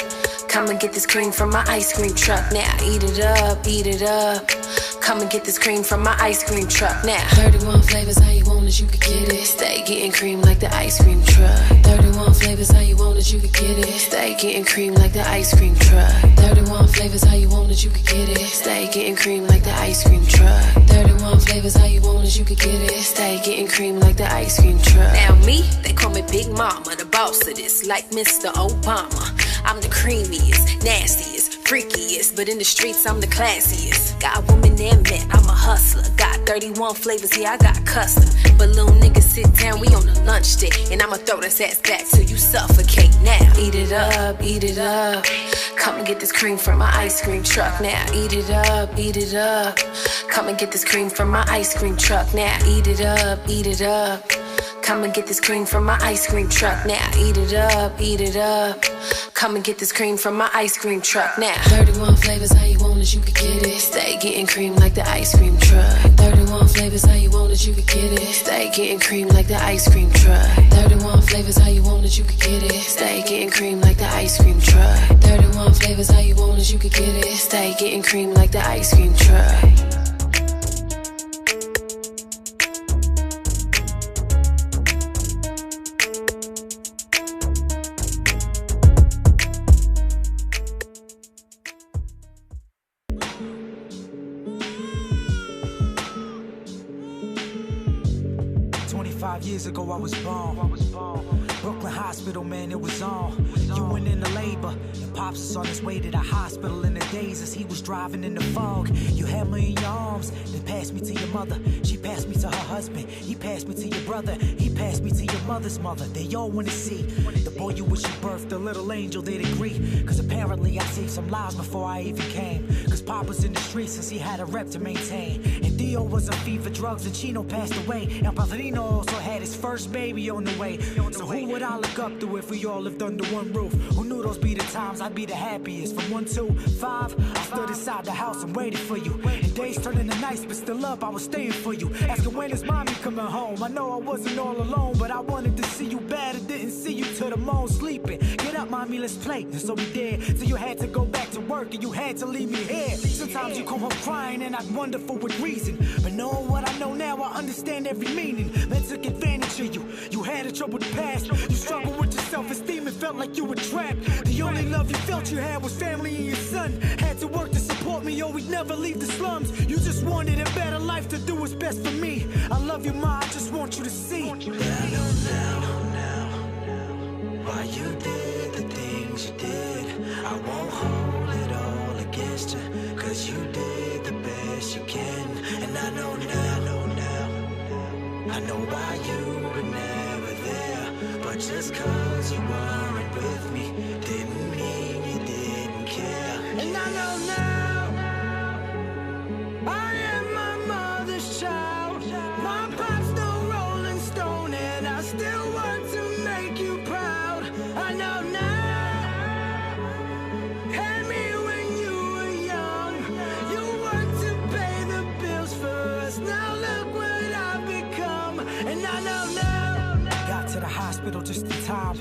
Come and get this cream from my ice cream truck. Now eat it up, eat it up. Come and get this cream from my ice cream truck. Now 31 flavors, how you want it, you can get it. Stay getting cream like the ice cream truck. 31 flavors, how you want it, you can get it. Stay getting cream like the ice cream truck. 31 flavors, how you want it, you can get it. Stay getting cream like the ice cream truck. 31 flavors, how you want it, you can get it. Stay getting cream like the ice cream truck. Now me, they call me Big Mama, the boss of this, like Mr. Obama. I'm the creamiest, nastiest, freakiest, but in the streets I'm the classiest. Got women and men, I'm a hustler. Got 31 flavors, yeah, I got custom. But little niggas sit down, we on the lunch date, and I'ma throw this ass back till you suffocate. Now eat it up, eat it up. Come and get this cream from my ice cream truck. Now eat it up, eat it up. Come and get this cream from my ice cream truck. Now eat it up, eat it up. Come and get this cream from my ice cream truck. Now eat it up, eat it up. Come and get this cream from my ice cream truck. Now 31 flavors, how you want it, you can get it. Stay getting cream like the ice cream truck. 31 flavors, how you want it, you can get it. Stay getting cream like the ice cream truck. 31 flavors, how you want it, you can get it. Stay getting cream like the ice cream truck. 31 flavors, how you want it, you can get it. Stay getting cream like the ice cream truck. 5 years ago I was born. Brooklyn Hospital, man, it was on. You went into labor, and Pops was on his way to the hospital in the days as he was driving in the fog. You had me in your arms, then passed me to your mother. She passed me to her husband. He passed me to your brother. He passed me to your mother's mother. They all want to see the boy you wish you birthed, the little angel, they'd agree. Cause apparently I saved some lives before I even came. Cause Pop was in the streets since he had a rep to maintain. And Dio was on feed for drugs and Chino passed away. And Padrino also had his first baby on the way. So who would I look up to if we all lived under one roof? Who knew those be the times I'd be the happiest? From 1 to 5, I stood inside the house and waited for you. And days turned into nights, but still up, I was staying for you. Asking when is mommy coming home? I know I wasn't all alone, but I wanted to see you bad and didn't see you till the moon sleeping. Get up, mommy, let's play. And so we did. So you had to go back to work and you had to leave me here. Sometimes you come home crying and I'd wonder for what reason. But knowing what I know now, I understand every meaning. Men took advantage of you. You had a troubled past. You struggled with your self-esteem and felt like you were trapped. The only love you felt you had was family and your son. Had to work to support me or we'd never leave the slums. You just wanted a better life to do what's best for me. I love you, Ma, I just want you to see. I know now why you did the things you did. I won't hold it all against you, cause you did the best you can. And I know now, I know why you were never there. But just cause you weren't with me didn't mean you didn't care. And I know now I am my mother's child. My pop's the Rolling Stone and I still work to make you proud. I know now, had me when you were young. You worked to pay the bills for us. Now look what I've become. And I know now. Got to the hospital just in time.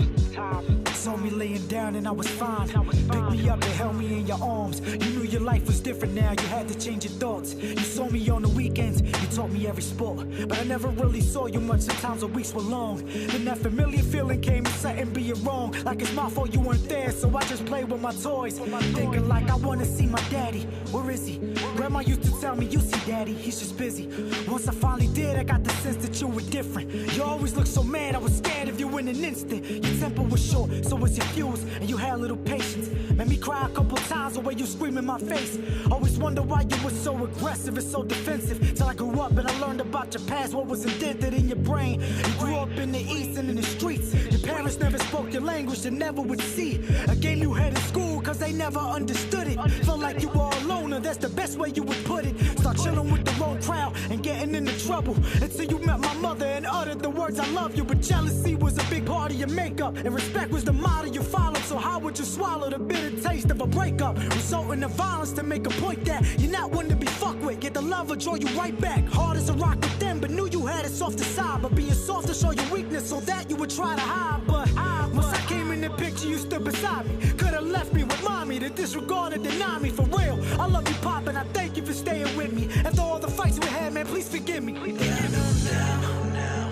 Saw me laying down and I was fine. Picked me up and held me in your arms. You knew your life was different now, you had to change your thoughts. You saw me on the weekends, you taught me every sport. But I never really saw you much, sometimes the weeks were long. Then that familiar feeling came and something being wrong. Like it's my fault you weren't there, so I just played with my toys. Thinking like I wanna see my daddy, where is he? Grandma used to tell me, you see daddy, he's just busy. Once I finally did, I got the sense that you were different. You always looked so mad, I was scared of you in an instant. Your temper was short, so was your fuse, and you had a little patience. Made me cry a couple times the way you scream in my face. Always wonder why you were so aggressive and so defensive. Till I grew up and I learned about your past, what was indented in your brain. You grew up in the east and in the streets. Your parents never spoke your language, they never would see a game you had in school, cause they never understood it. Felt like you were a loner, that's the best way you would put it. Start chilling with the wrong crowd and getting into trouble, until you met my mother and uttered the words I love you. But jealousy was a big part of your makeup, and respect was the motto you followed. So how would you swallow the bitter taste of a breakup, resulting in violence to make a point that you're not one to be fucked with? Yet the love will draw you right back. Hard as a rock with them, but knew you had a softer side. But being soft to show your weakness, so that you would try to hide. But once I came in the picture, you stood beside me. Could've left me with mommy to disregard and deny me. For real, I love you, Pop, and I thank you for staying with me. After all the fights we had, man, please forgive me. I know now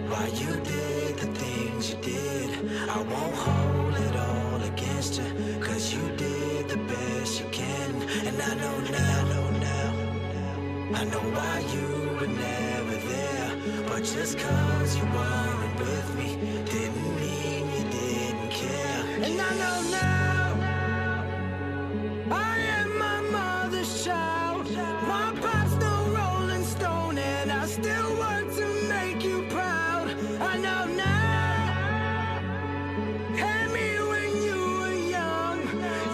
why you did the things you did. I won't hold it all against you, cause you did the best you can. And I know now, I know why you were never there. But just cause you weren't with me didn't mean you didn't care. And I know now, I am my mother's child. My pop's the Rolling Stone and I still work to make you proud. I know now, had me when you were young.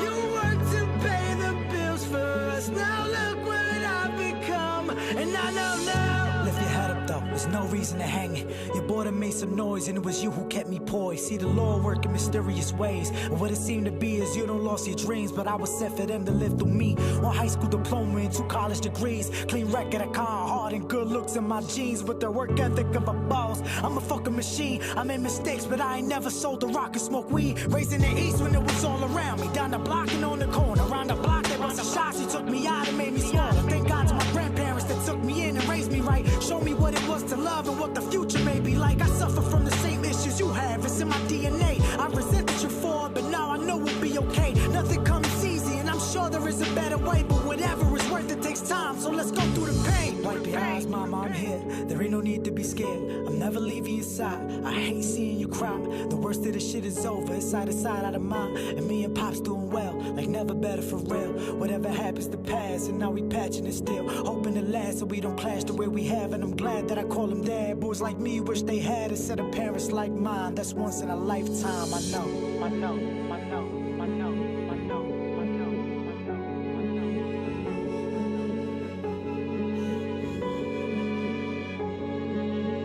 You worked to pay the bills for us. Now look what I've become. And I know now. Lift your head up though, was no reason to hang it. Your boredom made some noise and it was you who kept me poised. See the Lord work in mysterious ways. And what it seemed to be is you don't lost your dreams, but I was set for them to live through me. 1 high school diploma and 2 college degrees. Clean record, a car, hard and good looks in my jeans. With the work ethic of a boss, I'm a fucking machine. I made mistakes, but I ain't never sold the rock and smoke weed. Raised in the east when it was all around me. Down the block and on the corner. Around the block, there was some shots. He took me out and made me smaller. Thank God to my grandparents that took me in and raised me right. Showed me what it was to love and what the future may be like. I suffer from the same issues you have. It's in my DNA. I resented you for it, but now I know we'll be okay. Nothing comes easy, and I'm sure there is a better way. But whatever is worth it takes time, so let's go through the pain. Wipe your eyes, mama, I'm here. There ain't no need to be scared. I'm never leaving your side. I hate seeing you cry. The worst of the shit is over. It's side to side, out of mind. And me and Pop's doing well, like never better for real. Whatever happens to pass, and now we patching it still. Hoping to last so we don't clash the way we have. And I'm glad that I call them dad. Boys like me wish they had a set of parents like mine. That's once in a lifetime, I know. I know, I know, I know, I know, I know, I know,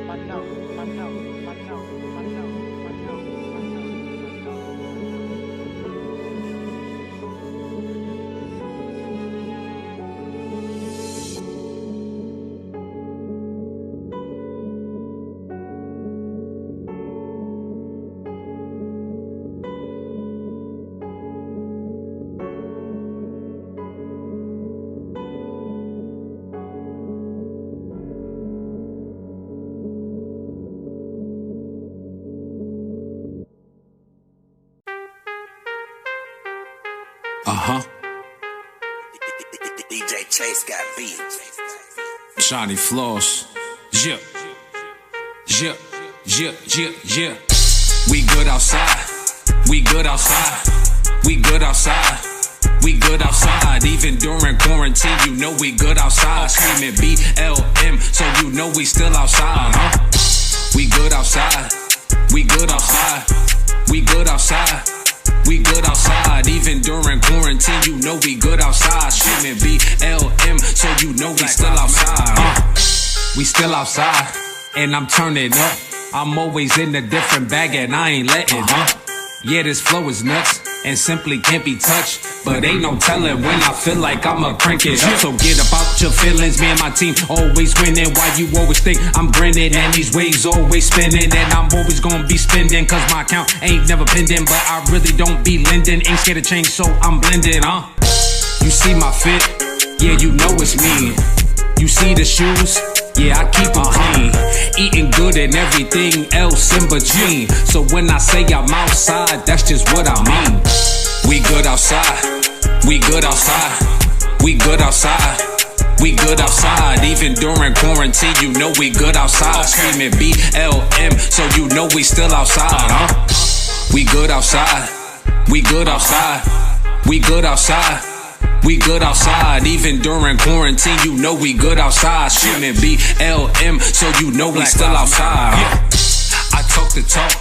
I know, I know, I know, I know. DJ Chase got beat. Johnny Floss. Yeah. Yeah. Yeah. Yeah. Yeah. We good outside. We good outside. We good outside. We good outside. Even during quarantine, you know we good outside. Screaming BLM, so you know we still outside, huh? We good outside. We good outside. We good outside. We good outside, even during quarantine, you know we good outside. Screaming BLM, so you know we still outside. We still outside, and I'm turning up. I'm always in a different bag, and I ain't letting up. Yeah, this flow is nuts, and simply can't be touched. But ain't no telling when I feel like I'ma crank it up. So get about your feelings, me and my team always winning. Why you always think I'm grinning, and these waves always spinning. And I'm always gonna be spending, cause my account ain't never pending. But I really don't be lending, ain't scared to change, so I'm blending, huh? You see my fit, yeah, you know it's me. You see the shoes, yeah, I keep them clean. Eating good and everything else in between. So when I say I'm outside, that's just what I mean. We good outside. We good outside. We good outside. We good outside. Even during quarantine, you know we good outside. Screaming BLM, so you know we still outside, huh? We good outside. We good outside. We good outside. We good outside, even during quarantine, you know we good outside. Screaming BLM, so you know we still outside. I talk the talk,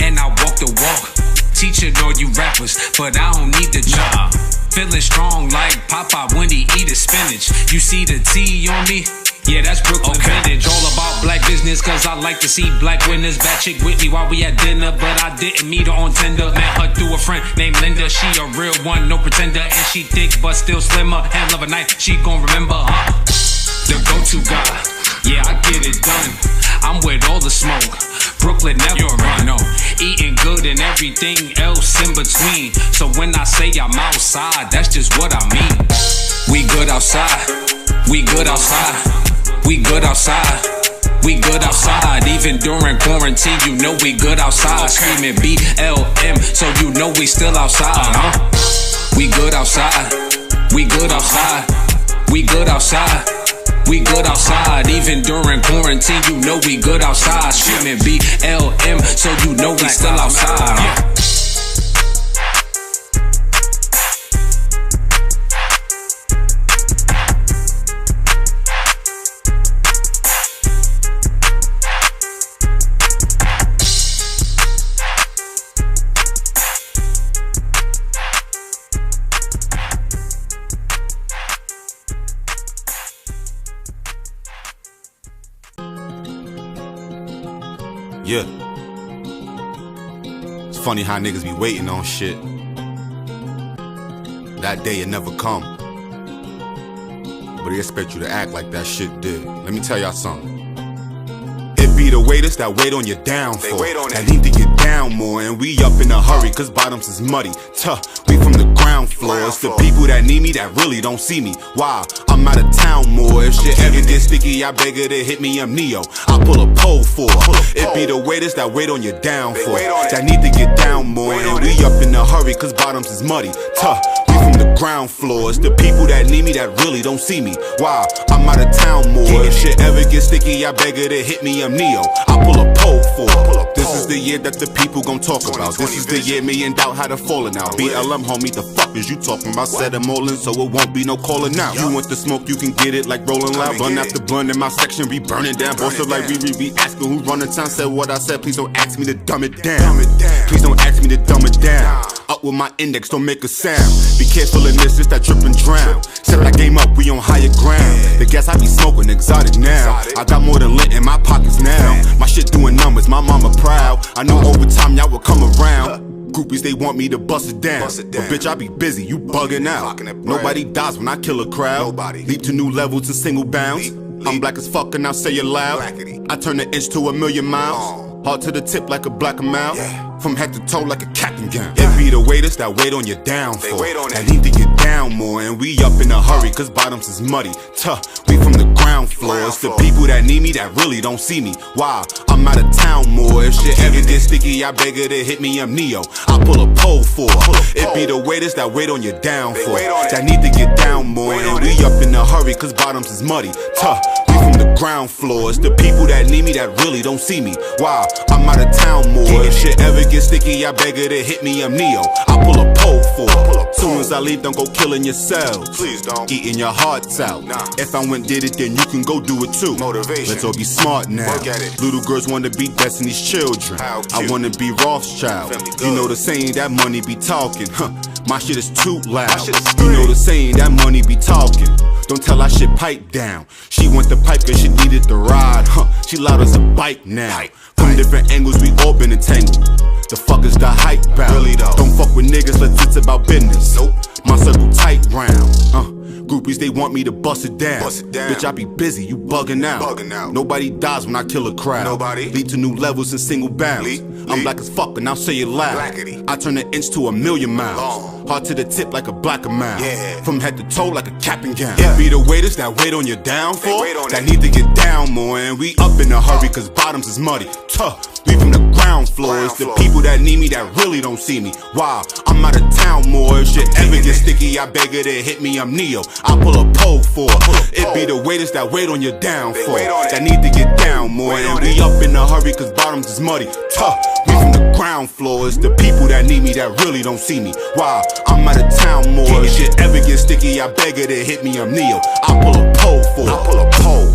and I walk the walk. Teaching all you rappers, but I don't need the job. Feeling strong like Popeye when he eat his spinach. You see the T on me? Yeah, that's Brooklyn vintage. All about black business, cause I like to see black winners. Bad chick with me while we at dinner, but I didn't meet her on Tinder. Met her through a friend named Linda. She a real one, no pretender. And she thick, but still slimmer. Hand love a night, she gon' remember, huh? The go-to guy, yeah, I get it done. I'm with all the smoke, Brooklyn never run, no. Eating good and everything else in between. So when I say I'm outside, that's just what I mean. We good outside, we good outside. We good outside, we good outside. Even during quarantine, you know we good outside. Screaming BLM, so you know we still outside, huh? We good outside, we good outside. We good outside, we good outside. Even during quarantine, you know we good outside. Screaming BLM, so you know we still outside, huh? Yeah. It's funny how niggas be waiting on shit. That day it never come. But they expect you to act like that shit did. Let me tell y'all something. It be the waiters that wait on your downfall. That need to get down more, and we up in a hurry, cause bottoms is muddy. Tuh, we from the ground floor. It's the people that need me that really don't see me. Wow, I'm out of town more. If shit ever gets sticky, I beg her to hit me, I'm Neo. I pull a pole for her. It be the waiters that wait on your downfall. That need to get down more, and we up in a hurry, cause bottoms is muddy. Tuh, we from the ground floor. It's the people that need me that really don't see me. Wow, I'm out of town more. If shit ever gets sticky, I beg her to hit me, I'm Neo. I pull a pole for her. This is the year that the people gon' talk about. This is the year me in doubt how to falling out. BLM, homie, the fuck is you talking about? Set them all in so it won't be no calling out. You want the smoke, you can get it like rolling loud. Blunt after blunt in my section, be burning down. Boss up like we asking who running town. Said what I said, please don't ask me to dumb it down. Please don't ask me to dumb it down. Up with my index, don't make a sound. Be careful in this, it's that trip and drown. Set that game up, we on higher ground. The gas I be smoking, exotic now. I got more than lint in my pockets now. My shit doing numbers, my mama proud. I know over time y'all will come around. Groupies, they want me to bust it down. But bitch, I be busy, you bugging out. Nobody dies when I kill a crowd. Leap to new levels in single bounds. I'm black as fuck and I'll say it loud. I turn an inch to 1,000,000 miles. Hard to the tip like a black amount. From head to toe like a captain gown. It be the waiters that wait on your downfall. That need to get down more, and we up in a hurry, cause bottoms is muddy. Tuh, we from the ground floor. It's the people that need me that really don't see me. Wow, I'm out of town more. If shit ever gets sticky, I beg her to hit me, I'm Neo. I pull a pole for her. It be the waiters that wait on your downfall. That need to get down more, and we up in a hurry, cause bottoms is muddy. Tuh, we from the ground floor. It's the people that need me that really don't see me. Wow, I'm out of town more. If shit ever get sticky, I beg her to hit me, I'm Neo. I pull a pole for her. Soon as I leave, don't go killing yourselves. Please don't. Eating your hearts out. If I went did it, then you can go do it too. Motivation. Let's all be smart now. Little girls wanna be Destiny's children. I wanna be Rothschild. You know the saying that money be talking. Huh. My shit is too loud. You know the saying that money be talking. Don't tell that shit pipe down. She want the pipe cause she needed the ride. Huh. She loud as a bike now. From different angles, we all been entangled. The fuck is the hype bout? Really though. Don't fuck with niggas, let's it's about business. Nope. My circle tight round. Groupies, they want me to bust it down. Bitch, I be busy, you bugging out. Nobody dies when I kill a crowd. Lead to new levels in single bounds. I'm black as fuck and I'll say it loud. I turn an inch to 1,000,000 miles. Hard to the tip like a black amount. From head to toe like a cap and gown. Be the waiters that wait on your downfall. That need to get down more, and we up in a hurry cause bottoms is muddy. Tuh, we from the ground floor. It's the people that need me that really don't see me. Wow, I'm out of town more. If shit ever gets sticky, I beg her to hit me, I'm Neo. I pull a pole for her. It be the waiters that wait on your downfall. That need to get down more, and we up in a hurry cause bottoms is muddy. Tuh, we from the ground floor. It's the people that need me that really don't see me. Wow, I'm out of town more. If shit ever gets sticky, I beg her to hit me, I'm Neo. I pull a pole for her. I pull a pole.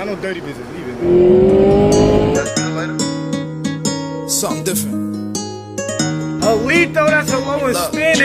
I know dirty bitches leaving. Something different. Alito, that's a low in Spanish.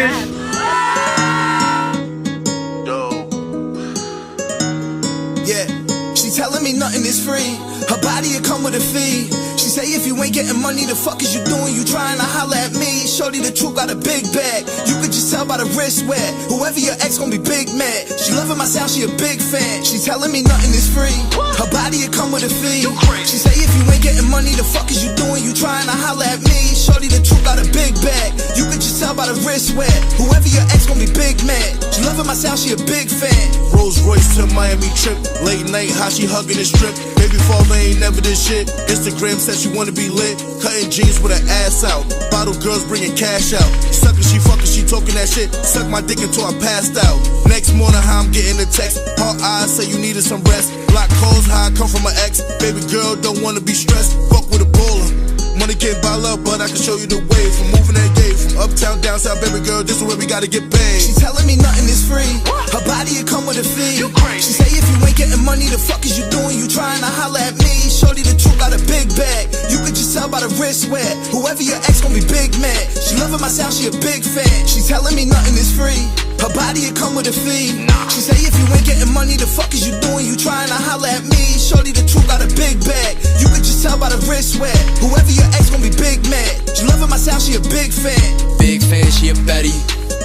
Yeah, she telling me nothing is free. Her body will come with a fee. She say if you ain't getting money, the fuck is you doing? You trying to holler at me? Shorty, the truth got a big bag. You could just tell by the wrist wet. Whoever your ex gon' be big mad. She loving my sound, she a big fan. She telling me nothing is free. Her body will come with a fee. She say if you ain't getting money, the fuck is you doing? You trying to holler at me? Shorty, the truth got a big bag. You could just tell by the wrist wet. Whoever your ex gon' be big mad. She loving my sound, she a big fan. Rolls Royce to Miami trip. Late night, how she hugging the strip. Baby father ain't never this shit. Instagram said she wanna be lit. Cutting jeans with her ass out. Bottle girls bringing cash out. Suckin', she fucking, she talking that shit. Suck my dick until I passed out. Next morning, how I'm getting a text. Her eyes say you needed some rest. Block calls, how I come from my ex. Baby girl don't wanna be stressed. Fuck with a baller. Money can't buy love, but I can show you the way. From moving that gate, from uptown, down south, baby girl, this is where we gotta get paid. She telling me nothing is free. Her body, it come with a fee. She say if you ain't getting money, the fuck is you doing? You trying to holler at me? Shorty, the truth got a big bag. You could just tell by the wrist wear. Whoever your ex gon' be big mad. She loving my sound, she a big fan. She telling me nothing is free. Her body, it come with a fee. She say if you ain't getting money, the fuck is you doing? You trying to holler at me? Shorty, the truth got a big bag. You could just tell by the wrist wear. Whoever your ex gon' be big mad. She loving my sound, she a big fan. Big fan, she a Betty.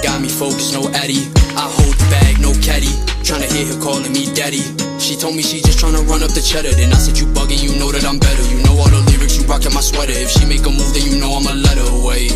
Got me focused, no Eddie. I hold the bag, no caddy. Tryna hear her calling me daddy. She told me she just tryna run up the cheddar. Then I said you bugging, you know that I'm better. You know all the lyrics, you rockin' my sweater. If she make a move, then you know I'ma let her away.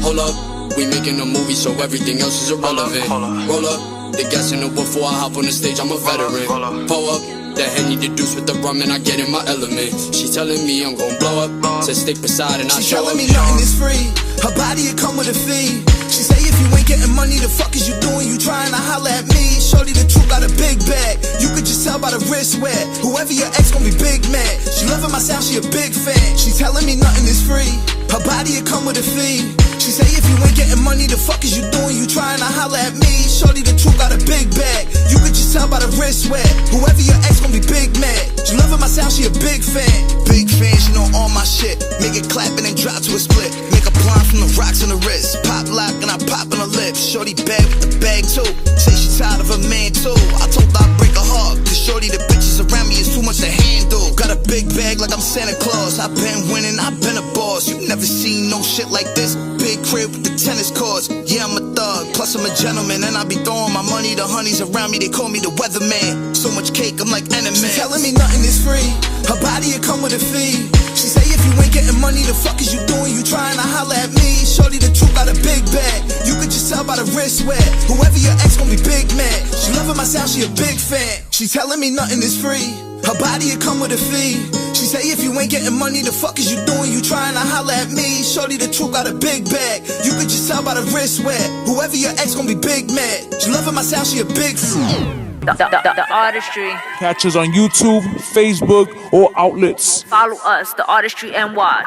Hold up, we making a movie, so everything else is irrelevant. Roll up, the gas in the wood before I hop on the stage, I'm a veteran. Pull up, that Henny the deuce with the rum and I get in my element. She telling me I'm gon' blow up, said stick beside and I She show up. telling me nothing is free. Her body, it come with a fee. She say if you ain't getting money, the fuck is you doing? You trying to holler at me? Shorty, the truth got a big bag. You could just tell by the wrist wear. Whoever your ex gon' be big mad. She loving my sound, she a big fan. She telling me nothing is free. Her body, it come with a fee. She say if you ain't getting money, the fuck is you doing? You trying to holler at me? Shorty, the truth got a big bag. You could just tell by the wrist wear. Whoever your ex gon' be big mad. She loving my sound, she a big fan. Big fan, she know all my shit. Make it clap and then drop to a split. Make a blind from the rocks on the wrist. Pop lock and I pop on her lips. Shorty bad with the bag too. Say she tired of her man too. I told her I'd break her heart. Cause shorty, the bitches around me is too much to handle. Got a big bag like I'm Santa Claus. I've been winning, I've been a boss. You never seen no shit like this. Big crib with the tennis courts. Yeah, I'm a thug, plus I'm a gentleman. And I be throwing my money to honeys around me. They call me the weatherman. So much cake, I'm like enemy. She telling me nothing is free. Her body, it come with a fee. She say if you ain't getting money, the fuck is you doing? You trying to holler at me? Shorty, the truth got a big bag. You could just tell by the wrist wear. Whoever your ex gon' be big mad. She loving my sound, she a big fan. She telling me nothing is free. Her body, it come with a fee. She say if you ain't getting money, the fuck is you doing? You trying to holler at me? Shorty, the truth got a big bag. You could just tell by the wrist wear. Whoever your ex gon' be big mad. She loving my sound, she a big fan. The Artistry. Catch us on YouTube, Facebook, or outlets. Follow us, The Artistry NY.